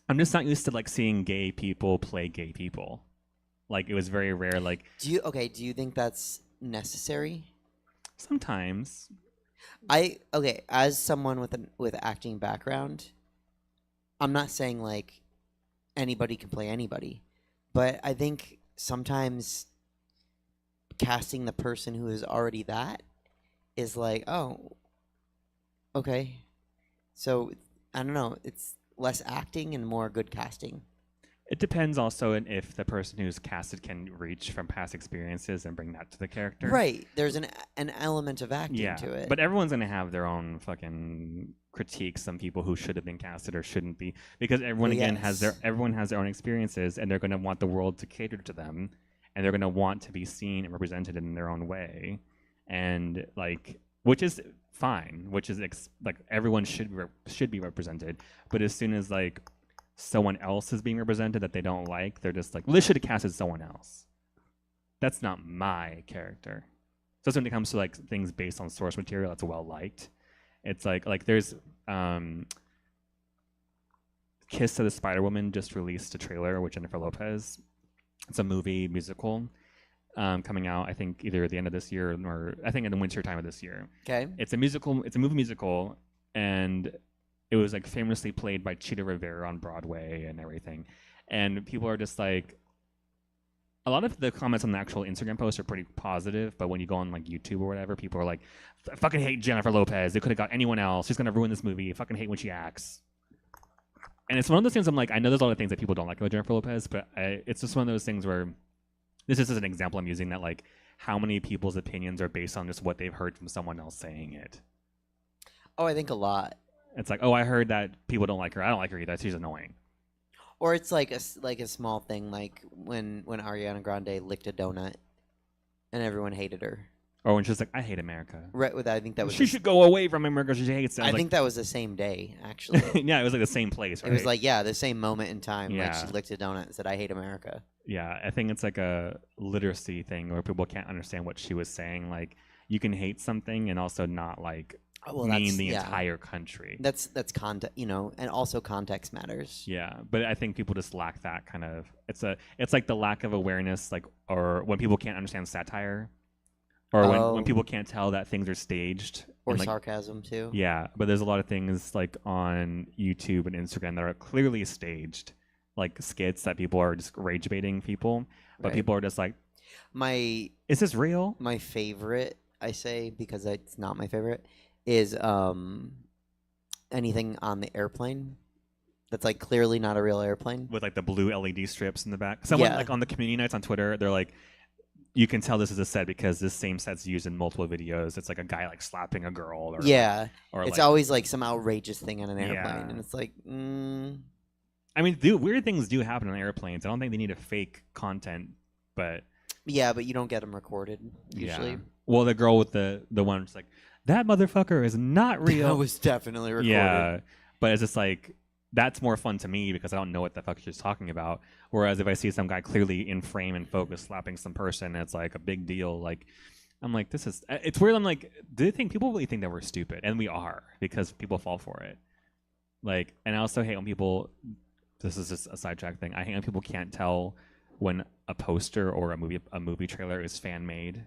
I'm just not used to like seeing gay people play gay people. Like it was very rare. Like do you think that's necessary? Sometimes. As someone with acting background, I'm not saying like anybody can play anybody, but I think sometimes casting the person who is already that is like, oh, okay. So I don't know, it's less acting and more good casting. It depends also on if the person who's casted can reach from past experiences and bring that to the character. Right. There's an element of acting to it. But everyone's going to have their own fucking critiques. Some people who should have been casted or shouldn't be. Because everyone, has their own experiences, and they're going to want the world to cater to them. And they're going to want to be seen and represented in their own way. And, like, which is fine. Which is, like, everyone should be represented. But as soon as, like, someone else is being represented that they don't like, they're just like, well, this should have casted someone else. That's not my character. So when it comes to like things based on source material that's well liked, it's like there's Kiss of the Spider Woman just released a trailer with Jennifer Lopez. It's a movie musical coming out, I think, either at the end of this year or I think in the winter time of this year. Okay. It's a musical. It's a movie musical, and it was like famously played by Cheetah Rivera on Broadway and everything. And people are just like, a lot of the comments on the actual Instagram post are pretty positive, but when you go on like YouTube or whatever, people are like, I fucking hate Jennifer Lopez. They could have got anyone else. She's gonna ruin this movie. I fucking hate when she acts. And it's one of those things I'm like, I know there's a lot of things that people don't like about Jennifer Lopez, but it's just one of those things where this is just an example I'm using that like how many people's opinions are based on just what they've heard from someone else saying it. Oh, I think a lot. It's like, oh, I heard that people don't like her. I don't like her either. She's annoying. Or it's like a small thing, like when Ariana Grande licked a donut, and everyone hated her. Or when she's like, I hate America. Right. With I think that was. She should go away from America. She hates it. I think that was the same day, actually. Yeah, it was like the same place. Right? It was like the same moment in time. Yeah. Like she licked a donut and said, "I hate America." Yeah, I think it's like a literacy thing where people can't understand what she was saying. Like, you can hate something and also not like mean the entire country. That's context, and also context matters. Yeah, but I think people just lack that kind of. It's like the lack of awareness, like, or when people can't understand satire, or when people can't tell that things are staged. Or and, like, sarcasm too. Yeah, but there's a lot of things like on YouTube and Instagram that are clearly staged, like skits that people are just rage baiting people, but Right. people are just like, is this real? My favorite, I say, because it's not my favorite, is anything on the airplane that's like clearly not a real airplane. With like the blue LED strips in the back. Someone like on the community nights on Twitter, they're like, you can tell this is a set because this same set's used in multiple videos. It's like a guy like slapping a girl. Or or it's like, always like some outrageous thing on an airplane, Yeah. and it's like, I mean, weird things do happen on airplanes. I don't think they need a fake content, but yeah, but you don't get them recorded usually. Yeah. Well, the girl with the one that's like, that motherfucker is not real. That was definitely recorded. Yeah, but it's just like, that's more fun to me because I don't know what the fuck she's talking about. Whereas if I see some guy clearly in frame and focus slapping some person, it's like a big deal. Like, I'm like, it's weird. I'm like, do they think people really think that we're stupid? And we are, because people fall for it. Like, and I also hate when people, this is just a sidetrack thing, I hate when people can't tell when a poster or a movie trailer is fan made.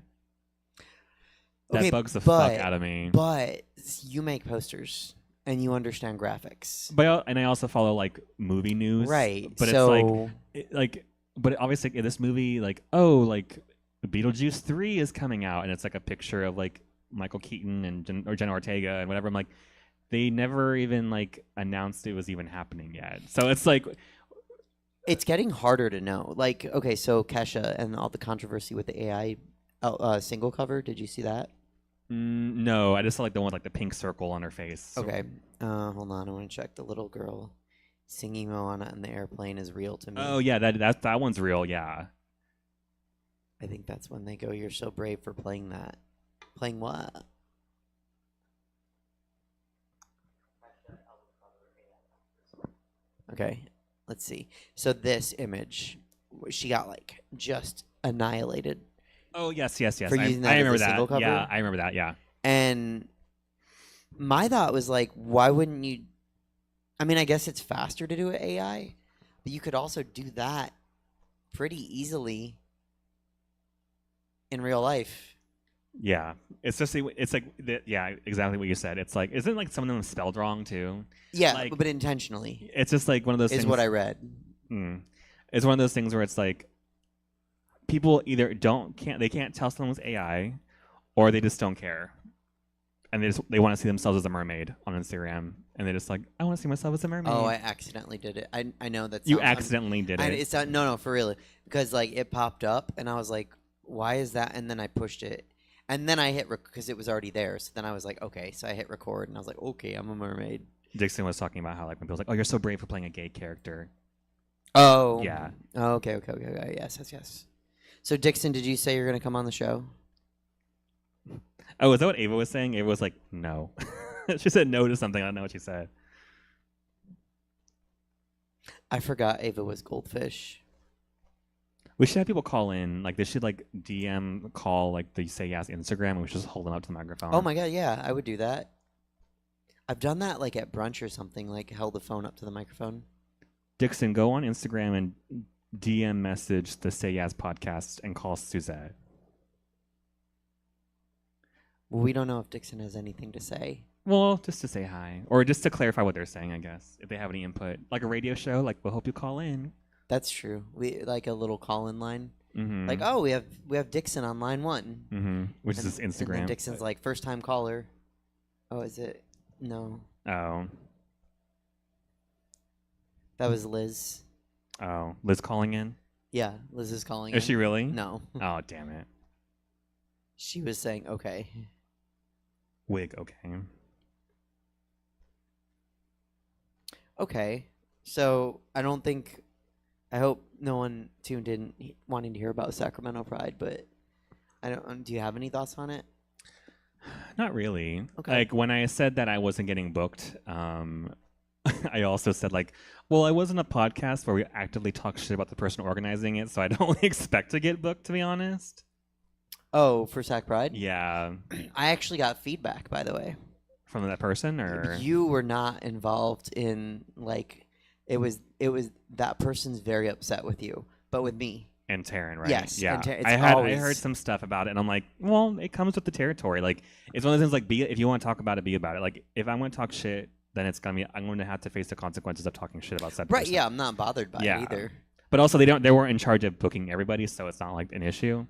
That bugs the fuck out of me. But you make posters and you understand graphics. But I also follow like movie news, right? But so it's but obviously in this movie, like, oh, like Beetlejuice 3 is coming out, and it's like a picture of like Michael Keaton and Jenna Ortega and whatever. I'm like, they never even like announced it was even happening yet. So it's like, it's getting harder to know. Like, okay, so Kesha and all the controversy with the AI single cover. Did you see that? No, I just saw like the one with like the pink circle on her face. So. Okay, hold on. I want to check. The little girl singing Moana on the airplane is real to me. Oh yeah, that one's real. Yeah. I think that's when they go, "You're so brave for playing that." Playing what? Okay, let's see. So this image, she got like just annihilated. Oh yes. For using that I as remember a single that. cover? Yeah, I remember that. Yeah. And my thought was like, why wouldn't you? I mean, I guess it's faster to do it AI, but you could also do that pretty easily in real life. Yeah, it's just like yeah, exactly what you said. It's like, isn't like some of them spelled wrong too? Yeah, like, but intentionally. It's just like one of those is things. what I read. It's one of those things where it's like people either can't tell someone was AI, or they just don't care, and they want to see themselves as a mermaid on Instagram, and they just like, I want to see myself as a mermaid. Oh, I accidentally did it. I know that you accidentally did it. It's not, no, for real, because like it popped up, and I was like, why is that? And then I pushed it. And then I hit because it was already there. So then I was like, okay. So I hit record, and I was like, okay, I'm a mermaid. Dixon was talking about how like when people's like, oh, you're so brave for playing a gay character. Oh. Yeah. Oh, okay. Yes. So Dixon, did you say you're gonna come on the show? Oh, is that what Ava was saying? Ava was like, no. She said no to something. I don't know what she said. I forgot Ava was Goldfish. We should have people call in. Like, they should like DM call like the Say Yes Instagram, and we should just hold them up to the microphone. Oh my god, yeah, I would do that. I've done that like at brunch or something. Like held the phone up to the microphone. Dixon, go on Instagram and DM message the Say Yes podcast and call Suzette. Well, we don't know if Dixon has anything to say. Well, just to say hi, or just to clarify what they're saying, I guess. If they have any input, like a radio show, like we'll hope you call in. That's true. We like a little call-in line. Mm-hmm. Like, oh, we have Dixon on line 1. Mm-hmm. Which is And Instagram. then Dixon's like first-time caller. Oh, is it? No, Oh, that was Liz. oh, Liz calling in. Yeah, Liz is calling. Is in. she really? No, Oh, damn it. she was saying okay. Wig, okay. Okay, so I hope no one tuned in wanting to hear about Sacramento Pride, but I don't. Do you have any thoughts on it? Not really. Okay. Like when I said that I wasn't getting booked, I also said like, well, I wasn't a podcast where we actively talk shit about the person organizing it, so I don't expect to get booked, to be honest. Oh, for Sac Pride? Yeah. I actually got feedback, by the way. From that person, or You were not involved in like it was that person's very upset with you, but with me. and Taryn, right? Yes, Yeah. and it's I always- heard some stuff about it, and I'm like, well, it comes with the territory. Like, it's one of those things. Like, if you want to talk about it, be about it. Like, if I'm going to talk shit, then I'm going to have to face the consequences of talking shit about said Right, person. yeah, I'm not bothered by Yeah. it either. But also, they weren't in charge of booking everybody, so it's not like an issue.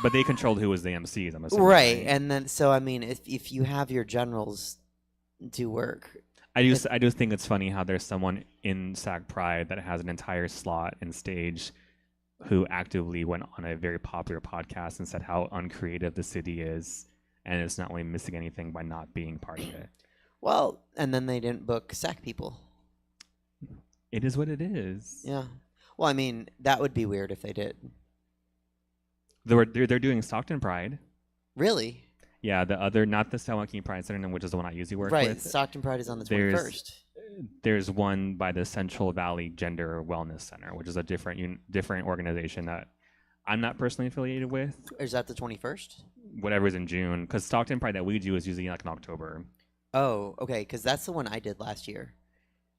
But they controlled who was the MCs. I'm assuming. Right, and then so I mean, if you have your generals do work, I do think it's funny how there's someone in SAG Pride that has an entire slot and stage who actively went on a very popular podcast and said how uncreative the city is, and it's not only missing anything by not being part of it. well, and then they didn't book SAC people. It is what it is. Yeah. Well, I mean, that would be weird if they did. They're doing Stockton Pride. Really? Yeah, the other, not the San Joaquin Pride Center, which is the one I usually work Right. with. Stockton Pride is on the There's- 21st. There's one by the Central Valley Gender Wellness Center, which is a different organization that I'm not personally affiliated with. Is that the 21st? Whatever's in June, because Stockton Pride that we do is usually like in October. Oh, okay, because that's the one I did last year.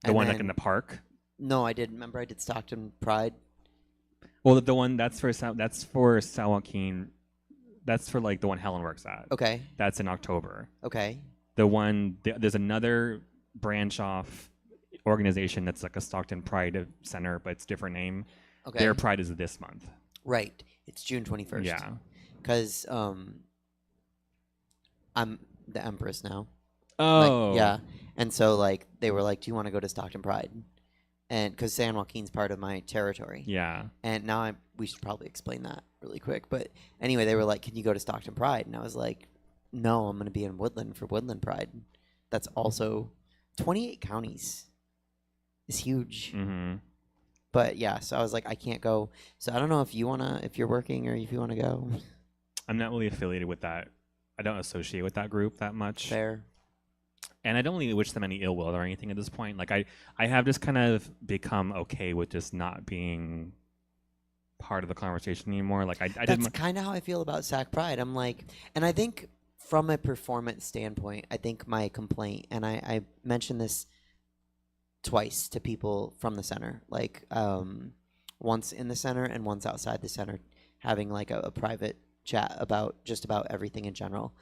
The And one like then- in the park. No, I didn't. Remember, I did Stockton Pride. Well, the one that's for San Joaquin. That's for like the one Helen works at. Okay. That's in October. Okay. The one there's another branch off organization that's like a Stockton Pride Center, but it's different name. Okay. Their Pride is this month. Right. It's June 21st. Yeah. Because I'm the Empress now. Oh. Like, yeah. And so like they were like, "Do you want to go to Stockton Pride?" And because San Joaquin's part of my territory. Yeah. And now we should probably explain that really quick. But anyway, they were like, "Can you go to Stockton Pride?" And I was like, "No, I'm going to be in Woodland for Woodland Pride." That's also 28 counties. It's huge. Mm-hmm. But yeah, so I was like, I can't go. So I don't know if you're working or if you want to go. I'm not really affiliated with that. I don't associate with that group that much. Fair. And I don't really wish them any ill will or anything at this point. Like I have just kind of become okay with just not being part of the conversation anymore. Like I That's kind of how I feel about Sac Pride. I'm like, and I think from a performance standpoint, I think my complaint, and I mentioned this twice to people from the center, like once in the center and once outside the center, having like a private chat about just about everything in general.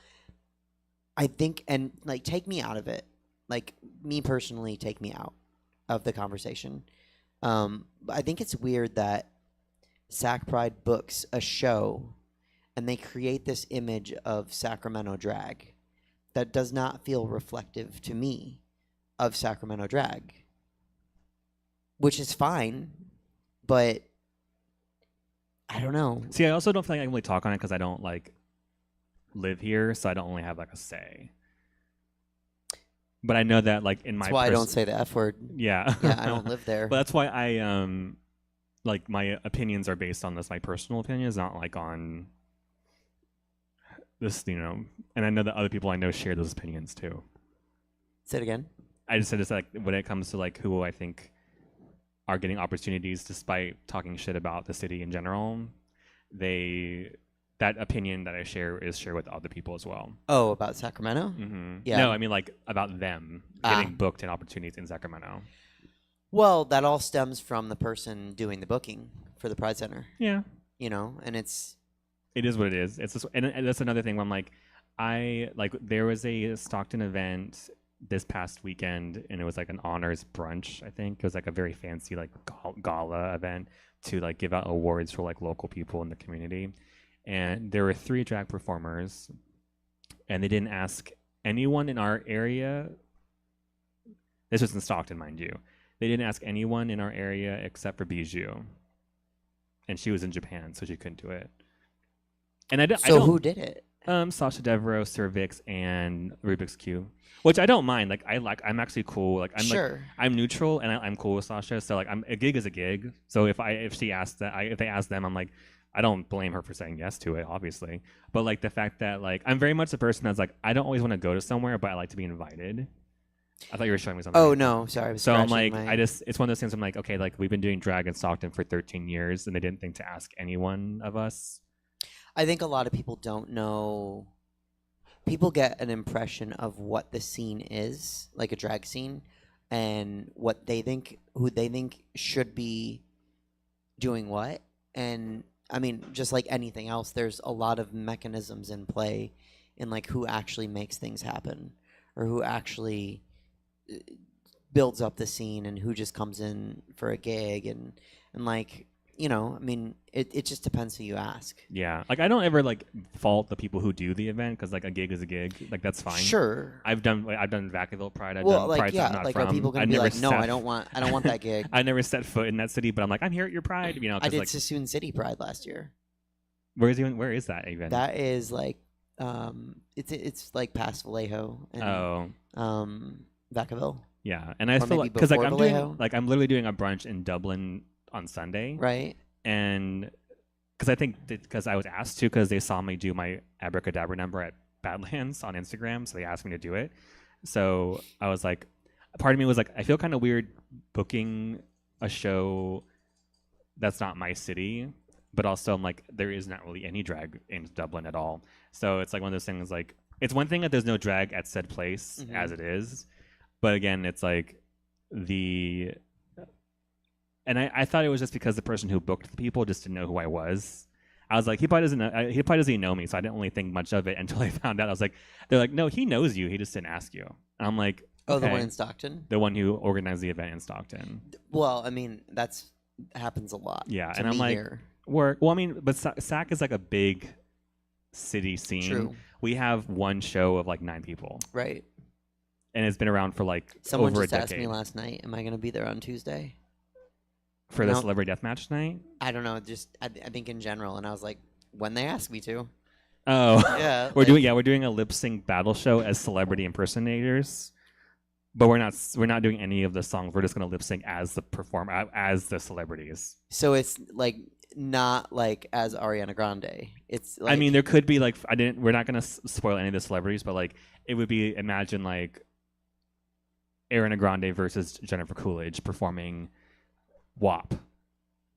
I think, and like, take me out of it. Like, me personally, take me out of the conversation. But I think it's weird that Sac Pride books a show and they create this image of Sacramento drag that does not feel reflective to me of Sacramento drag, which is fine, but I don't know. See, I also don't feel like I can really talk on it because I don't like live here, so I don't really have like a say. But I know that like in my That's why I don't say the F word. Yeah. Yeah, I don't live there. But that's why I like my opinions are based on this, my personal opinions, not like on this, you know. And I know that other people I know share those opinions too. Say it again. I just said it's like when it comes to like who I think are getting opportunities despite talking shit about the city in general, they that opinion that I share is shared with other people as well. Oh, about Sacramento? Yeah. No, I mean like about them Ah. getting booked and opportunities in Sacramento. Well, that all stems from the person doing the booking for the Pride Center. Yeah. You know, and it's It is what it is. It's just, and that's another thing where I'm like, there was a Stockton event this past weekend, and it was like an honors brunch. I think it was like a very fancy like gala event to like give out awards for like local people in the community. And there were 3 drag performers, and they didn't ask anyone in our area. This was in Stockton, mind you. They didn't ask anyone in our area except for Bijou, and she was in Japan, so she couldn't do it. And I don't, who did it? Sasha Devereaux, Cervix, and Rubik's Cube, which I don't mind. I'm actually cool. Like I'm Sure. I'm neutral, and I'm cool with Sasha. So like a gig is a gig. So if they ask them, I'm like, I don't blame her for saying yes to it, obviously. But like the fact that like I'm very much the person that's like I don't always want to go to somewhere, but I like to be invited. I thought you were showing me something. Oh no, sorry. I was So I'm scratching like, my- it's one of those things. I'm like, okay, like we've been doing drag in Stockton for 13 years, and they didn't think to ask anyone of us. I think a lot of people don't know. People get an impression of what the scene is, like a drag scene, and what they think, who they think should be doing what. And I mean, just like anything else, there's a lot of mechanisms in play in like who actually makes things happen, or who actually builds up the scene, and who just comes in for a gig, and like, you know, I mean, it just depends who you ask. Yeah, like I don't ever like fault the people who do the event because like a gig is a gig, like that's fine. Sure. I've done Vacaville Pride. I've Well, done like Prides yeah, I'm not like from. are people gonna I be never like, no, set- I don't want that gig. I never set foot in that city, but I'm like, I'm here at your Pride, you know. I 'cause, did like, Sassoon City Pride last year. where is that event? That is like, it's like past Vallejo and Vacaville, yeah, and I or feel maybe like because like before Vallejo. I'm literally doing a brunch in Dublin on Sunday, right? and because I think because I was asked to because they saw me do my abracadabra number at Badlands on Instagram, so they asked me to do it. So I was like, part of me was like, I feel kind of weird booking a show that's not my city, but also I'm like, there is not really any drag in Dublin at all. So it's like one of those things like, it's one thing that there's no drag at said place as it is, but again, it's like and I thought it was just because the person who booked the people just didn't know who I was. I was like, he probably doesn't even know me, so I didn't really think much of it until I found out. I was like, they're like, no, he knows you, he just didn't ask you. And I'm like, Oh, the one okay. in Stockton? The one who organized the event in Stockton. Well, I mean, that's happens a lot. Yeah, to and I'm me like, here. work. Well, I mean, but SAC is like a big city scene. True. We have one show of like 9 people. Right. And it's been around for like Someone over just a asked decade. me last night, am I going to be there on Tuesday? For the No. Celebrity Deathmatch night? I don't know, just I think in general, and I was like, when they ask me to. Oh. Yeah, we're like- doing a lip sync battle show as celebrity impersonators. But we're not doing any of the songs. We're just gonna lip sync as the performer, as the celebrities. So it's like not like as Ariana Grande. It's like, I mean, there could be like we're not gonna spoil any of the celebrities, but like it would be, imagine like Ariana Grande versus Jennifer Coolidge performing WAP.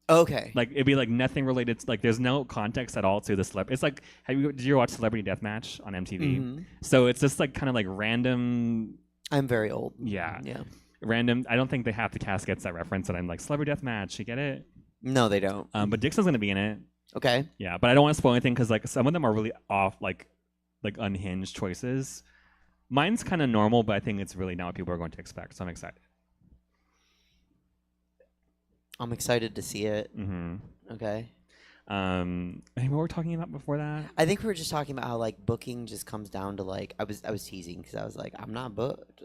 Okay. Like it'd be like nothing related to, like there's no context at all to the celebrity. It's like, did you ever watch Celebrity Deathmatch on MTV? Mhm. So it's just like kind of like random. I'm very old. Yeah. Yeah. Random. I don't think they have the cast gets that reference, and I'm like, Celebrity Deathmatch. You get it? No, they don't. But Dixon's gonna be in it. Okay. Yeah, but I don't want to spoil anything because like some of them are really off, like unhinged choices. Mine's kind of normal, but I think it's really not what people are going to expect. So I'm excited. I'm excited to see it. Mm-hmm. Okay. What were we talking about before that? I think we were just talking about how like booking just comes down to like I was teasing because I was like, I'm not booked.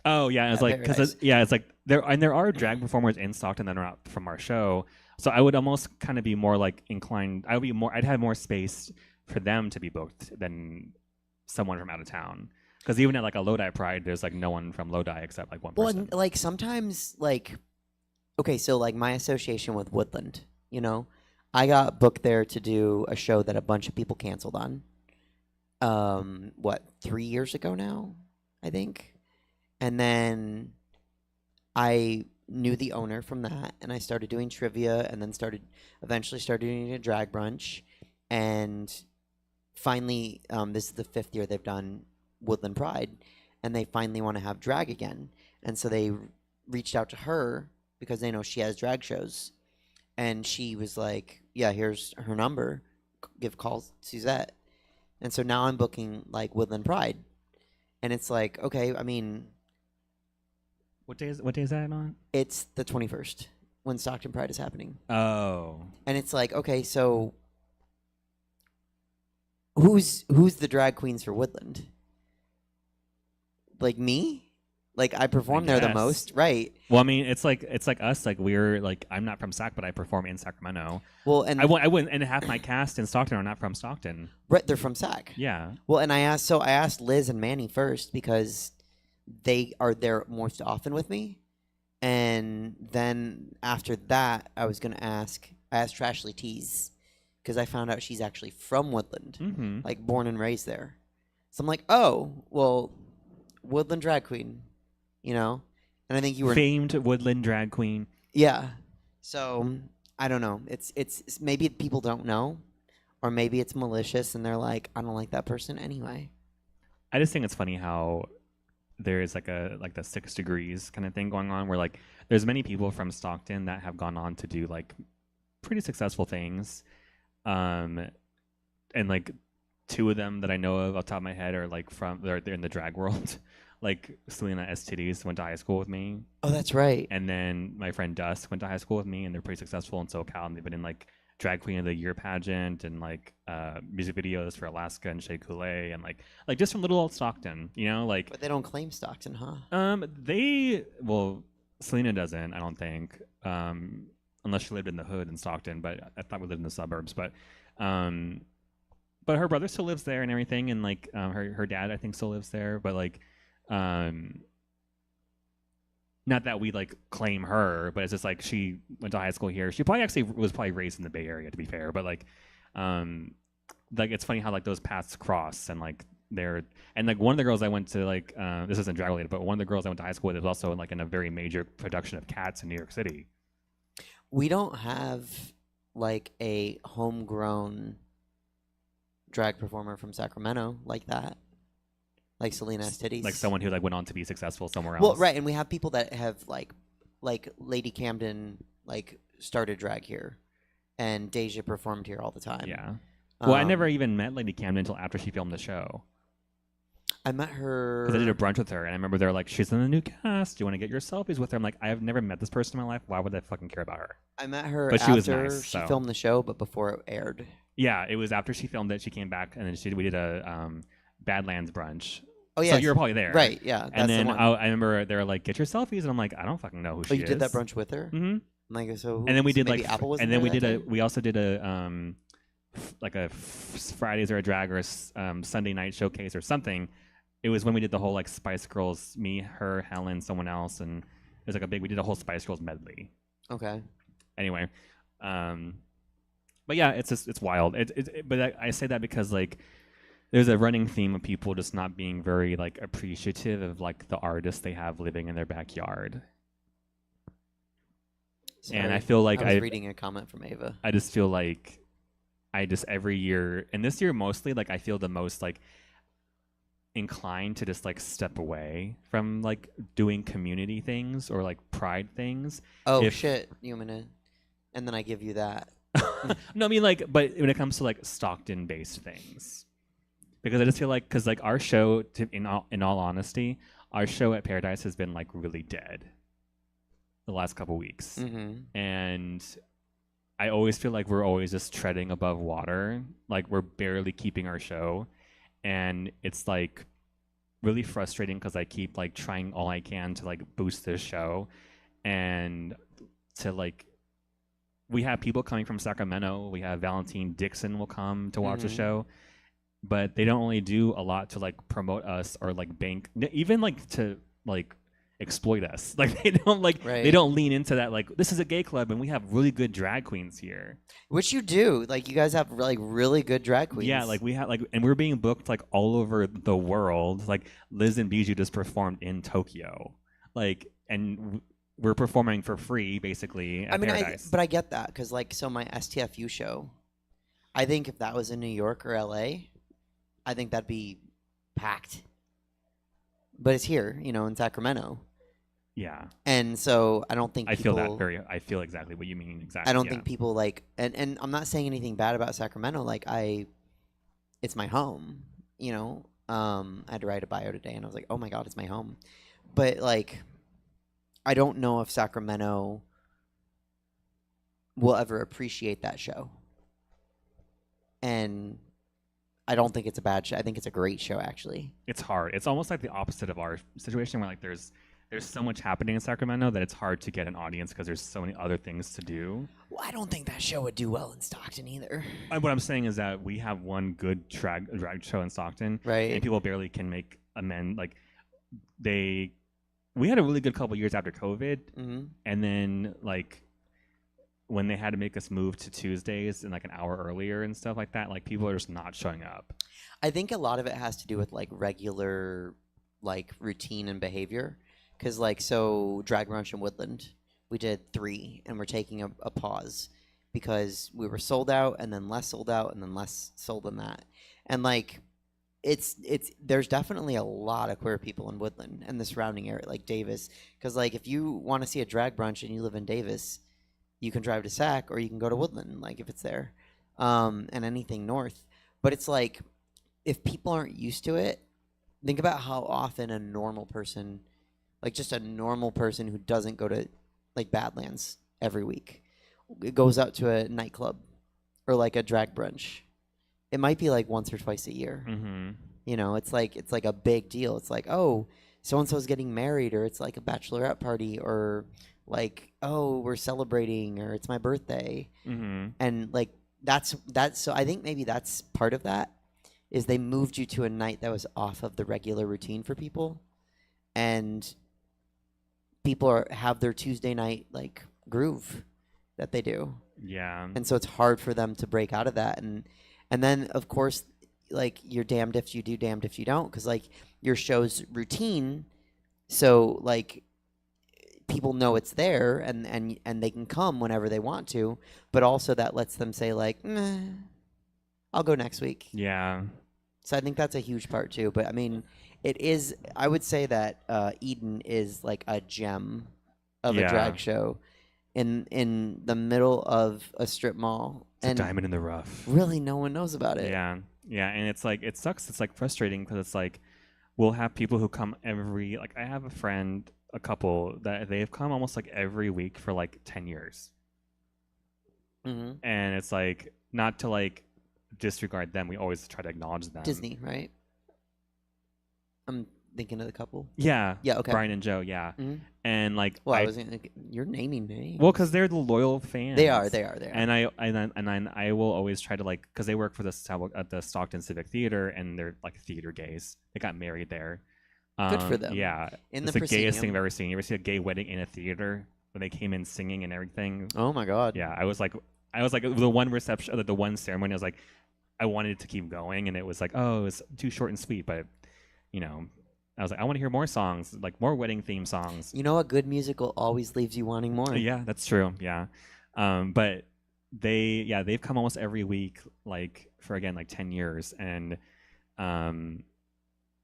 Oh yeah, it's at like Paradise. it's like there are drag performers in Stockton that are not from our show. So I would almost kind of be more like inclined. I'd have more space for them to be booked than someone from out of town. Because even at like a Lodi Pride, there's like no one from Lodi except like one Well, person. and, like sometimes like, okay, so like my association with Woodland, you know, I got booked there to do a show that a bunch of people canceled on. 3 years ago now, I think. And then I knew the owner from that, and I started doing trivia, and then eventually started doing a drag brunch, and finally, this is the 5th year they've done Woodland Pride, and they finally want to have drag again. And so they reached out to her because they know she has drag shows. And she was like, yeah, here's her number. Give calls to Suzette. And so now I'm booking like Woodland Pride. And it's like, okay, I mean, What day is that on? it's the 21st when Stockton Pride is happening. Oh. And it's like, okay, so who's the drag queens for Woodland? Like me? Like I perform there the guess. most, right? Well, I mean, it's like us. Like we're like I'm not from Sac, but I perform in Sacramento. Well, and I wouldn't, and half my cast in Stockton are not from Stockton. right, they're from Sac. Yeah. Well, and I asked Liz and Manny first because they are there most often with me, and then after that, I asked Trashley Tease because I found out she's actually from Woodland, Mm-hmm. like born and raised there. So I'm like, oh, well, Woodland drag queen, you know, and I think you were Famed Woodland drag queen. yeah. So I don't know. It's maybe people don't know, or maybe it's malicious and they're like, I don't like that person anyway. I just think it's funny how there is like the 6 degrees kind of thing going on where like there's many people from Stockton that have gone on to do like pretty successful things. And like 2 of them that I know of off the top of my head are like they're in the drag world. Like Selena STDs went to high school with me. Oh, that's right. And then my friend Dust went to high school with me, and they're pretty successful in SoCal. And they've been in like Drag Queen of the Year pageant and like music videos for Alaska and Shea Coulee and like just from little old Stockton, you know, like. But they don't claim Stockton, huh? Selena doesn't, I don't think, unless she lived in the hood in Stockton. But I thought we lived in the suburbs. But her brother still lives there and everything, and like her dad I think still lives there. But like. Not that we like claim her, but it's just like she went to high school here. She was raised in the Bay Area, to be fair. But like it's funny how like those paths cross and like one of the girls I went to like this isn't drag related, but one of the girls I went to high school with was also like in a very major production of Cats in New York City. We don't have like a homegrown drag performer from Sacramento like that. Like Selena Titties. Like someone who like went on to be successful somewhere else. Well, right, and we have people that have like Lady Camden like started drag here, and Deja performed here all the time. Yeah. Well, I never even met Lady Camden until after she filmed the show. I met her because I did a brunch with her, and I remember they were like, "She's in the new cast. Do you want to get your selfies with her?" I'm like, "I have never met this person in my life. Why would I fucking care about her?" I met her but after she was nice, she so. filmed the show, but before it aired. Yeah, it was after she filmed it. She came back, and then we did a Badlands brunch. Oh yeah, so you were probably there, right? Yeah, that's and then the one. I remember they were like, "Get your selfies," and I'm like, "I don't fucking know who she is." Oh, you did that brunch with her? Mm-hmm. Like so. And then we so did maybe like, Apple was and there then we that did day? we also did a Fridays or a drag or Sunday night showcase or something. It was when we did the whole like Spice Girls, me, her, Helen, someone else, and it was like we did a whole Spice Girls medley. Okay. Anyway, but yeah, it's wild. But I say that because like there's a running theme of people just not being very like appreciative of like the artists they have living in their backyard. Sorry, and I feel like I was reading a comment from Ava. I just feel like every year, and this year mostly, like I feel the most like inclined to just like step away from like doing community things or like pride things. Oh shit, you want to? And then I give you that. No, I mean like, but when it comes to like Stockton-based things, because I just feel like, because like our show, in all honesty, our show at Paradise has been like really dead the last couple weeks, and I always feel like we're always just treading above water, like we're barely keeping our show, and it's like really frustrating because I keep like trying all I can to like boost this show, and to like. We have people coming from Sacramento. We have Valentine Dixon will come to watch the show, but they don't really do a lot to like promote us or like bank, even like to like exploit us. Like they don't they don't lean into that. Like this is a gay club and we have really good drag queens here. Which you do. Like you guys have like really good drag queens. Yeah, like we have like, and we're being booked like all over the world. Like Liz and Bijou just performed in Tokyo, like and. We're performing for free, basically, at Paradise. But I get that, because, like, so my STFU show, I think if that was in New York or LA, I think that'd be packed. But it's here, in Sacramento. Yeah. And so I don't think I people, I feel exactly what you mean. Exactly. I don't yeah. think people and I'm not saying anything bad about Sacramento. Like it's my home, I had to write a bio today and I was like, oh my God, it's my home. But like, I don't know if Sacramento will ever appreciate that show. And I don't think it's a bad show. I think it's a great show, actually. It's hard. It's almost like the opposite of our situation, where like there's so much happening in Sacramento that it's hard to get an audience because there's so many other things to do. Well, I don't think that show would do well in Stockton either. What I'm saying is that we have one good drag show in Stockton, Right. And people barely can make amend. Like we had a really good couple years after COVID, and then like when they had to make us move to Tuesdays and like an hour earlier and stuff like that, like people are just not showing up. I think a lot of it has to do with like regular like routine and behavior. Because like, so Drag Brunch in Woodland, we did 3 and we're taking a pause because we were sold out and then less sold out and then less sold than that. And like, there's definitely a lot of queer people in Woodland and the surrounding area, like Davis. Because like, if you want to see a drag brunch and you live in Davis, you can drive to Sac or you can go to Woodland, like if it's there, and anything north. But it's like, if people aren't used to it, think about how often a normal person, like just a normal person who doesn't go to like Badlands every week, goes out to a nightclub or like a drag brunch. It might be like once or twice a year. It's like a big deal. It's like, oh, so and so's getting married, or it's like a bachelorette party, or like, oh, we're celebrating, or it's my birthday. And like that's so I think maybe that's part of that, is they moved you to a night that was off of the regular routine for people, and people have their Tuesday night like groove that they do. Yeah. And so it's hard for them to break out of that. And then of course, like, you're damned if you do, damned if you don't, because like your show's routine, so like people know it's there and they can come whenever they want to, but also that lets them say like, I'll go next week. Yeah. So I think that's a huge part too. But I mean, it is, I would say that Eden is like a gem of a drag show in the middle of a strip mall. It's a diamond in the rough. Really, no one knows about it. Yeah. Yeah. And it's like, it sucks. It's like frustrating because it's like, we'll have people who come like I have a couple that they've come almost like every week for like 10 years. And it's like, not to like disregard them, we always try to acknowledge them. Disney, right? I'm thinking of the couple. Yeah. Yeah, okay. Brian and Joe, yeah. And like, well, I was you're naming names. Well, because they're the loyal fans. They are. And I will always try to like, because they work for at the Stockton Civic Theater, and they're like theater gays. They got married there. Good for them. Yeah. In it's the the gayest thing proscenium. I've ever seen. You ever see a gay wedding in a theater when they came in singing and everything? Oh my God. Yeah. I was like the one reception, the one ceremony, I was like, I wanted it to keep going, and it was like, oh, it's too short and sweet, but I was like, I want to hear more songs, like more wedding theme songs. You know, a good musical always leaves you wanting more. Yeah, that's true. Yeah. But they've come almost every week, like for again like 10 years, and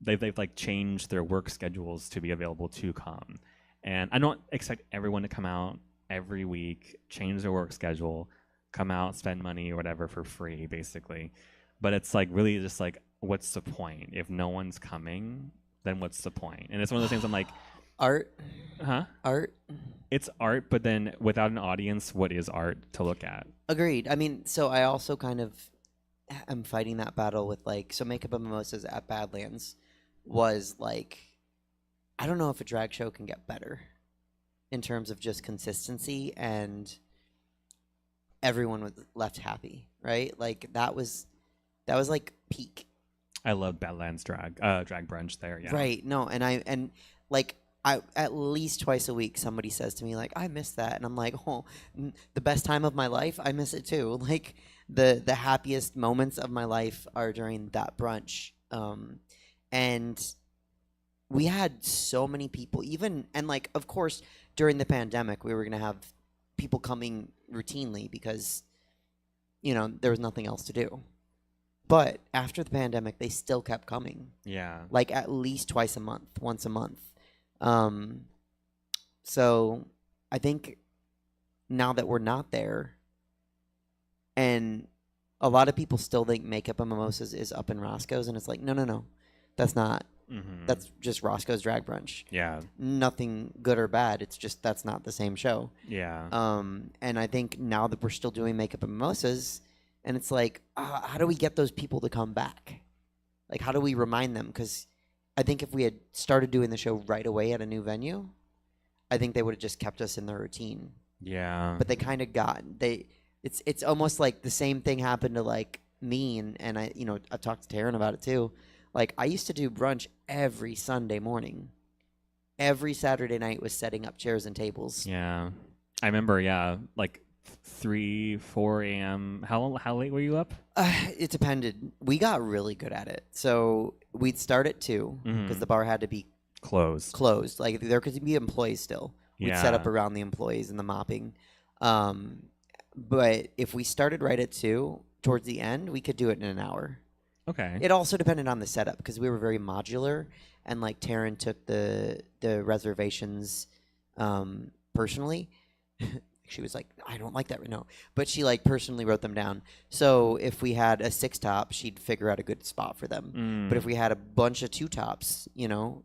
they've like changed their work schedules to be available to come. And I don't expect everyone to come out every week, change their work schedule, come out, spend money or whatever for free, basically. But it's like really just like, what's the point? If no one's coming, then what's the point? And it's one of those things I'm like, art. Huh? Art. It's art, but then without an audience, what is art to look at? Agreed. I mean, so I also kind of am fighting that battle with like, so Makeup and Mimosas at Badlands was like, I don't know if a drag show can get better in terms of just consistency, and everyone was left happy, right? Like that was like peak. I love Badlands drag brunch there. Yeah. Right. No, and I at least twice a week somebody says to me like, I miss that, and I'm like, oh, the best time of my life, I miss it too. Like the happiest moments of my life are during that brunch. And we had so many people, and like, of course, during the pandemic, we were gonna have people coming routinely because there was nothing else to do. But after the pandemic, they still kept coming, Yeah. like at least twice a month, once a month. So I think now that we're not there, and a lot of people still think Makeup and Mimosas is up in Roscoe's, and it's like, no, that's not. Mm-hmm. That's just Roscoe's Drag Brunch. Yeah. Nothing good or bad. It's just that's not the same show. Yeah. And I think now that we're still doing Makeup and Mimosas, and it's like, how do we get those people to come back? Like, how do we remind them? Because I think if we had started doing the show right away at a new venue, I think they would have just kept us in the routine. Yeah. But they kind of it's almost like the same thing happened to like me, and I, I've talked to Taryn about it too. Like, I used to do brunch every Sunday morning. Every Saturday night was setting up chairs and tables. Yeah. I remember, like 3, 4 a.m. How late were you up? It depended. We got really good at it. So we'd start at 2 because the bar had to be Closed. Like, there could be employees still. We'd set up Yeah. around the employees and the mopping. But if we started right at 2, towards the end, we could do it in an hour. Okay. It also depended on the setup because we were very modular, and like Taryn took the reservations personally. She was like, I don't like that. No, but she like personally wrote them down. So if we had a 6 top, she'd figure out a good spot for them. But if we had a bunch of 2 tops,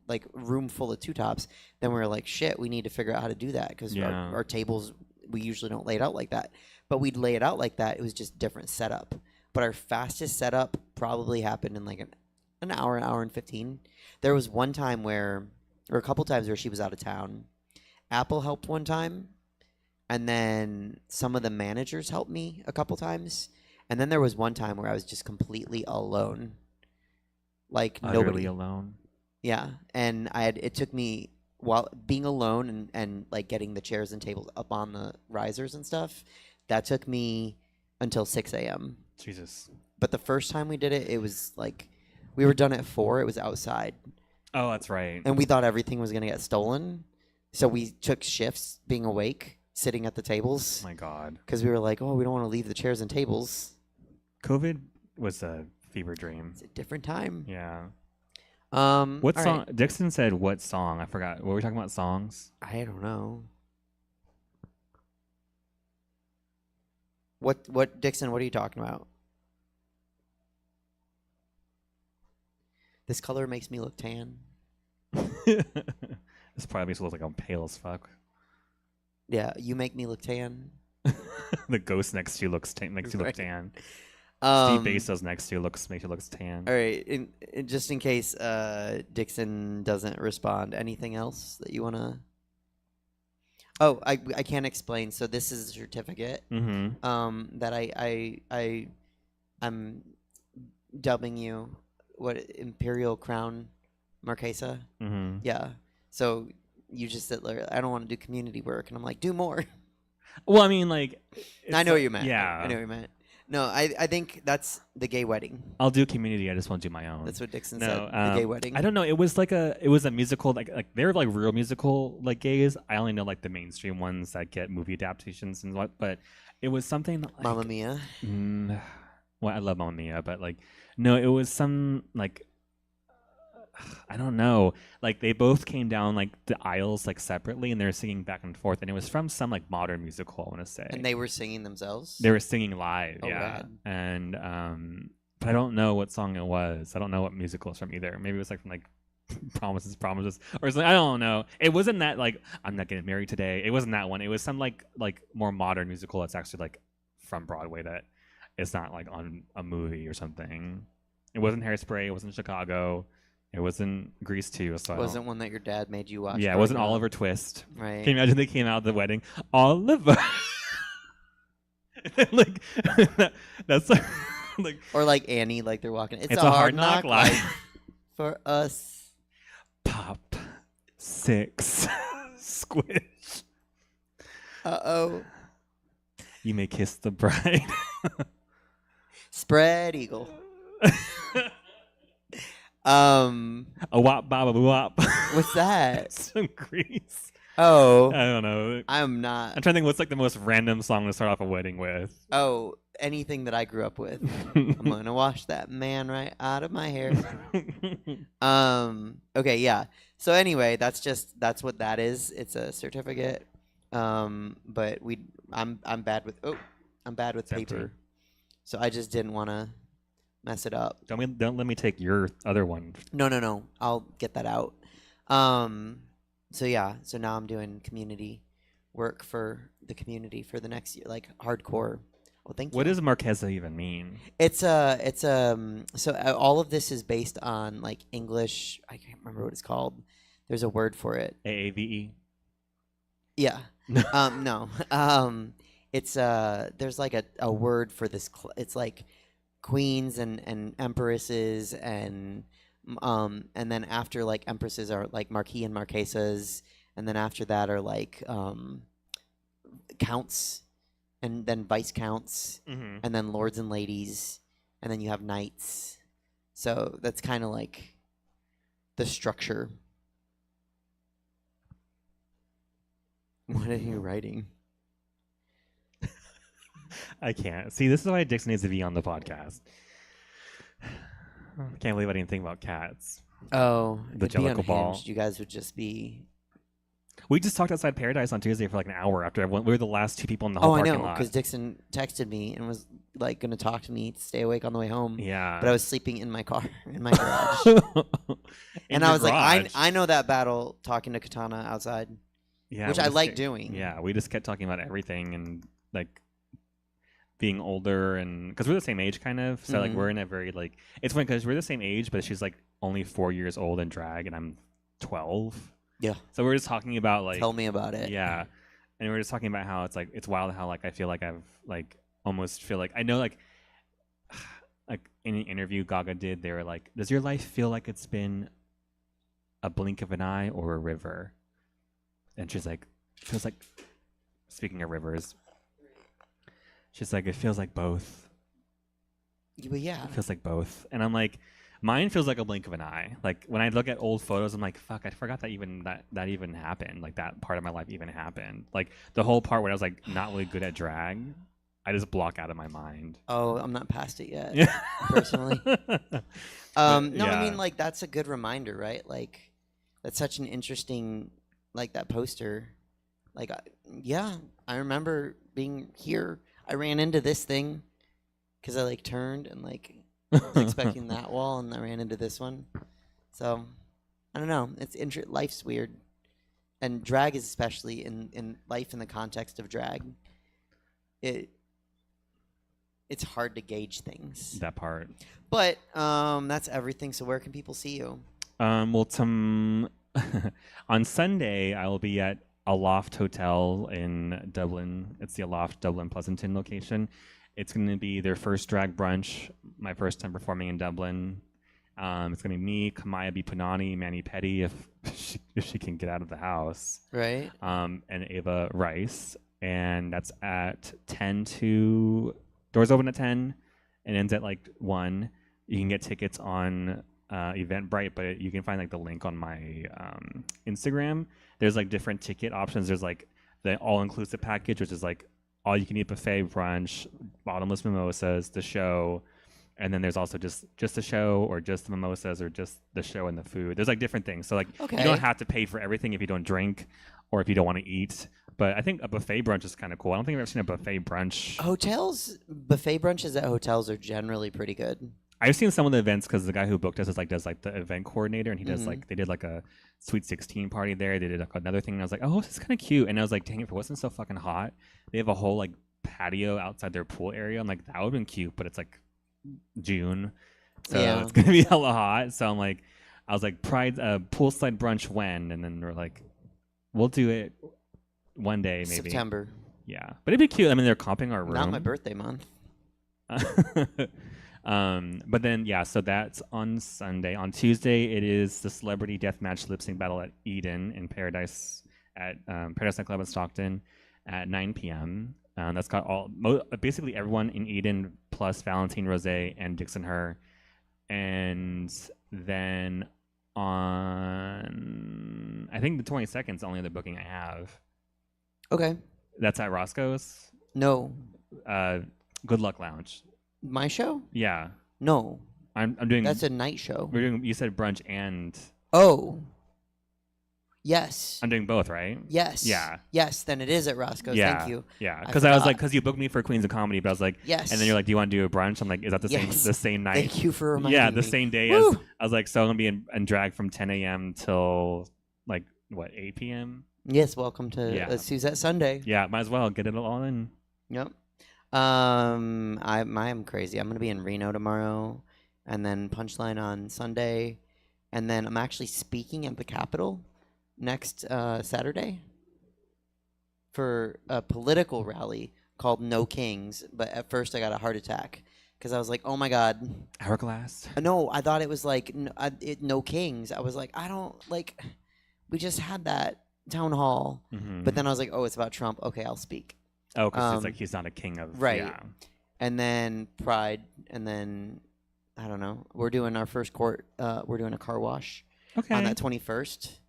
like room full of 2 tops, then we were like, shit, we need to figure out how to do that because our tables, we usually don't lay it out like that. But we'd lay it out like that. It was just different setup. But our fastest setup probably happened in like an hour and 15. There was one time or a couple times where she was out of town. Apple helped one time, and then some of the managers helped me a couple times. And then there was one time where I was just completely alone. Like Utterly nobody. alone. Yeah. And it took me, while being alone and like getting the chairs and tables up on the risers and stuff, that took me until 6 a.m. Jesus. But the first time we did it, it was like we were done at 4. It was outside, Oh, that's right. and we thought everything was gonna get stolen. So we took shifts being awake, sitting at the tables, Oh my God. because we were like, oh, we don't want to leave the chairs and tables. COVID was a fever dream. It's a different time. Yeah. What all song? right. Dixon said what song? I forgot. Were we talking about songs? I don't know. What Dixon? What are you talking about? This color makes me look tan. This probably makes it look like I'm pale as fuck. Yeah, you make me look tan. The ghost next to you makes you look Right. tan. Um, Steve Bezos next to you makes you look tan. All right, just in case Dixon doesn't respond, anything else that you want to? Oh, I can't explain. So this is a certificate Mm-hmm. that I'm dubbing you what Imperial Crown Marquesa. Mm-hmm. Yeah. So you just said like, I don't want to do community work, and I'm like, do more. Well, I mean, like, I know what you meant. Yeah. I know what you meant. No, I think that's the gay wedding. I'll do community. I just won't do my own. That's what Dixon No, said. The gay wedding. I don't know. It was a musical. Like they're like real musical like gays. I only know like the mainstream ones that get movie adaptations and what. But it was something like, Mamma Mia. Well, I love Mamma Mia, but like no, it was some like I don't know. Like they both came down like the aisles like separately, and they were singing back and forth, and it was from some like modern musical. I want to say. And they were singing themselves. They were singing live, Oh, yeah. rad. And but I don't know what song it was. I don't know what musical it's from either. Maybe it was like from like Promises, or something. I don't know. It wasn't that like I'm not getting married today. It wasn't that one. It was some like more modern musical that's actually like from Broadway that it's not like on a movie or something. It wasn't Hairspray. It wasn't Chicago. It wasn't Grease 2. So It wasn't one that your dad made you watch. yeah, it growing wasn't up. Oliver Twist. Right. Can you imagine they came out of the wedding? Oliver. Like that's like Or like Annie, like they're walking. It's a hard knock life for us. Pop 6 squish. Uh-oh. You may kiss the bride. Spread eagle. A wop baba wop. What's that? Some Grease. Oh. I don't know. I'm not. I'm trying to think what's like the most random song to start off a wedding with. Oh, anything that I grew up with. I'm gonna wash that man right out of my hair. Okay, yeah. So anyway, that's what that is. It's a certificate. But I'm bad with It's empty. paper, so I just didn't want to mess it up. Don't let me take your other one. No. I'll get that out. So yeah. So now I'm doing community work for the community for the next year, like hardcore. Well, thank you. What does Marquesa even mean? So all of this is based on like English. I can't remember what it's called. There's a word for it. AAVE. Yeah. No. It's there's like a word for this. It's like queens and empresses and then after like empresses are like marquis and marquesas, and then after that are like counts, and then viscounts, Mm-hmm. and then lords and ladies, and then you have knights. So that's kind of like the structure. What are you writing? I can't. See, this is why Dixon needs to be on the podcast. I can't believe I didn't think about cats. Oh, The it'd be Jellicle Ball. unhinged. You guys would just be. We just talked outside Paradise on Tuesday for like an hour after everyone. We were the last two people in the Oh, whole I parking know, lot. because Dixon texted me and was like going to talk to me to stay awake on the way home. Yeah. But I was sleeping in my car, in my garage. In And I your was like, garage. I know that battle talking to Katana outside, Yeah, which we I just like kept- doing. Yeah, we just kept talking about everything and like being older, and because we're the same age, kind of. So like Mhm. we're in a very like it's funny because we're the same age, but she's like only 4 years old in drag, and I'm 12. Yeah. So we're just talking about like Tell me about it. Yeah, and we're just talking about how it's like it's wild how like I feel like I've like almost feel like I know like in an interview Gaga did, they were like, does your life feel like it's been a blink of an eye or a river? And she's like, feels like, speaking of rivers, she's like, it feels like both. But yeah. It feels like both. And I'm like, mine feels like a blink of an eye. Like when I look at old photos, I'm like, fuck, I forgot that that even happened. Like that part of my life even happened. Like the whole part where I was like not really good at drag, I just block out of my mind. Oh, I'm not past it yet, Yeah. personally. But, No, I yeah. mean, like, that's a good reminder, right? Like, that's such an interesting, like, that poster. Like, yeah, I remember being here. I ran into this thing because I, like, turned and, like, was expecting that wall, and I ran into this one. So, I don't know. It's life's weird. And drag is especially in life in the context of drag. It's hard to gauge things. That part. But that's everything. So where can people see you? Well, on Sunday, I will be at Aloft Hotel in Dublin. It's the Aloft Dublin Pleasanton location. It's going to be their first drag brunch, my first time performing in Dublin. It's going to be me, Kamaya B. Punani, Manny Petty, if she can get out of the house. Right. And Ava Rice. And that's at 10 to... Doors open at 10 and ends at like 1. You can get tickets on Eventbrite, but you can find like the link on my Instagram. There's like different ticket options. There's like the all-inclusive package, which is like all-you-can-eat buffet brunch, bottomless mimosas, the show, and then there's also just the show or just the mimosas or just the show and the food. There's like different things. So like Okay. you don't have to pay for everything if you don't drink or if you don't want to eat. But I think a buffet brunch is kind of cool. I don't think I've ever seen a buffet brunch. Buffet brunches at hotels are generally pretty good. I've seen some of the events because the guy who booked us does like the event coordinator, and he does Mhm. like they did like a Sweet 16 party there. They did like another thing, and I was like, oh, this is kind of cute. And I was like, dang, if it wasn't so fucking hot, they have a whole like patio outside their pool area. I'm like, that would have been cute, but it's like June, so Yeah. it's gonna be hella hot. So I'm like, I was like, Pride poolside brunch when? And then we're like, we'll do it one day maybe. September. Yeah, but it'd be cute. I mean, they're comping our room. Not my birthday month. But then yeah, so that's on Sunday. On Tuesday, it is the Celebrity Deathmatch Lip Sync Battle at Eden in Paradise at Paradise Nightclub in Stockton at 9 p.m. That's got basically everyone in Eden plus Valentine Rose and Dixon Her, and then on I think the 22nd is the only other booking I have. Okay. That's at Roscoe's. No. Good Luck Lounge. My show? Yeah, No, I'm doing. that's a night show. We're doing. You said brunch and. Oh. Yes. I'm doing both, right? Yes. Yeah. Yes, then it is at Roscoe's. Yeah. Thank you. Yeah, I because I was forgot. like, because you booked me for Queens of Comedy, but I was like, Yes. And then you're like, do you want to do a brunch? I'm like, is that the Yes. same night? Thank you for reminding Yeah, me. the same day Woo! as I was like, so I'm gonna be in drag from 10 a.m. till like what 8 p.m. Yes, welcome to Yeah. Suzette Sunday. Yeah, might as well get it all in. Yep. I'm crazy. I'm gonna be in Reno tomorrow, and then Punchline on Sunday, and then I'm actually speaking at the Capitol next Saturday for a political rally called No Kings. But at first, I got a heart attack because I was like, "Oh my God!" Hourglass. No, I thought it was like No Kings. I was like, I don't like. We just had that town hall, but then I was like, "Oh, it's about Trump. Okay, I'll speak." Oh, because it's like he's not a king of right. Yeah. And then Pride, and then I don't know. We're doing our first court. We're doing a car wash on that 21st.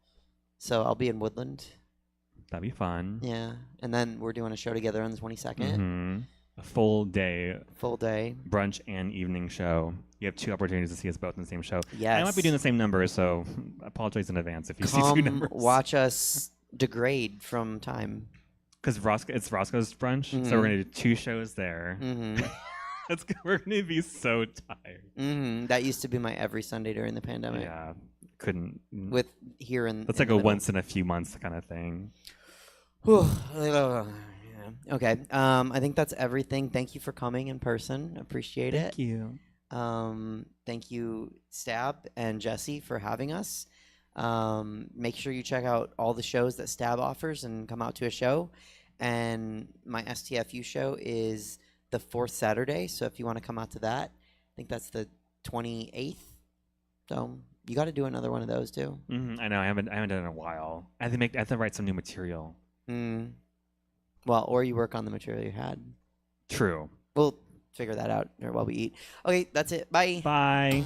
So I'll be in Woodland. That'd be fun. Yeah, and then we're doing a show together on the 22nd. A full day. Full day. Brunch and evening show. You have 2 opportunities to see us both in the same show. Yes. I might be doing the same numbers, so I apologize in advance if you see 2 Come numbers. watch us degrade from time. Because it's Roscoe's brunch, so we're gonna do 2 shows there. We're gonna be so tired. That used to be my every Sunday during the pandemic. Yeah, couldn't. With here in. That's in like the a middle. once in a few months kind of thing. Okay. I think that's everything. Thank you for coming in person. Appreciate it. Thank you. Thank you, Stab and Jesse, for having us. Make sure you check out all the shows that Stab offers and come out to a show. And my STFU show is the 4th Saturday. So if you want to come out to that, I think that's the 28th. So you got to do another one of those too. I know. I haven't done it in a while. I have to write some new material. Well, or you work on the material you had. True. We'll figure that out while we eat. Okay, that's it. Bye. Bye.